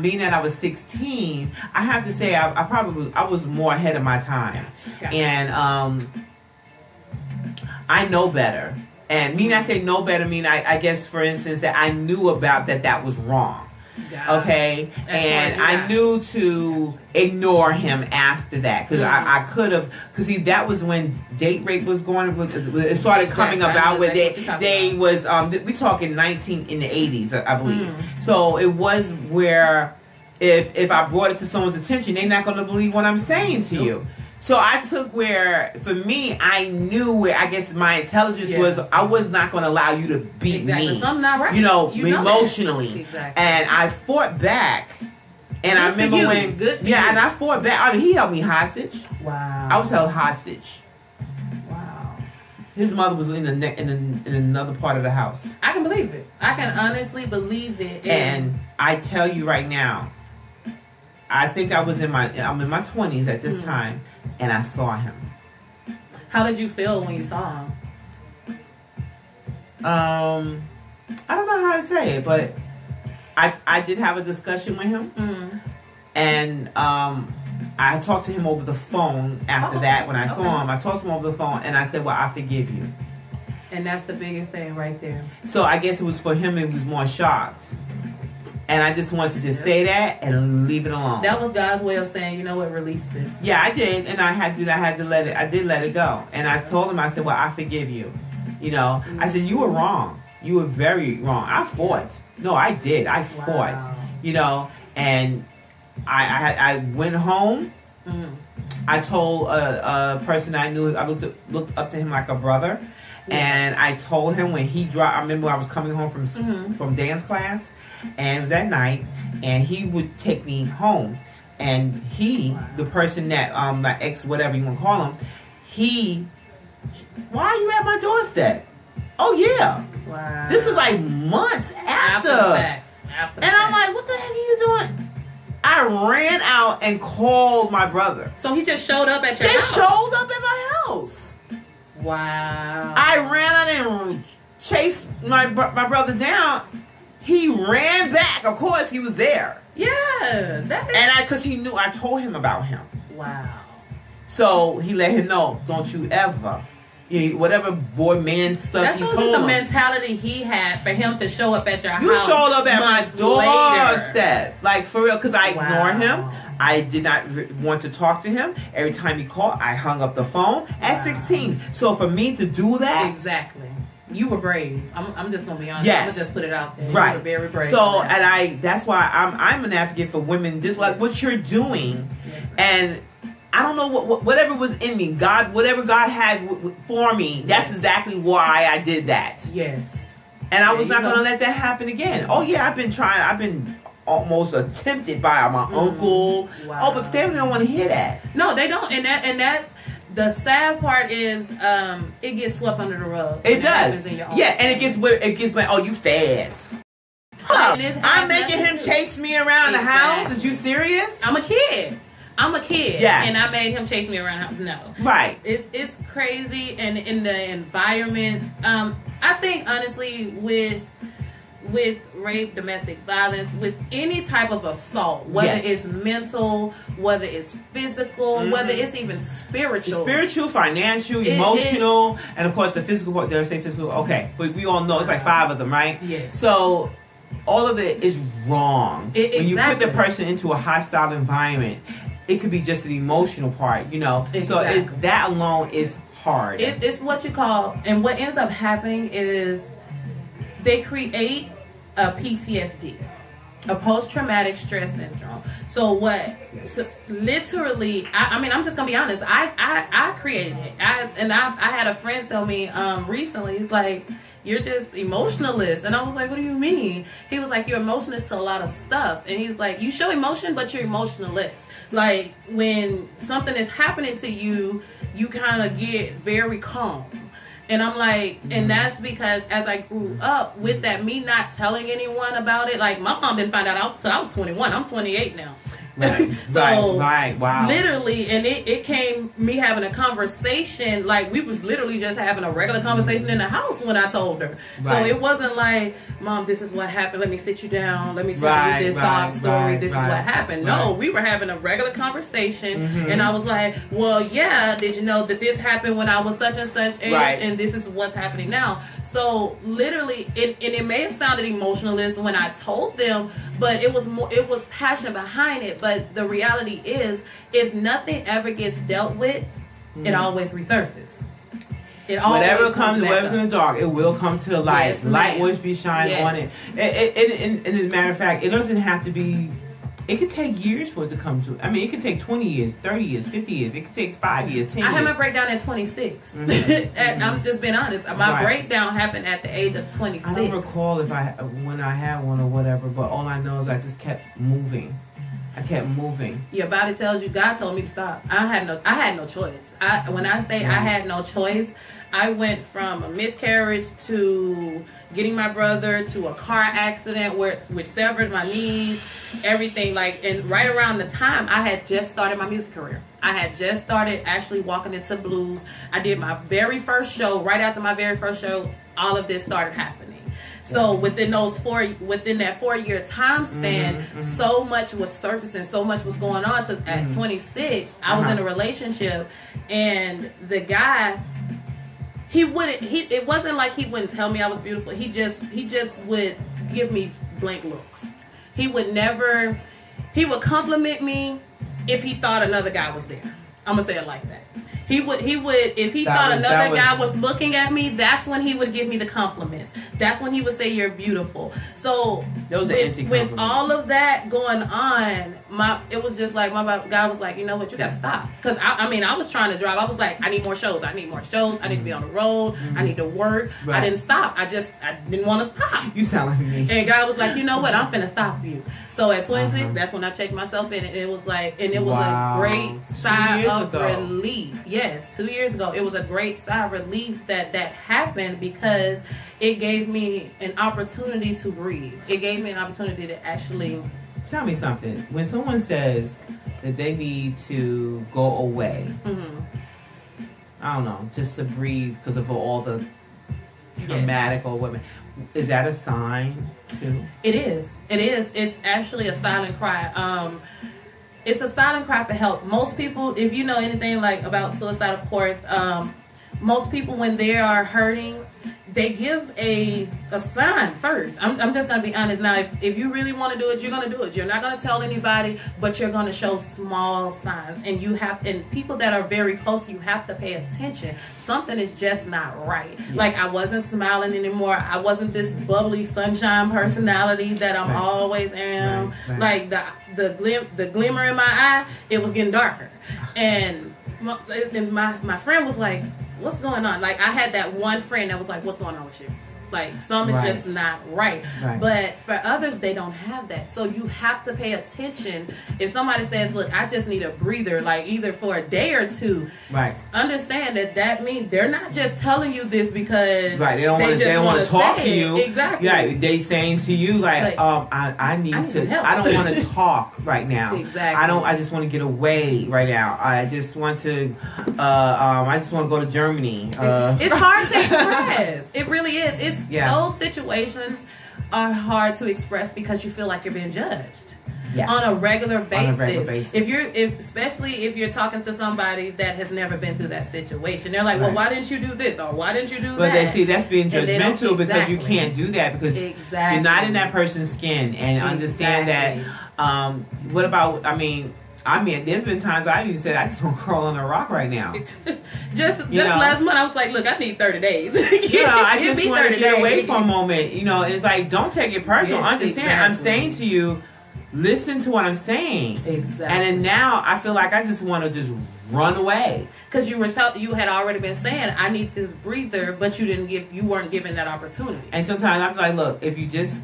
Speaker 6: being that I was 16, I have to say I was more ahead of my time, and I know better. And mean I say know better mean I guess for instance that I knew about that was wrong. Okay, and I knew to ignore him after that because I could have, because that was when date rape was going. It started coming about where they was we talking in the 80s, I believe. So it was where if I brought it to someone's attention, they're not going to believe what I'm saying to you. So I took where, for me, I knew where, I guess my intelligence was, I was not going to allow you to beat me,
Speaker 12: something not right.
Speaker 6: you know emotionally. And I fought back. And I remember when, and I fought back. I mean, he held me hostage.
Speaker 12: Wow.
Speaker 6: I was held hostage. Wow. His mother was in another part of the house.
Speaker 12: I can believe it. I can honestly believe it.
Speaker 6: And I tell you right now, I think I'm in my 20s at this time. And I saw him.
Speaker 12: How did you feel when you saw him?
Speaker 6: I don't know how to say it, but I did have a discussion with him, and I talked to him over the phone after that. When I saw him, I talked to him over the phone, and I said, well, I forgive you.
Speaker 12: And that's the biggest thing right there.
Speaker 6: So I guess it was for him, it was more shocked. And I just wanted to just say that and leave it alone.
Speaker 12: That was God's way of saying, you know what, release this.
Speaker 6: Yeah, I did, and I did let it go. And I told him, I said, well, I forgive you. You know, I said, you were wrong. You were very wrong. I fought. No, I did. I fought. You know, and I went home. I told a person I knew, I looked up to him like a brother. And I told him when he dropped, I remember I was coming home from dance class, and it was at night, and he would take me home. And he, the person that, my ex, whatever you want to call him, why are you at my doorstep? Oh, yeah.
Speaker 12: Wow.
Speaker 6: This is like months after. And I'm like, what the heck are you doing? I ran out and called my brother.
Speaker 12: So he just showed up at your house?
Speaker 6: Just showed up at my house.
Speaker 12: Wow.
Speaker 6: I ran out and chased my brother down. He ran back. Of course, he was there.
Speaker 12: Yeah.
Speaker 6: Because he knew I told him about him.
Speaker 12: Wow.
Speaker 6: So he let him know, don't you ever. Whatever boy man stuff he told him.
Speaker 12: That's the mentality he had for him to show up at your house.
Speaker 6: You showed up at my doorstep. Like, for real, because I ignored him. I did not want to talk to him. Every time he called, I hung up the phone at 16. So for me to do that.
Speaker 12: Exactly. You were brave. I'm just going to be honest.
Speaker 6: Yes.
Speaker 12: I'm going to just put it out there.
Speaker 6: Right.
Speaker 12: You were very brave.
Speaker 6: So, and that's why I'm an advocate for women, just like what you're doing.
Speaker 12: Yes,
Speaker 6: and I don't know whatever was in me, whatever God had for me, that's exactly why I did that.
Speaker 12: Yes.
Speaker 6: And I was not going to let that happen again. Oh yeah, I've been almost attempted by my uncle.
Speaker 12: Wow.
Speaker 6: Oh, but family don't want to hear that.
Speaker 12: No, they don't. And that's the sad part is it gets swept under the rug.
Speaker 6: It does. Yeah, and it gets like, oh, you fast. Huh. I'm making him chase me around the house. Is you serious?
Speaker 12: I'm a kid.
Speaker 6: Yes.
Speaker 12: And I made him chase me around the house. No.
Speaker 6: Right.
Speaker 12: It's crazy, and in the environments. I think honestly with rape, domestic violence, with any type of assault, whether it's mental, whether it's physical, whether it's even spiritual,
Speaker 6: financial, emotional, and of course the physical part. Did I say physical? Okay, but we all know it's like 5 of them, right?
Speaker 12: Yes.
Speaker 6: So all of it is wrong. When you put the
Speaker 12: Exactly.
Speaker 6: person into a hostile environment, it could be just an emotional part, you know.
Speaker 12: Exactly.
Speaker 6: So that alone is hard.
Speaker 12: It's what you call, and what ends up happening is they create a PTSD, a post-traumatic stress syndrome. So literally, I mean, I'm just gonna be honest. I created it. I had a friend tell me recently. He's like, you're just emotionalist. And I was like, what do you mean? He was like, you're emotionalist to a lot of stuff. And he was like, you show emotion, but you're emotionalist. Like, when something is happening to you, you kind of get very calm. And I'm like, and that's because as I grew up with that, me not telling anyone about it, like my mom didn't find out until I was 21. I'm 28 now.
Speaker 6: Right. Right. Wow.
Speaker 12: Literally, and it came me having a conversation, like we was literally just having a regular conversation in the house when I told her.
Speaker 6: Right.
Speaker 12: So it wasn't like, Mom, this is what happened. Let me sit you down. Let me tell you this sob story. This is what happened. No, we were having a regular conversation, and I was like, well, yeah, did you know that this happened when I was such and such age, and this is what's happening now. So literally, it may have sounded emotionalist when I told them, but it was passion behind it. But the reality is, if nothing ever gets dealt with, it always resurfaces.
Speaker 6: Whatever's in the dark, it will come to the light.
Speaker 12: Yes,
Speaker 6: light will be shining on it. And as a matter of fact, it doesn't have to be. It could take years for it to come to. I mean, it could take 20 years, 30 years, 50 years. It could take 5 years, 10 years.
Speaker 12: I had my breakdown at 26. I'm just being honest. My breakdown happened at the age of 26.
Speaker 6: I don't recall when I had one or whatever, but all I know is I just kept moving. I kept moving.
Speaker 12: Your body tells you. God told me to stop. I had no choice. When I say I had no choice, I went from a miscarriage to getting my brother to a car accident which severed my knees, everything. Like, and right around the time I had just started my music career. I had just started actually walking into blues. I did my very first show. Right after my very first show, all of this started happening. So within that 4-year time span, so much was surfacing, so much was going on. So at 26, I was in a relationship, and the guy, it wasn't like he wouldn't tell me I was beautiful. He just would give me blank looks. He would compliment me if he thought another guy was there. I'm gonna say it like that. He would if he thought another guy was looking at me, that's when he would give me the compliments. That's when he would say you're beautiful. So
Speaker 6: those are empty compliments.
Speaker 12: With all of that going on, it was just like my guy was like, you know what, you gotta stop. Because I was trying to drive. I was like, I need more shows. I need to be on the road. I need to work. Right. I didn't stop. I didn't want to stop.
Speaker 6: You sound like me.
Speaker 12: And God was like, you know what, I'm finna stop you. So at 26, that's when I checked myself in, and it was like, and it was a great sigh of relief. Yes, 2 years ago, it was a great sigh of relief that happened, because it gave me an opportunity to breathe. It gave me an opportunity to actually...
Speaker 6: Tell me something. When someone says that they need to go away, I don't know, just to breathe because of all the traumatic or whatever, is that a sign too? It is.
Speaker 12: It's actually a silent cry. It's a silent cry for help. Most people, if you know anything like about suicide, of course, most people when they are hurting, they give a sign first. I'm just going to be honest. Now, if you really want to do it, you're going to do it. You're not going to tell anybody, but you're going to show small signs. And people that are very close to you have to pay attention. Something is just not right. Yeah. Like, I wasn't smiling anymore. I wasn't this bubbly sunshine personality that I'm always am. Right. Like, the glimmer in my eye, it was getting darker. And my friend was like, what's going on? Like, I had that one friend that was like, what's going on with you? Like, something's just not right. But for others, they don't have that. So you have to pay attention. If somebody says, look, I just need a breather, like either for a day or two, understand that means they're not just telling you this because
Speaker 6: they don't want to talk to you.
Speaker 12: Exactly.
Speaker 6: Yeah, they saying to you like I need to help. I don't want to talk right now.
Speaker 12: Exactly.
Speaker 6: I just want to get away right now. I just want to go to Germany.
Speaker 12: It's hard to express. It really is. Those situations are hard to express because you feel like you're being judged on a regular basis. Especially if you're talking to somebody that has never been through that situation, they're like, well, why didn't you do this or why didn't you do that?
Speaker 6: But they see that's being judgmental because you can't do that because you're not in that person's skin and understand that. What about? I mean, there's been times I've even said I just want to crawl on a rock right now.
Speaker 12: just last month, I was like, look, I need 30 days.
Speaker 6: I just want to get away for a moment. It's like, don't take it personal. Understand, I'm saying to you, listen to what I'm saying.
Speaker 12: Exactly.
Speaker 6: And then now I feel like I just want to just run away.
Speaker 12: Because you had already been saying, I need this breather, but you weren't given that opportunity.
Speaker 6: And sometimes I'm like, look, if you just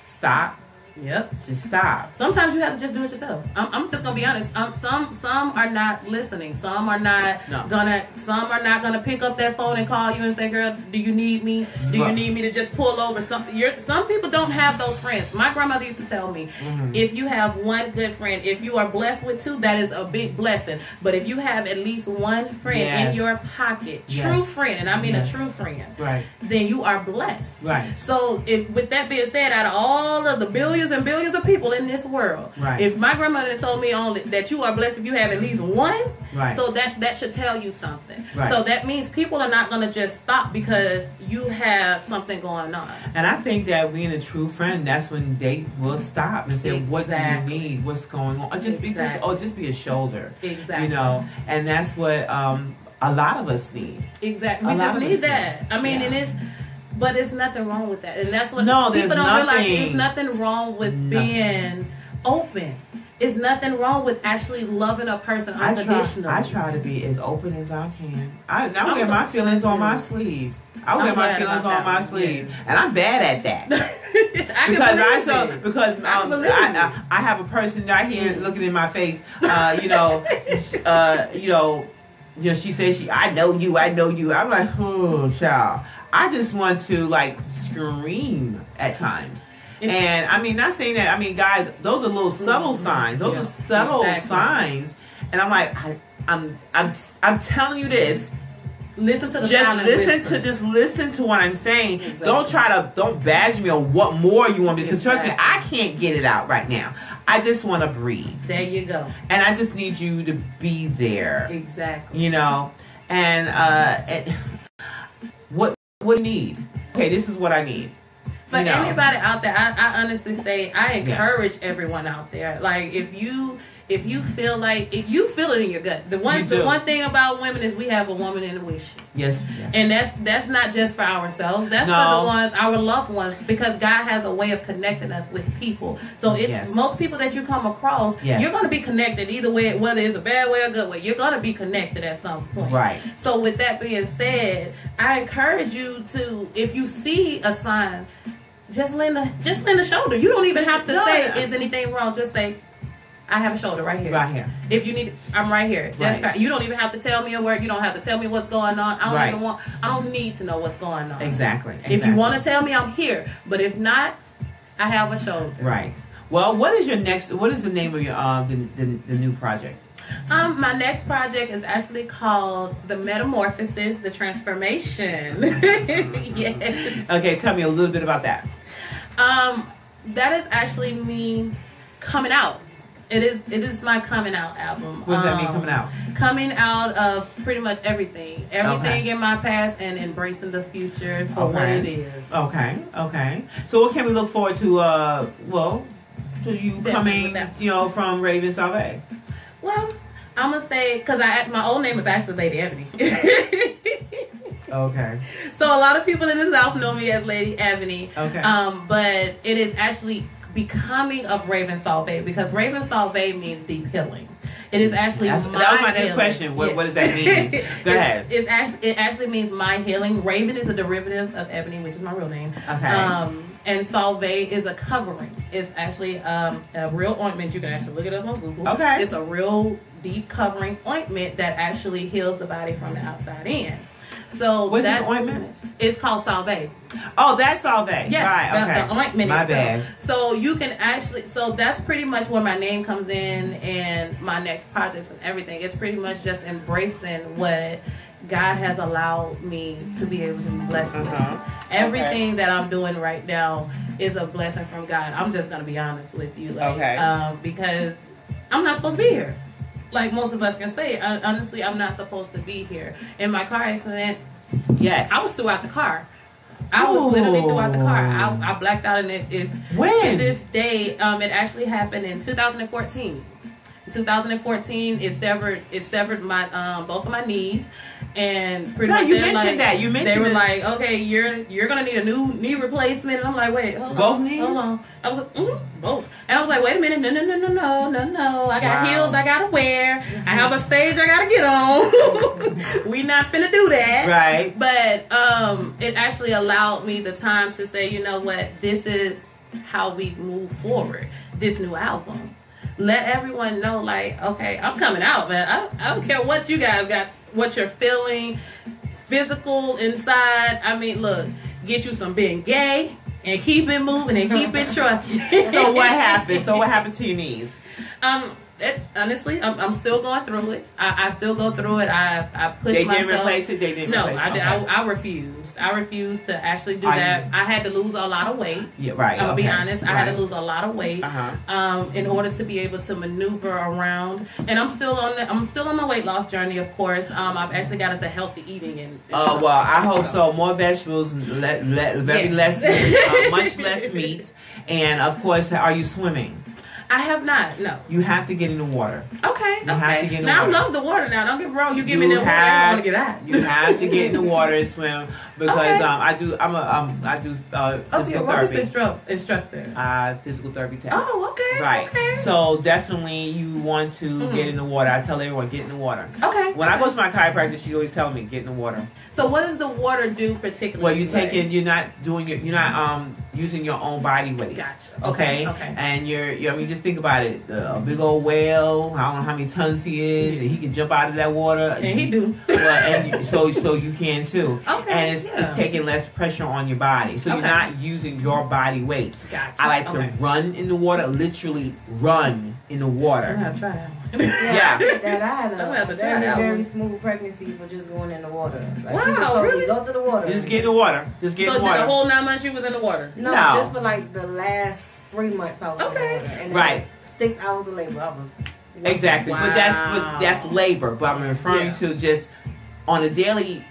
Speaker 6: stop.
Speaker 12: Yep.
Speaker 6: Just stop.
Speaker 12: Sometimes you have to just do it yourself. I'm just gonna be honest. Some are not listening. Some are not gonna pick up that phone and call you and say, "Girl, do you need me? Do you need me to just pull over?" Some people don't have those friends. My grandmother used to tell me, if you have one good friend, if you are blessed with two, that is a big blessing. But if you have at least one friend in your pocket, true friend, and I mean a true friend, then you are blessed.
Speaker 6: Right.
Speaker 12: So, with that being said, out of all of the billions and billions of people in this world, if my grandmother told me only that you are blessed if you have at least one, so that should tell you something. So that means people are not going to just stop because you have something going on.
Speaker 6: And I think that being a true friend, that's when they will stop and say, what do you need? What's going on? Or just be a shoulder.
Speaker 12: Exactly.
Speaker 6: And that's what a lot of us need.
Speaker 12: Exactly. We just need that. I mean, but it's nothing wrong with that. And that's what
Speaker 6: people
Speaker 12: don't realize. There's nothing wrong with being open. It's nothing wrong with actually loving a person unconditionally.
Speaker 6: I try to be as open as I can. I wear my feelings on my sleeve. I wear my feelings on my sleeve. Yes. And I'm bad at that. because I have a person right here looking in my face, you know, she says I know you. I'm like, child. I just want to like scream at times. And I mean, not saying that. I mean, guys, those are little subtle signs. Those are subtle signs. And I'm like, I'm telling you this.
Speaker 12: Listen to the
Speaker 6: just listen to what I'm saying. Exactly. Don't badge me on what more you want, because trust me, I can't get it out right now. I just want to breathe.
Speaker 12: There you go.
Speaker 6: And I just need you to be there.
Speaker 12: Exactly.
Speaker 6: You know, and what do you need? Okay, this is what I need.
Speaker 12: For anybody out there, I honestly say I encourage everyone out there. Like if you feel like you feel it in your gut. The one thing about women is we have a woman intuition.
Speaker 6: Yes.
Speaker 12: And that's not just for ourselves. That's for the ones, our loved ones, because God has a way of connecting us with people. So most people that you come across, you're going to be connected either way, whether it's a bad way or a good way. You're going to be connected at some point.
Speaker 6: Right.
Speaker 12: So with that being said, I encourage you to, if you see a sign, just lend a shoulder. You don't even have to say, is anything wrong? Just say, I have a shoulder right here.
Speaker 6: Right here.
Speaker 12: If you need, I'm right here. Just you don't even have to tell me a word. You don't have to tell me what's going on. I don't need to know what's going on.
Speaker 6: Exactly.
Speaker 12: If you want to tell me, I'm here. But if not, I have a shoulder.
Speaker 6: Right. Well, what is the name of your the new project?
Speaker 12: My next project is actually called The Metamorphosis, The Transformation. Yes.
Speaker 6: Okay, tell me a little bit about that.
Speaker 12: That is actually me coming out. It is my coming out album.
Speaker 6: What does that mean, coming out?
Speaker 12: Coming out of pretty much everything in my past, and embracing the future for what it is.
Speaker 6: Okay. So what can we look forward to? To you coming, from Raven Salve?
Speaker 12: Well, I'm gonna say, because my old name is actually Lady Ebony.
Speaker 6: Okay.
Speaker 12: So a lot of people in the South know me as Lady Ebony.
Speaker 6: Okay.
Speaker 12: But it is actually becoming of Raven Salve, because Raven Salve means deep healing. It is actually
Speaker 6: that was my next question. What does that mean? Go ahead.
Speaker 12: It actually means my healing. Raven is a derivative of Ebony, which is my real name.
Speaker 6: Okay.
Speaker 12: And Salve is a covering. It's actually a real ointment. You can actually look it up on Google.
Speaker 6: Okay.
Speaker 12: It's a real deep covering ointment that actually heals the body from the outside in. So
Speaker 6: what's this ointment?
Speaker 12: It's called Salve.
Speaker 6: Oh, that's Salve.
Speaker 12: Yeah,
Speaker 6: right. Okay.
Speaker 12: The ointment.
Speaker 6: My bad.
Speaker 12: So you can actually. So that's pretty much where my name comes in, and my next projects and everything. It's pretty much just embracing what God has allowed me to be able to be blessed with. Everything that I'm doing right now is a blessing from God. I'm just gonna be honest with you, because I'm not supposed to be here. Like most of us can say, honestly, I'm not supposed to be here. In my car accident, I was throughout the car. I was literally throughout the car. I blacked out, and it
Speaker 6: when?
Speaker 12: To this day, it actually happened in 2014. In 2014, it severed my both of my knees, and pretty much
Speaker 6: you mentioned that. You mentioned
Speaker 12: they were like, okay, you're gonna need a new knee replacement, and I'm like, wait, hold
Speaker 6: both
Speaker 12: on,
Speaker 6: knees?
Speaker 12: hold on. I was like, both, and I was like, wait a minute, no. I got heels I gotta wear. I have a stage I gotta get on. We not finna do that,
Speaker 6: right?
Speaker 12: But it actually allowed me the time to say, you know what, this is how we move forward. This new album. Let everyone know, like, okay, I'm coming out, man. I don't care what you guys got, what you're feeling, physical, inside. I mean, look, get you some being gay and keep it moving and keep it trucking.
Speaker 6: So what happened? So what happened to your knees?
Speaker 12: Honestly, I'm still going through it. I still go through it. I push myself.
Speaker 6: They didn't replace it? They didn't replace it?
Speaker 12: No, I refused. I refused to actually do that. I had to lose a lot of weight.
Speaker 6: Yeah, right.
Speaker 12: I'm going to be honest. I had to lose a lot of weight in order to be able to maneuver around. And I'm still on my weight loss journey, of course. I've actually got into healthy eating. And
Speaker 6: well, I hope so. More vegetables, less, much less meat. And, of course, are you swimming?
Speaker 12: I have not, no.
Speaker 6: You have to get in the water.
Speaker 12: Okay,
Speaker 6: you have to get in the
Speaker 12: water.
Speaker 6: I
Speaker 12: love the water now. Don't get me wrong. You give me the water, I want to get out.
Speaker 6: You have to get in the water and swim because I do physical therapy.
Speaker 12: Instructor.
Speaker 6: Physical therapy tech.
Speaker 12: Oh, okay.
Speaker 6: Right.
Speaker 12: Okay.
Speaker 6: So definitely you want to get in the water. I tell everyone, get in the water.
Speaker 12: Okay.
Speaker 6: When I go to my chiropractor, she always tells me, get in the water.
Speaker 12: So what does the water do particularly?
Speaker 6: Well, you're not using your own body weight.
Speaker 12: Gotcha.
Speaker 6: Okay. And you're I mean, just think about it. A big old whale. I don't know how many tons he is. And he can jump out of that water.
Speaker 12: And he do.
Speaker 6: And so you can too.
Speaker 12: Okay.
Speaker 6: And it's taking less pressure on your body. So you're not using your body weight.
Speaker 12: Gotcha.
Speaker 6: I like to run in the water. Literally run in the water.
Speaker 12: I'm gonna try that one.
Speaker 6: Yeah.
Speaker 11: That I had a very smooth pregnancy for just going in the water. Like,
Speaker 12: wow, really?
Speaker 11: Go to the water.
Speaker 6: Just get in the water. Just get in the water.
Speaker 12: So the whole 9 months you was in the water?
Speaker 11: No, just for like the last 3 months I was in the water. And
Speaker 6: right.
Speaker 11: 6 hours of labor. I was
Speaker 6: exactly. Wow. But that's labor. But I'm referring to just on a daily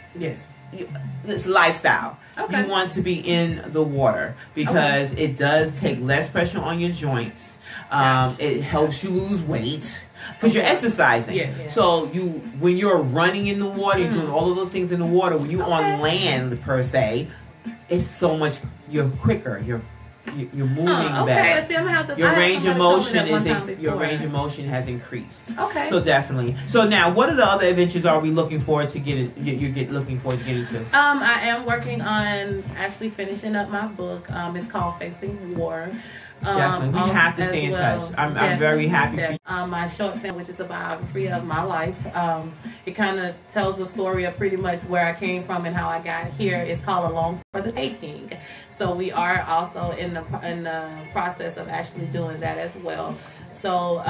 Speaker 6: it's lifestyle. Okay. You want to be in the water because it does take less pressure on your joints. It helps you lose weight. Because you're exercising. Yes. So when you're running in the water, you're doing all of those things in the water. When you're on land, per se, it's so much, you're quicker. You're moving better.
Speaker 12: See, I'm gonna have to,
Speaker 6: your range of motion has increased. Okay. So definitely. So now, what are the other adventures are we looking forward to looking forward to getting to?
Speaker 12: I am working on actually finishing up my book. It's called Facing War.
Speaker 6: Definitely. We have to stay in touch. I'm very happy for you.
Speaker 12: My short film, which is a biography of my life, it kind of tells the story of pretty much where I came from and how I got here. It's called Alone for the Taking. So we are also in the process of actually doing that as well. So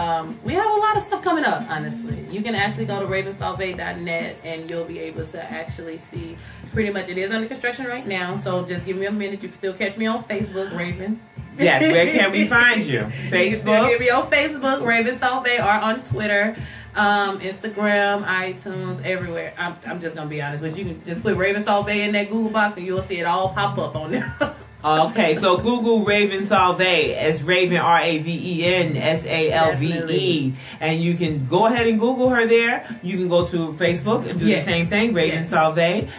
Speaker 12: we have a lot of stuff coming up, honestly. You can actually go to ravensalve.net and you'll be able to actually see pretty much, it is under construction right now. So just give me a minute. You can still catch me on Facebook, Raven.
Speaker 6: Yes, where can we find you? Facebook?
Speaker 12: Give me on Facebook, Raven Salve, or on Twitter, Instagram, iTunes, everywhere. I'm just going to be honest with you. You can just put Raven Salve in that Google box and you'll see it all pop up on there.
Speaker 6: Okay, so Google Raven Salve. It's Raven, RAVEN SALVE. And you can go ahead and Google her there. You can go to Facebook and do the same thing, Raven Salve.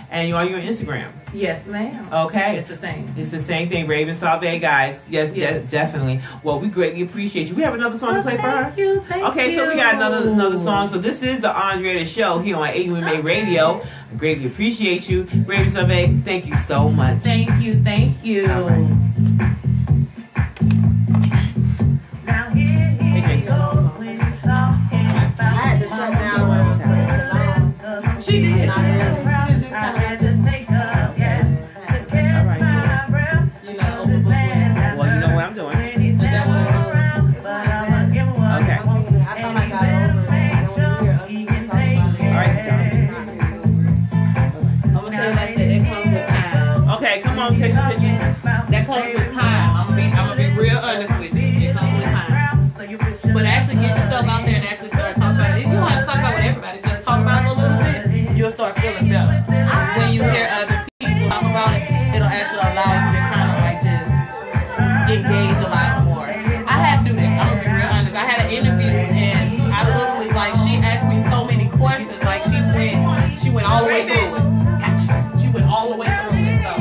Speaker 6: And you're on your Instagram.
Speaker 12: Yes, ma'am.
Speaker 6: Okay.
Speaker 12: It's the same.
Speaker 6: It's the same thing, Raven Salve, guys. Yes, definitely. Well, we greatly appreciate you. We have another song to play for her.
Speaker 12: Thank you.
Speaker 6: Okay, so we got another song. So this is the Andretta Show here on AUMA Radio. I greatly appreciate you. Raven Salve, thank you so much.
Speaker 12: Thank you. Thank you.
Speaker 6: All right.
Speaker 11: I had to shut down.
Speaker 12: She did.
Speaker 6: Take some pictures.
Speaker 12: That comes with time. I'm gonna be real honest with you. It comes with time. But actually get yourself out there and actually start talking about it. You don't have to talk about it with everybody. Just talk about it a little bit. You'll start feeling better. When you hear other people talk about it, it'll actually allow you to kind of like just engage a lot more. I had to do that. I'm gonna be real honest. I had an interview and I literally she asked me so many questions. Like she went all the way through it. Gotcha. She went all the way through it. So.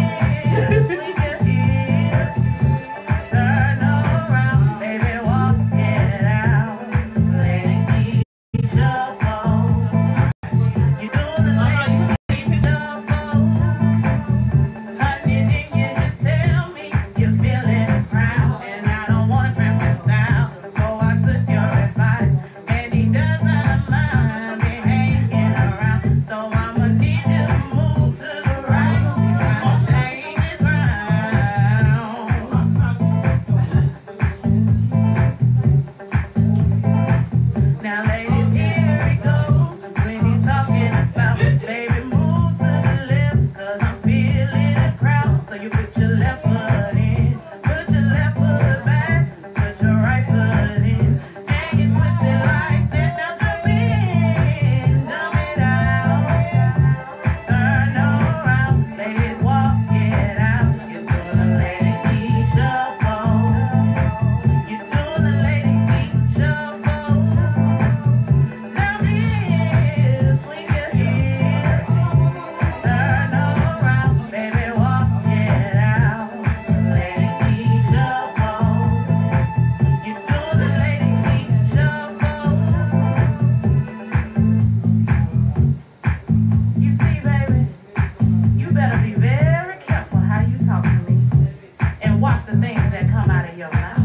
Speaker 12: the things that come out of your mouth.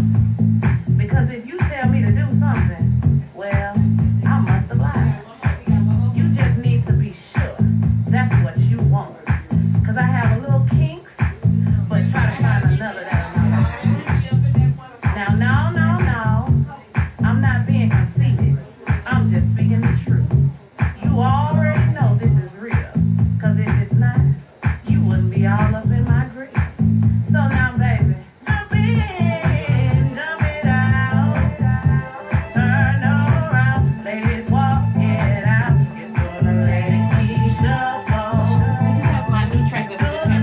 Speaker 12: Because if you tell me to do something, well, I must oblige. You just need to be sure that's what you want. Because I have a little kinks, but try to find another that I'm not. Now, no. I'm not being conceited. I'm just speaking the truth. You already know this is real. Because if it's not, you wouldn't be all up in my grief. So now, baby, jump in, jump it out, turn around, ladies walk it out, you're gonna let it shuffle.
Speaker 15: Do you have my new track that we just had?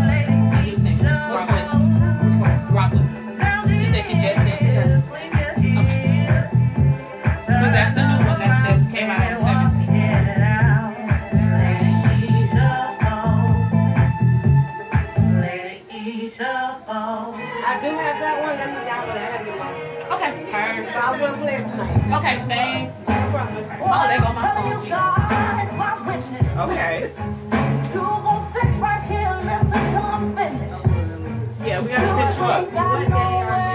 Speaker 15: Rockland. She said she just sent it. Okay. Because that's the new one that came out on the 17th.
Speaker 11: I do have that one. Let me download it. I gotta get one.
Speaker 15: Okay. Perfect.
Speaker 11: So I will play it tonight.
Speaker 15: Okay, thank. Oh, there go my song. Jesus.
Speaker 6: Okay. Yeah, we gotta set you up.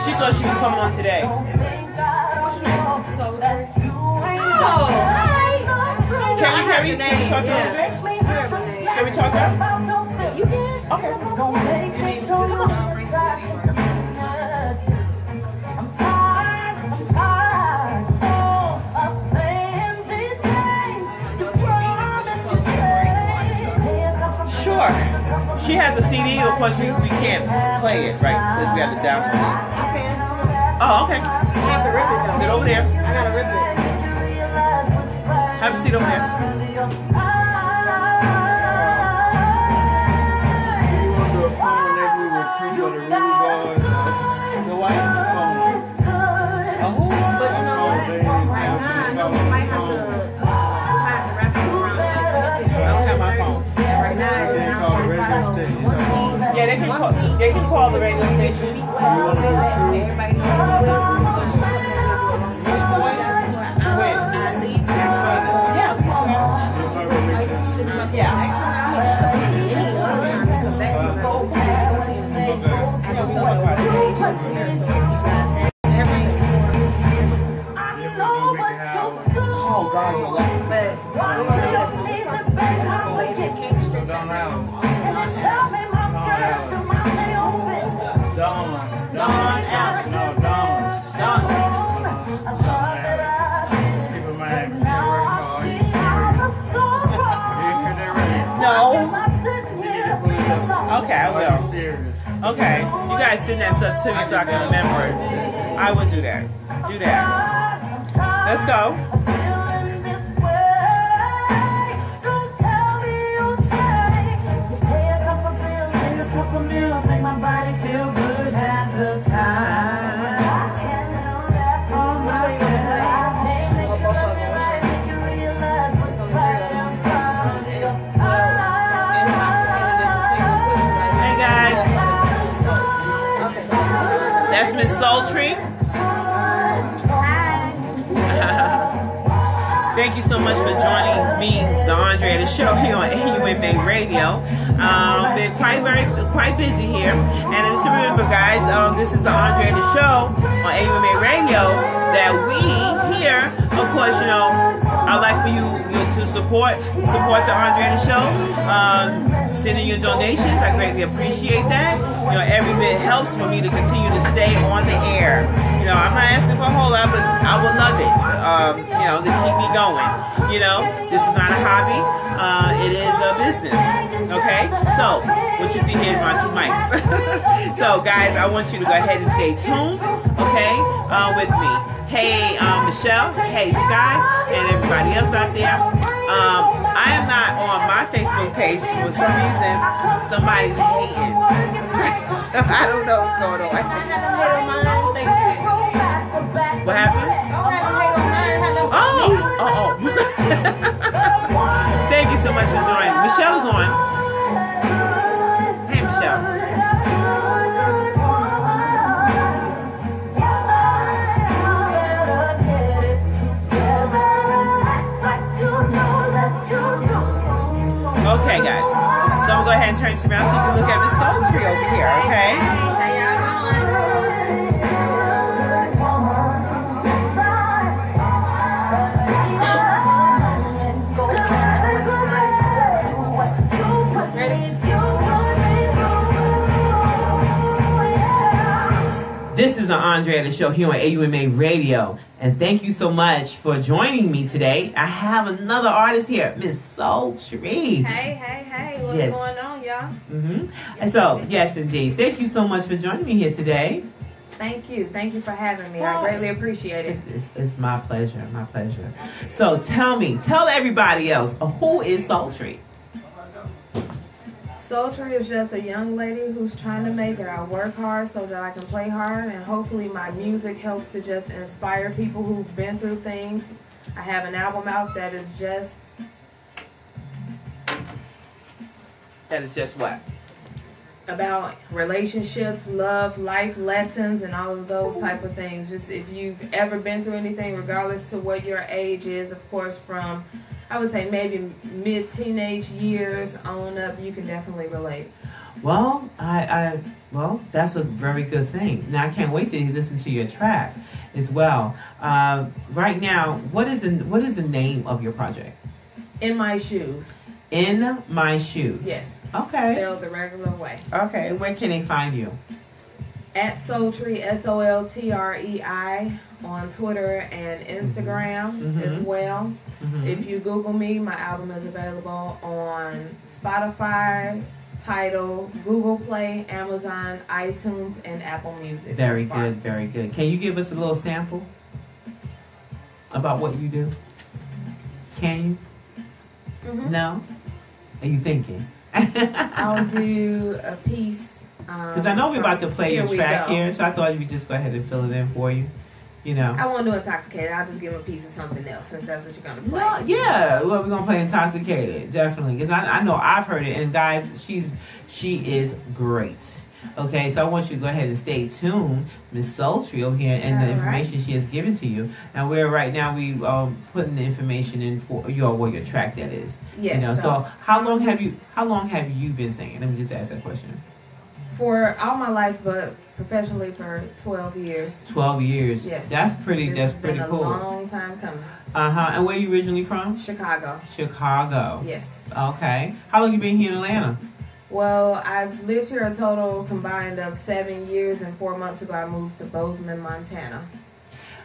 Speaker 6: She thought she was coming on today.
Speaker 11: What's your name?
Speaker 15: Oh.
Speaker 6: Can we talk to her a bit? Can we talk to her?
Speaker 11: You can?
Speaker 6: Okay. Sure. She has a CD. Of course, we can't play it, right? Because we have to download it.
Speaker 11: Okay.
Speaker 6: Oh, okay.
Speaker 11: I have to rip it though.
Speaker 6: Sit over there.
Speaker 11: I gotta rip it.
Speaker 6: Have a seat over there. The what? Oh.
Speaker 11: But you know what? Right now, we might have to wrap it around.
Speaker 6: I don't have my phone.
Speaker 11: Right now, it's not
Speaker 6: Yeah, they can call the radio station.
Speaker 11: everybody knows.
Speaker 6: Oh, guys, I love it. Dawn out. No. Okay, I will. Okay, you guys send that stuff to me so I can remember it. I will do that. Do that. Let's go. That's Miss Sultry. Thank you so much for joining me, the Andretta Show, here on AUMA Radio. Been quite busy here, and just remember, guys, this is the Andretta Show on AUMA Radio. That we here, of course, you know, I'd like for you to support the Andretta Show. Sending your donations, I greatly appreciate that. You know, every bit helps for me to continue to stay on the air. You know, I'm not asking for a whole lot, but I would love it, you know, to keep me going. You know, this is not a hobby, it is a business, okay? So, what you see here is my two mics. So, guys, I want you to go ahead and stay tuned, okay, with me. Hey, Michelle, hey, Sky, and everybody else out there. I am not on my Facebook page for some reason. Somebody's hating. So I don't know what's going on. What happened? Oh. Thank you so much for joining. Michelle's on. Hey, Michelle. Okay, guys. So I'm gonna go ahead and turn this around so you can look at Miss Sultry over here, okay? This is the Andretta Show here on AUMA Radio. And thank you so much for joining me today. I have another artist here, Miss Sultry.
Speaker 13: Hey. What's going on, y'all?
Speaker 6: And so, yes, indeed. Thank you so much for joining me here today.
Speaker 13: Thank you for having me. I greatly appreciate it.
Speaker 6: It's my pleasure, So tell everybody else, who is Sultry?
Speaker 13: Sultry is just a young lady who's trying to make it. I work hard so that I can play hard, and hopefully my music helps to just inspire people who've been through things. I have an album out that is just...
Speaker 6: That is just what?
Speaker 13: About relationships, love, life lessons, and all of those type of things. Just if you've ever been through anything, regardless to what your age is, of course, from, I would say maybe mid-teenage years on up, you can definitely relate.
Speaker 6: Well, well, that's a very good thing. Now, I can't wait to listen to your track as well. Right now, what is the name of your project? In My Shoes. In My Shoes.
Speaker 13: Yes.
Speaker 6: Okay.
Speaker 13: Spelled the regular way.
Speaker 6: Okay. Where can they find you?
Speaker 13: At Sultry, SOLTREI, on Twitter and Instagram as well. If you Google me, my album is available on Spotify, Tidal, Google Play, Amazon, iTunes, and Apple Music.
Speaker 6: Very good. Can you give us a little sample about what you do? Can you? No? Are you thinking?
Speaker 13: I'll do a piece.
Speaker 6: Because I know we're about to play your track here, so I thought you'd just go ahead and fill it in for you. You know.
Speaker 13: I won't do Intoxicated. I'll just give him a piece of something else, since that's what you're going to play.
Speaker 6: No, yeah, well, we're going to play Intoxicated, definitely. Because I know I've heard it, and guys, she is great. Okay, so I want you to go ahead and stay tuned, Miss Sultry over here, and the information she has given to you. And we're right now putting the information in for your track, that is.
Speaker 13: Yes.
Speaker 6: You know, so how long have you been singing? Let me just ask that question.
Speaker 13: For all my life, but professionally for 12 years.
Speaker 6: 12 years.
Speaker 13: Yes.
Speaker 6: That's pretty cool.
Speaker 13: It's been a long time coming.
Speaker 6: And where are you originally from?
Speaker 13: Chicago.
Speaker 6: Chicago.
Speaker 13: Yes.
Speaker 6: Okay. How long you been here in Atlanta?
Speaker 13: Well, I've lived here a total combined of 7 years, and 4 months ago I moved to Bozeman, Montana.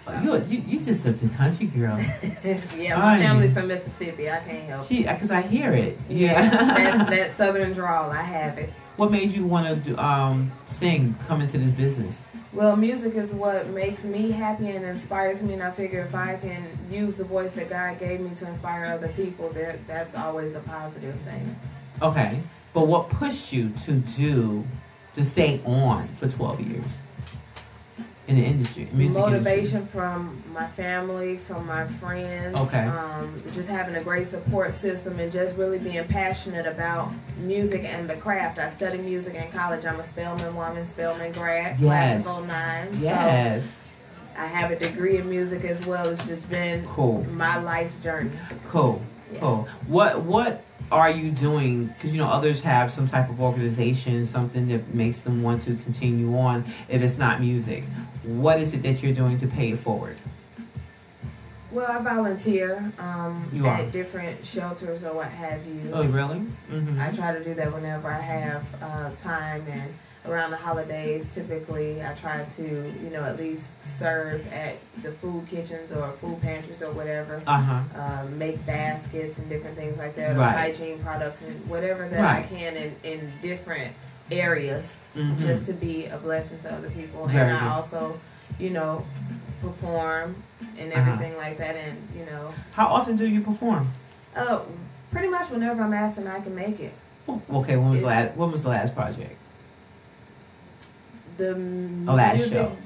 Speaker 6: So. You just such a country girl.
Speaker 13: Yeah, my family's from Mississippi. I can't help it.
Speaker 6: Because I hear it.
Speaker 13: Yeah, that southern drawl, I have it.
Speaker 6: What made you want to come into this business?
Speaker 13: Well, music is what makes me happy and inspires me, and I figure if I can use the voice that God gave me to inspire other people, that's always a positive thing.
Speaker 6: Okay. But what pushed you to stay on for 12 years in the industry, music
Speaker 13: motivation
Speaker 6: industry?
Speaker 13: From my family, from my friends.
Speaker 6: Okay.
Speaker 13: Just having a great support system and just really being passionate about music and the craft. I studied music in college. I'm a Spelman woman, Spelman grad, class of 09.
Speaker 6: Yes.
Speaker 13: So I have a degree in music as well. It's just been my life's journey.
Speaker 6: Cool.
Speaker 13: Yeah.
Speaker 6: Cool. What are you doing? Because others have some type of organization, something that makes them want to continue on if it's not music. What is it that you're doing to pay it forward?
Speaker 13: Well, I volunteer at different shelters or what have you.
Speaker 6: Oh, really?
Speaker 13: I try to do that whenever I have time, and around the holidays, typically I try to, at least serve at the food kitchens or food pantries or whatever. Make baskets and different things like that, or hygiene products and whatever that I can in different areas, just to be a blessing to other people.
Speaker 6: Very
Speaker 13: and I
Speaker 6: good.
Speaker 13: also, perform and everything like that, and
Speaker 6: How often do you perform?
Speaker 13: Pretty much whenever I'm asked and I can make it.
Speaker 6: Okay, when was the last project?
Speaker 13: The
Speaker 6: last
Speaker 13: Music
Speaker 6: show.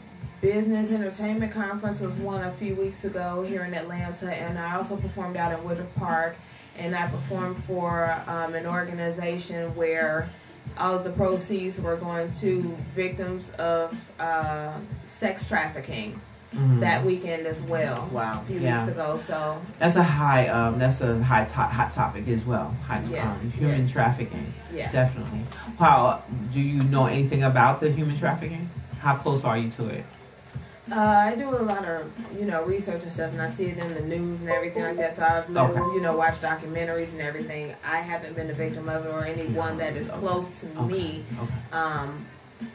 Speaker 13: Business Entertainment Conference was one a few weeks ago here in Atlanta, and I also performed out in Woodruff Park, and I performed for an organization where all of the proceeds were going to victims of sex trafficking that weekend as well.
Speaker 6: Wow.
Speaker 13: A few weeks ago. So
Speaker 6: that's a hot topic as well. Human trafficking.
Speaker 13: Yeah.
Speaker 6: Definitely. How do you know anything about the human trafficking? How close are you to it?
Speaker 13: I do a lot of, research and stuff, and I see it in the news and everything like that. So I've, watched documentaries and everything. I haven't been a victim of it or anyone that is close to me.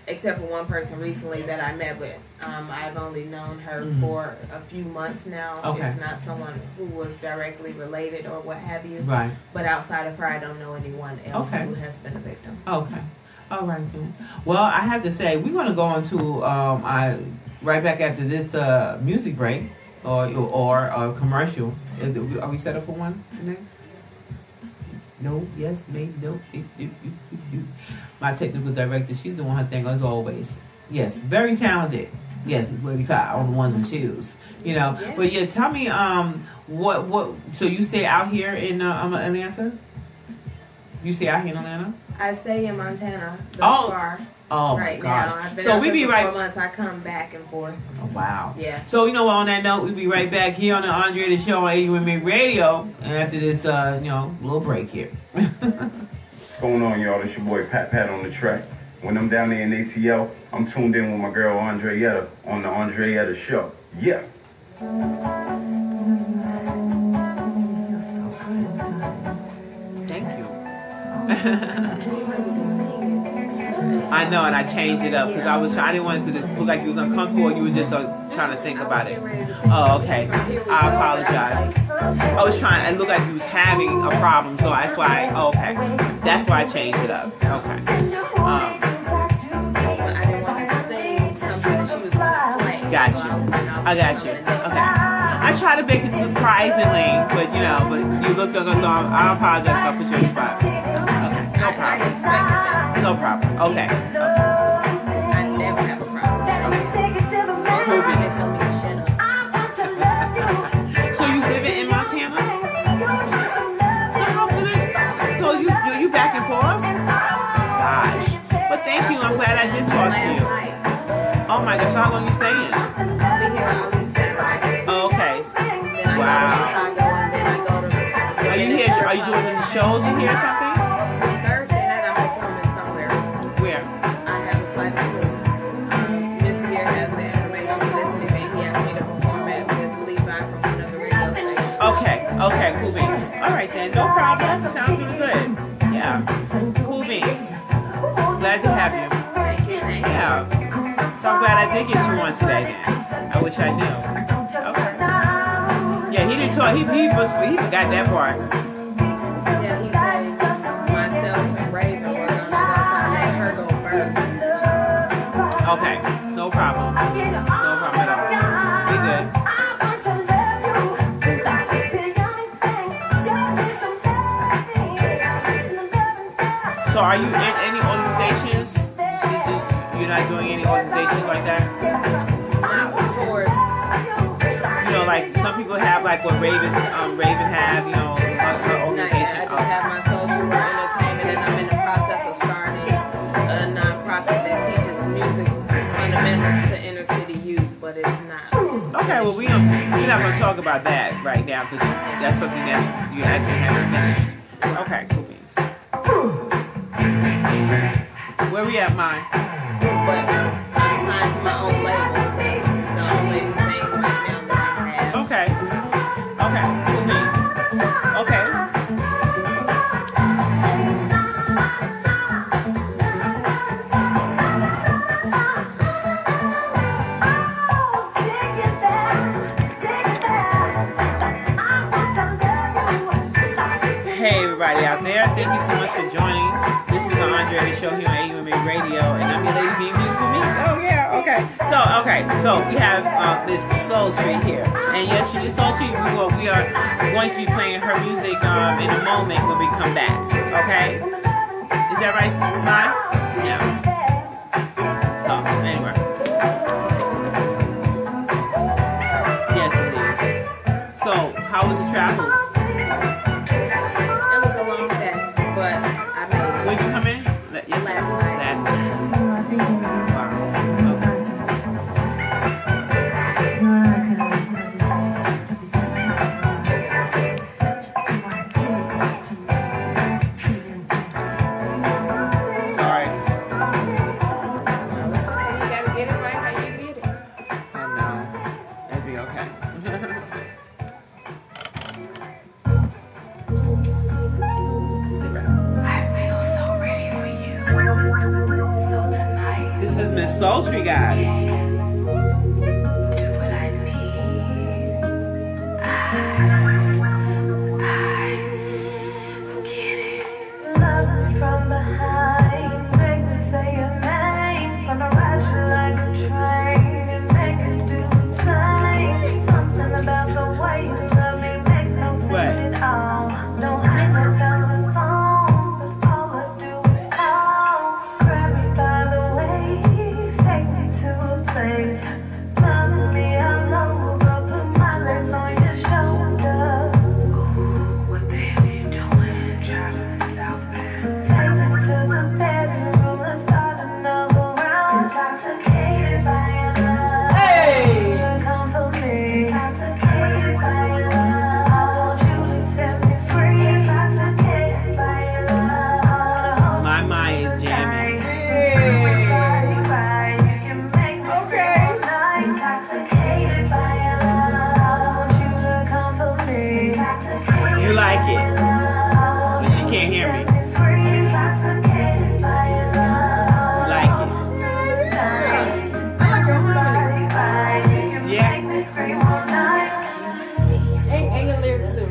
Speaker 13: except for one person recently that I met with. I've only known her for a few months now.
Speaker 6: Okay.
Speaker 13: It's not someone who was directly related or what have you.
Speaker 6: Right.
Speaker 13: But outside of her, I don't know anyone else who has been a victim.
Speaker 6: Okay. All right, then. Well, I have to say, we're going to go on to, right back after this music break or commercial. Are we set up for one next? No, yes, maybe, no. My technical director, she's doing her thing as always. Yes, very talented. Yes, Miss Lady Kai on the ones and twos. You know,
Speaker 13: Yeah.
Speaker 6: But yeah, tell me, what? So you stay out here in Atlanta? You stay out here in Atlanta?
Speaker 13: I stay in Montana thus far.
Speaker 6: Oh
Speaker 13: right
Speaker 6: my gosh!
Speaker 13: Now. I've been
Speaker 6: So we be
Speaker 13: for
Speaker 6: right.
Speaker 13: 4 months. I come back and forth.
Speaker 6: Oh wow!
Speaker 13: Yeah.
Speaker 6: So you know what? On that note, we'll be right back here on the Andretta Show on 81 Radio, and after this, little break here.
Speaker 10: What's going on, y'all? It's your boy Pat on the track. When I'm down there in ATL, I'm tuned in with my girl Andretta on the Andretta Show. Yeah.
Speaker 6: Thank you. I know, and I changed it up because I didn't want it because it looked like you was uncomfortable. Or you were just trying to think about it. Oh, okay. I apologize. I was trying. It looked like you was having a problem, so that's why. Oh, okay. That's why I changed it up. Okay. Got you. I got you. Okay. I try to make it surprisingly, but you looked good, so I apologize if I put you on the spot. Okay. No problem. No problem. Okay.
Speaker 13: I never have a problem.
Speaker 6: So you live in Montana? So how could this? So you back and forth? Gosh. But thank you. I'm glad I did talk to you. Oh my gosh. So how long you staying?
Speaker 13: I'll be here all week Saturday.
Speaker 6: Oh, okay. Wow. Are you here? Are you doing any shows in here or something?
Speaker 13: Thursday night I'm performing somewhere.
Speaker 6: Where?
Speaker 13: I have a slight school. Mr. Here has the information. Listening event. He asked me to perform it with Levi from one of the radio stations.
Speaker 6: Okay, cool beans. All right then, no problem. Sounds really good. Yeah, cool beans. Glad to have you.
Speaker 13: Thank you.
Speaker 6: Yeah. So I'm glad I did get you on today then. I wish I knew. Okay. Yeah, he didn't talk. He forgot that part.
Speaker 13: Yeah, he said myself and Raven were gonna go, so I let her go first.
Speaker 6: Okay, no problem. No problem at all. We good. So are you in any organizations? You're not doing any organizations like that?
Speaker 13: Not towards.
Speaker 6: Like some people have like what Raven have, her organization.
Speaker 13: I just have my Soul Trooper Entertainment, and I'm in the process of starting a nonprofit that teaches music fundamentals to inner city youth, but it's not.
Speaker 6: Okay, well we're not going to talk about that right now because that's something that you actually haven't finished. Okay, cool beans. Where we at, mine?
Speaker 13: But I'm signed to my own label. That's the only thing right now that I have.
Speaker 6: Okay, cool beans. Okay. Hey everybody out there, thank you so much for joining. This is the Andretta Show here on AUMA Radio, and I'm your lady being beautiful me. Oh yeah, okay. So we have this Soul Tree here, and yes, she is Soul Tree. We are going to be playing her music in a moment when we come back. Okay, is that right, Mai? Yeah. So anyway, yes it is. So how was the travels?
Speaker 13: It was a long day, but I made it.
Speaker 6: When did you come in? Last night. Wow. Okay. Sorry. guys.
Speaker 5: From behind, make me say your name. Gonna ride you like a train and make you do the same. Something about the way you love me makes no sense at all. Don't have to tell the phone, but all I do is call. Grab me by the waist, take me to a place. Love me all over, put my legs on your shoulder. What the hell you doing? Traveling southbound. Take me to the bedroom, let's start another round. Intoxicated by your love. Hey! Come for me. Intoxicated by your love. I want you to set me free. Intoxicated by your love.
Speaker 6: My mind is jamming.
Speaker 5: Okay. Intoxicated by your love. I want you to come for me.
Speaker 6: You like it? But she can't hear me. Like it.
Speaker 3: I like your harmony.
Speaker 6: Yeah.
Speaker 3: Ain't your lyrics too.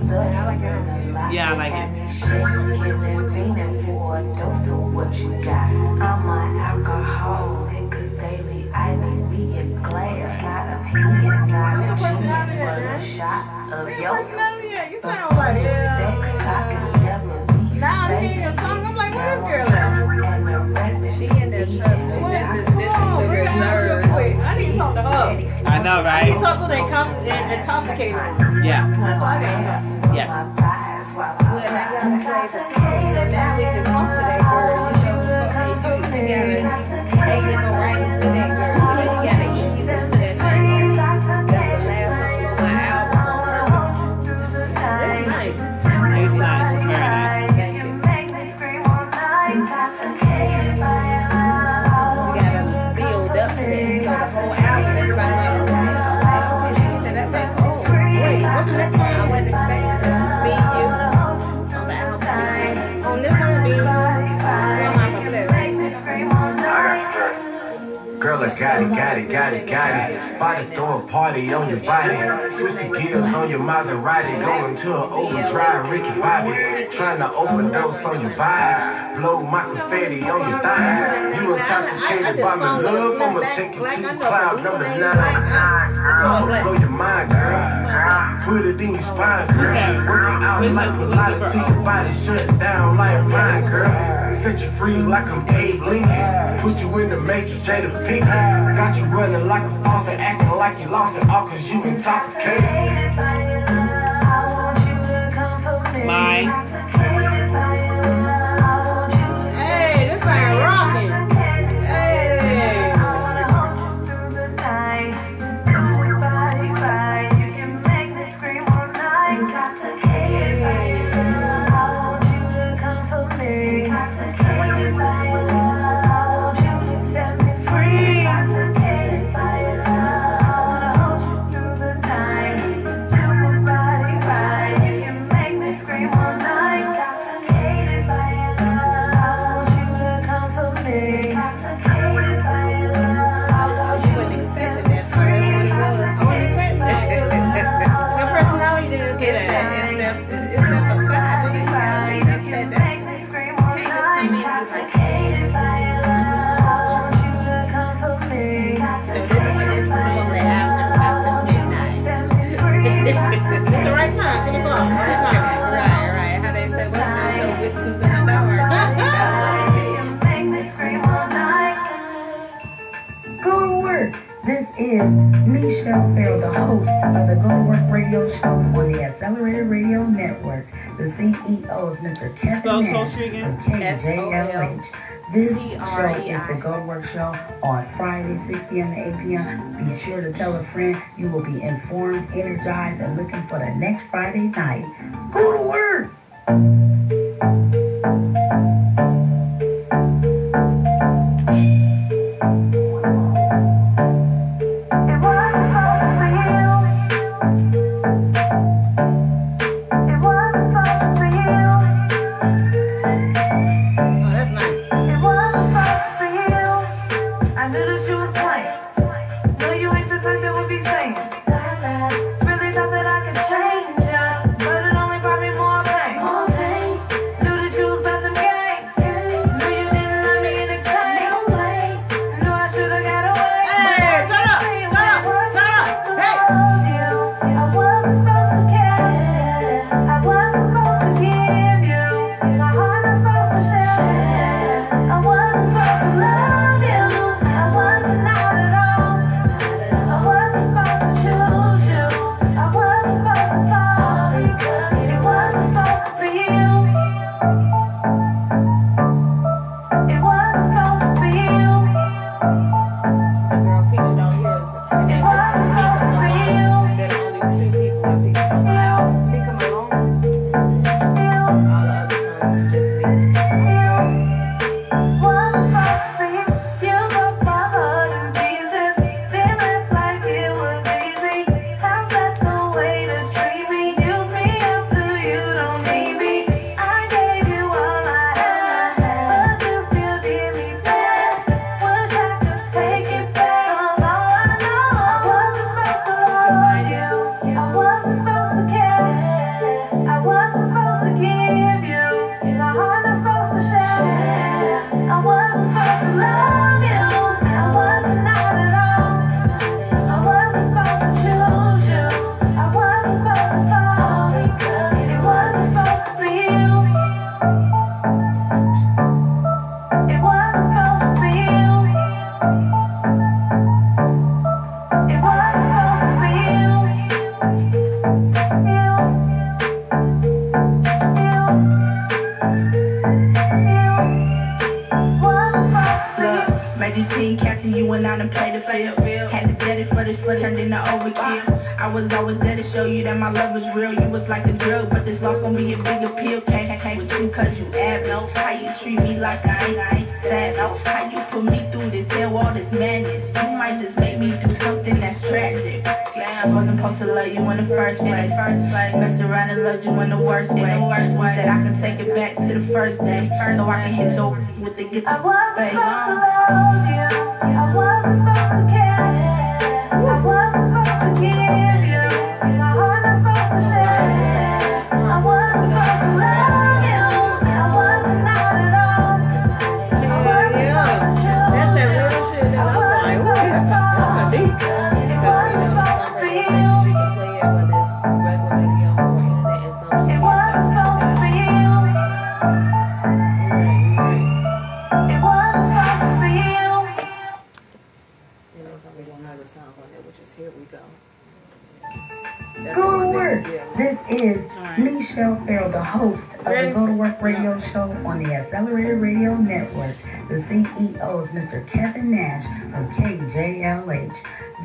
Speaker 3: I like your harmony.
Speaker 6: Yeah, I like it.
Speaker 5: What you got? I'm an alcoholic, cause daily I need me a glass, not a opinion, not a shot of your
Speaker 3: Personality, yeah, you sound like now I'm hearing your song, I'm like, what is girl at? She in there trusting. This is the reserve. I need to talk to her.
Speaker 6: I know,
Speaker 3: I
Speaker 6: right?
Speaker 3: need to talk to the intoxicated one.
Speaker 6: Yeah.
Speaker 3: That's why I didn't talk to.
Speaker 6: Yes.
Speaker 11: Well, now y'all play the song, so now we can talk to that girl. You know, you gotta, you can't get no right into that girl. You gotta ease into that thing. That's the last song on my album on purpose. It's nice.
Speaker 6: It's nice. It's very nice.
Speaker 11: Thank you. We gotta build up to that. So the whole album, everybody like, okay, she get to that thing. Oh, wait, what's the next song? I wasn't expecting to be you on the album.
Speaker 3: On this one, be real high for play, right?
Speaker 2: Girl, I got it. Spot to throw a party on your body. Switch the gears on your Maserati. Going to an overdrive, Ricky Bobby. Trying to overdose on your vibes. Blow my confetti on your thighs. You intoxicated by my love. I'ma take you to cloud number 9. I'ma blow your mind, girl. Put it in your spine, girl. Working out like Pilates till your body shut down like mine, girl. Set you free like I'm Abe Lincoln. Put you in the matrix, Jada Pinkett. Got you running like a faucet, acting like you lost it all cause you intoxicated.
Speaker 6: Mine.
Speaker 3: Hey, this thing rocking. Hey.
Speaker 4: Accelerated Radio Network. The CEO is Mr. Kevin Nash of KJLH. This show is the Go to Work Show on Friday, 6 p.m. to 8 p.m. Be sure to tell a friend. You will be informed, energized, and looking for the next Friday night. Go to work!
Speaker 5: I knew that you
Speaker 16: dead for this for turned into overkill. I was always there to show you that my love was real. You was like a drug, but this loss gonna be a big appeal. Can't with you cause you average. How you treat me like I ain't savage. How you put me through this hell, all this madness. You might just make me do something that's tragic. I wasn't supposed to love you in the first place. Messed around and loved you in the worst way. Said I could take it back to the first day, so I can hit your with the get the face. I wasn't supposed to love you. I wasn't supposed to care. I wasn't supposed to give you my heart. I'm supposed to share. I wasn't supposed to love you. I wasn't not at all.
Speaker 11: That's that real shit that I'm like, ooh, that's kind of deep. Here we go.
Speaker 17: Go to work. This is Michelle Farrell, the host of the Go to Work radio show on the Accelerated Radio Network. The CEO is Mr. Kevin Nash from KJLH.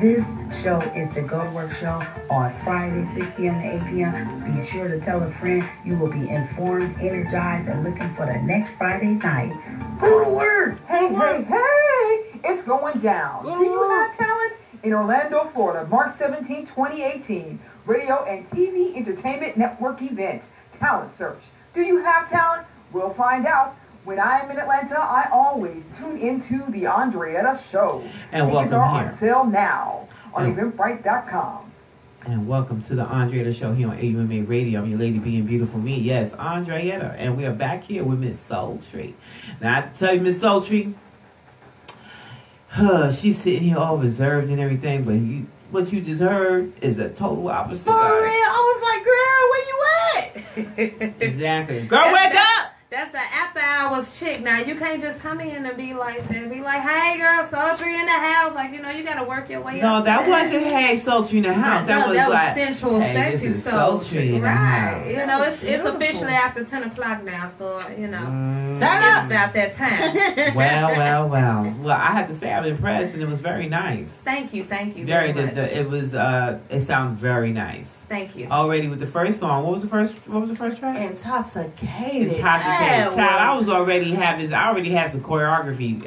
Speaker 17: This show is the Go to Work show on Friday, 6 p.m. to 8 p.m. Be sure to tell a friend. You will be informed, energized, and looking for the next Friday night. Go to work.
Speaker 9: Hey, hey, hey! It's going down. Do you have talent? In Orlando, Florida, March 17, 2018, Radio and TV Entertainment Network event, Talent Search. Do you have talent? We'll find out. When I am in Atlanta, I always tune into the Andretta Show.
Speaker 6: And
Speaker 9: Tickets
Speaker 6: welcome
Speaker 9: are
Speaker 6: here.
Speaker 9: on sale now on Eventbrite.com.
Speaker 6: And welcome to the Andretta Show here on AUMA Radio. I'm your lady being beautiful me. Yes, Andretta. And we are back here with Miss Sultry. Now, I tell you, Miss Sultry, she's sitting here all reserved and everything, but what you just heard is a total opposite.
Speaker 11: For real, I was like, girl, where you at?
Speaker 6: Exactly. Girl, wake up!
Speaker 13: That's the after hours chick. Now you can't just come in and be like that. Be like, hey girl, sultry in the house. Like, you know, you gotta work your way up.
Speaker 6: No, that wasn't hey sultry in the house. That was like
Speaker 13: sensual,
Speaker 6: hey,
Speaker 13: sexy
Speaker 6: sultry in the house.
Speaker 13: You know, it's officially after 10 o'clock now, so you know,
Speaker 6: Turn
Speaker 13: up about that time.
Speaker 6: Well, I have to say I'm impressed, and it was very nice.
Speaker 13: Thank you
Speaker 6: Very
Speaker 13: much.
Speaker 6: It sounded very nice.
Speaker 13: Thank you.
Speaker 6: Already with the first song. What was the first track?
Speaker 13: Intoxicated.
Speaker 6: Child, I already had some choreography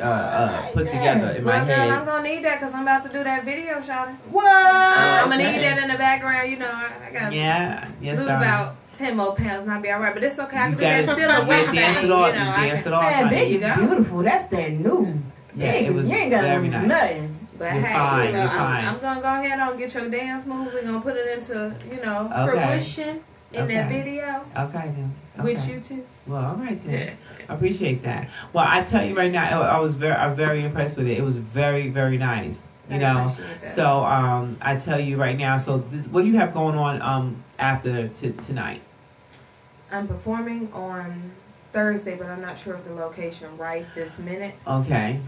Speaker 6: put together in my head.
Speaker 13: Girl, I'm gonna need that because I'm about to do that video, shawty.
Speaker 11: What?
Speaker 13: I'm gonna need that in the background. You know, I got lose about 10 more pounds and I'll be all right. But it's okay. I can do that silhouette thing.
Speaker 6: Dance it off. Dance it off.
Speaker 11: Man, Biggie's beautiful. That's that new.
Speaker 6: Yeah, it was
Speaker 11: you ain't got
Speaker 6: very
Speaker 11: to lose
Speaker 6: nice.
Speaker 11: nothing.
Speaker 13: But
Speaker 6: you're
Speaker 13: hey,
Speaker 6: fine,
Speaker 13: you know,
Speaker 6: you're fine.
Speaker 13: I'm gonna go ahead and get your dance moves. We're gonna put it into, fruition in that video.
Speaker 6: Okay then.
Speaker 13: With you too.
Speaker 6: Well, all right then. I appreciate that. Well, I tell you right now, I'm very impressed with it. It was very, very nice. You know. So I tell you right now. So what do you have going on after tonight?
Speaker 13: I'm performing on Thursday, but I'm not sure of the location right this minute.
Speaker 6: Okay.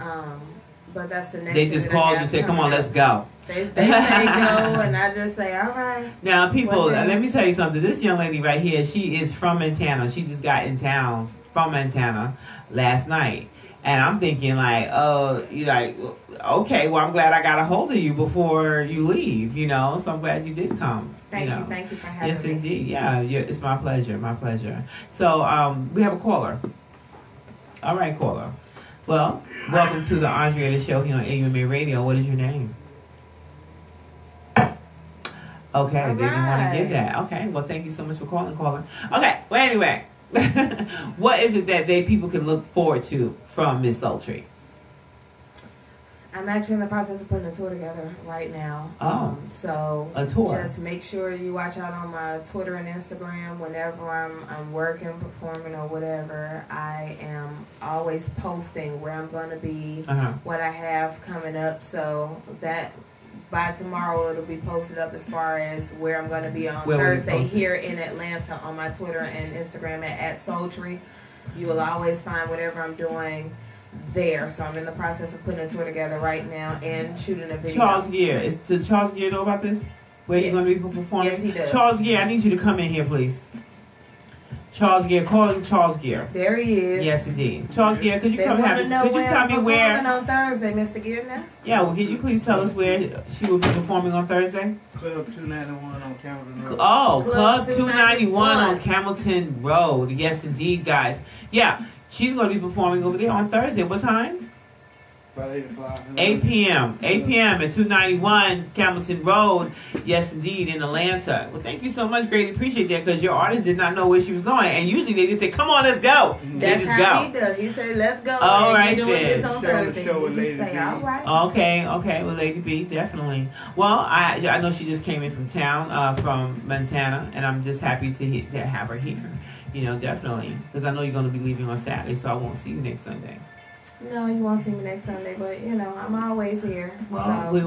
Speaker 13: But that's the next.
Speaker 6: They just called you and said, "Come on, let's go."
Speaker 13: They say go, and I just say, "All right."
Speaker 6: Now, people, let me tell you something. This young lady right here, she is from Montana. She just got in town from Montana last night, and I'm thinking like, oh, you like, okay, well, I'm glad I got a hold of you before you leave. You know, so I'm glad you did come.
Speaker 13: Thank you for having me.
Speaker 6: Yes, indeed. Yeah, it's my pleasure. My pleasure. So, we have a caller. All right, caller. Well, welcome to the Andretta Show here on AUMA Radio. What is your name? Okay, they didn't want to give that. Okay, well, thank you so much for calling, caller. Okay, well, anyway, what is it that people can look forward to from Miss Sultry?
Speaker 13: I'm actually in the process of putting a tour together right now.
Speaker 6: Oh,
Speaker 13: so
Speaker 6: a tour.
Speaker 13: Just make sure you watch out on my Twitter and Instagram. Whenever I'm working, performing, or whatever, I am always posting where I'm going to be, what I have coming up. So that by tomorrow it'll be posted up as far as where I'm going to be on Thursday here in Atlanta on my Twitter and Instagram at Sultry. You will always find whatever I'm doing there. So I'm in the process of putting a tour together right now and shooting a video.
Speaker 6: Charles Gear. Does Charles Gear know about this? Where you're going to be performing?
Speaker 13: Yes, he does.
Speaker 6: Charles Gear, I need you to come in here, please. Charles Gear, calling Charles Gear.
Speaker 13: There he is.
Speaker 6: Yes, indeed. Charles Gear, could you
Speaker 13: They
Speaker 6: come
Speaker 13: wanna
Speaker 6: have this?
Speaker 13: know
Speaker 6: Could you
Speaker 13: where
Speaker 6: tell
Speaker 13: I'm
Speaker 6: me where?
Speaker 13: performing on Thursday, Mr. Gear now?
Speaker 6: Yeah, well, can you please tell us where she will be performing on Thursday?
Speaker 7: Club 291 on Camden Road.
Speaker 6: Oh, Club 291 on Hamilton Road. Yes, indeed, guys. Yeah, she's going to be performing over there on Thursday. What time?
Speaker 7: About 8 o'clock.
Speaker 6: 8 p.m. 8 p.m. at 291 Camilton Road. Yes, indeed, in Atlanta. Well, thank you so much. Greatly appreciate that because your artist did not know where she was going. And usually they just say, come on, let's go.
Speaker 13: That's
Speaker 6: they just
Speaker 13: how
Speaker 6: go.
Speaker 13: he does. He said, let's go.
Speaker 6: All
Speaker 13: and
Speaker 6: right,
Speaker 13: you're doing
Speaker 6: then.
Speaker 13: this on Thursday. You just say, all right.
Speaker 6: Okay. Well, Lady B, definitely. Well, I know she just came in from town, from Montana, and I'm just happy to have her here. You know, definitely. Because I know you're going to be leaving on Saturday, so I won't see you next Sunday.
Speaker 13: No, you won't see me next Sunday, but you know I'm always here.
Speaker 6: Well,
Speaker 13: so,
Speaker 6: I'm a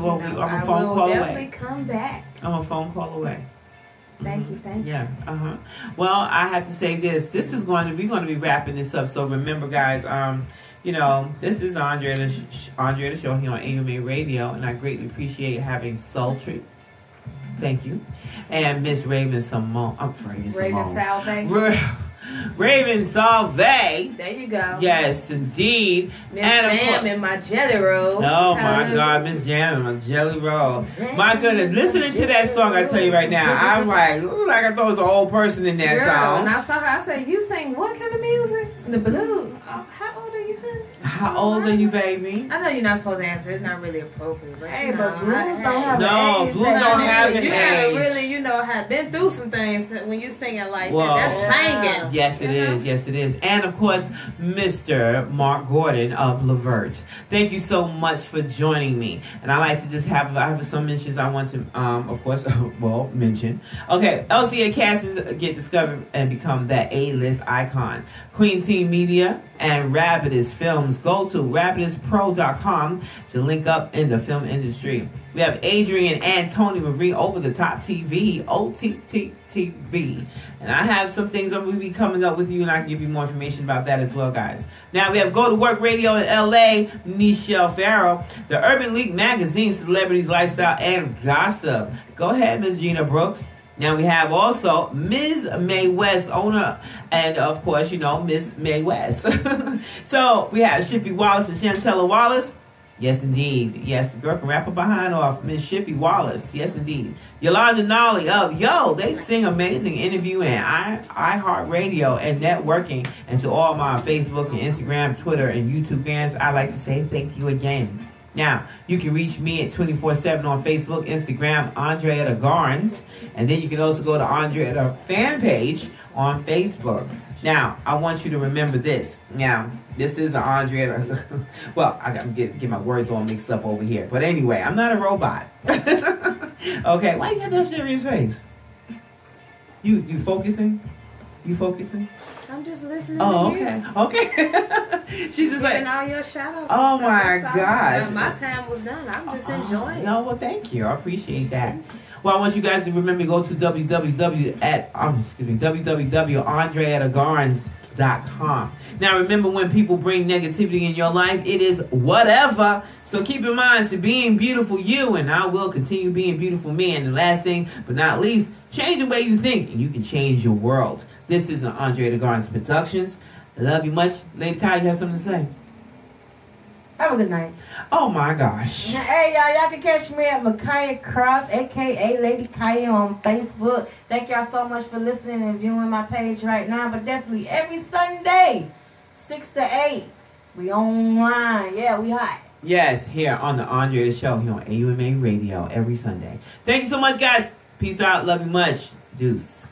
Speaker 6: phone call away.
Speaker 13: Definitely come back.
Speaker 6: I'm a phone call away.
Speaker 13: Thank you.
Speaker 6: Yeah. Well, I have to say this. This is going to be wrapping this up. So remember, guys. You know, this is Andretta Show here on AUMA Radio, and I greatly appreciate having Sultry. Thank you, and Miss Raven Simone. I'm sorry, Miss Simone.
Speaker 13: Salve.
Speaker 6: Raven Salve.
Speaker 13: There you go.
Speaker 6: Yes, indeed.
Speaker 13: Miss Jam and my jelly roll.
Speaker 6: Oh my God, Miss Jam and my jelly roll. My goodness, listening to that song, I tell you right now, I'm like I thought it was an old person in that song.
Speaker 13: When I saw her, I said, "You sing what kind of music?" The blues. Oh, how old are you, honey?
Speaker 6: How old are you, baby?
Speaker 13: I know you're not supposed to answer. It's not really appropriate. But
Speaker 11: Hey,
Speaker 13: you know,
Speaker 11: but blues don't have
Speaker 6: no,
Speaker 11: an age.
Speaker 6: blues don't have an
Speaker 13: You gotta
Speaker 6: age.
Speaker 13: really, you know, have been through some things when you singing like
Speaker 6: Well,
Speaker 13: that. That's singing.
Speaker 6: Yes, it is. Yes, it is. And of course, Mr. Marc Gordon of Levert. Thank you so much for joining me. And I like to just I have some mentions I want to, of course, mention. Okay, LCA castings get discovered and become that A-list icon. Queen Team Media and Rapidus Films. Go to rapiduspro.com to link up in the film industry. We have Adrian and Tony Marie over the top TV, OTT-TV. And I have some things that will be coming up with you, and I can give you more information about that as well, guys. Now we have Go to Work Radio in LA, Michelle Farrow, the Urban League Magazine, Celebrities, Lifestyle, and Gossip. Go ahead, Miss Gina Brooks. Now we have also Ms. Mae West, owner, and of course, you know, Ms. Mae West. So we have Shiffy Wallace and Chantella Wallace. Yes, indeed. Yes, the girl can rap her behind off. Miss Shiffy Wallace. Yes, indeed. Yolanda Nolly of Yo. They sing amazing interview and iHeartRadio and networking. And to all my Facebook and Instagram, Twitter, and YouTube fans, I'd like to say thank you again. Now, you can reach me at 24/7 on Facebook, Instagram, Andretta Garns. And then you can also go to Andretta fan page on Facebook. Now, I want you to remember this. Now, this is an Andretta. Well, I got to get my words all mixed up over here. But anyway, I'm not a robot. Okay, why you got that serious face? You focusing? You focusing?
Speaker 13: I'm just listening.
Speaker 6: Oh,
Speaker 13: to you.
Speaker 6: okay. She's just like,
Speaker 13: all your shout-outs.
Speaker 6: oh my gosh.
Speaker 13: My time was done. I'm just enjoying it.
Speaker 6: No, well, thank you. I appreciate that. Well, I want you guys to remember to go to www.andrettagarns.com. Now, remember, when people bring negativity in your life, it is whatever. So keep in mind to being beautiful you, and I will continue being beautiful me. And the last thing, but not least, change the way you think, and you can change your world. This is an Andretta Garns Productions. I love you much. Lady Kai, you have something to say?
Speaker 11: Have a good night.
Speaker 6: Oh my gosh.
Speaker 11: Hey y'all can catch me at Micaiah Cross, aka Lady Kaya on Facebook. Thank y'all so much for listening and viewing my page right now. But definitely every Sunday, 6 to 8, we online. Yeah, we hot.
Speaker 6: Yes, here on the Andretta Show here on AUMA Radio every Sunday. Thank you so much, guys. Peace out. Love you much. Deuce.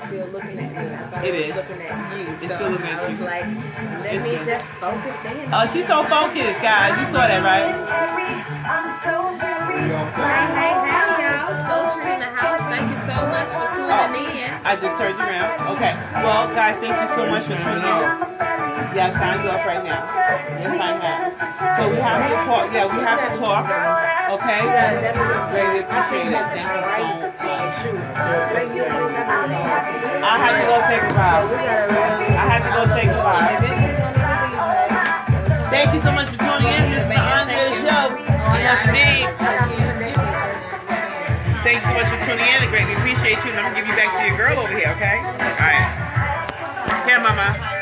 Speaker 13: Still looking at me.
Speaker 6: It is.
Speaker 13: Looking at you.
Speaker 6: It's still looking at you.
Speaker 13: I was like, let me just focus in.
Speaker 6: Oh, she's so focused, guys. You saw that, right?
Speaker 13: Hey, y'all. Sultry in the house. Thank you so much for tuning in.
Speaker 6: I just turned you around. Okay. Well, guys, thank you so much for tuning in. Yeah, I've signed you off right now. Yes, I have. So we have to talk. Yeah, we have to talk. Okay? Really appreciate it. Thank you so much. I had to go say goodbye. Thank you so much for tuning in. This is the Andretta Show. Yes, indeed. back to your girl over here, okay? All right. Here, mama.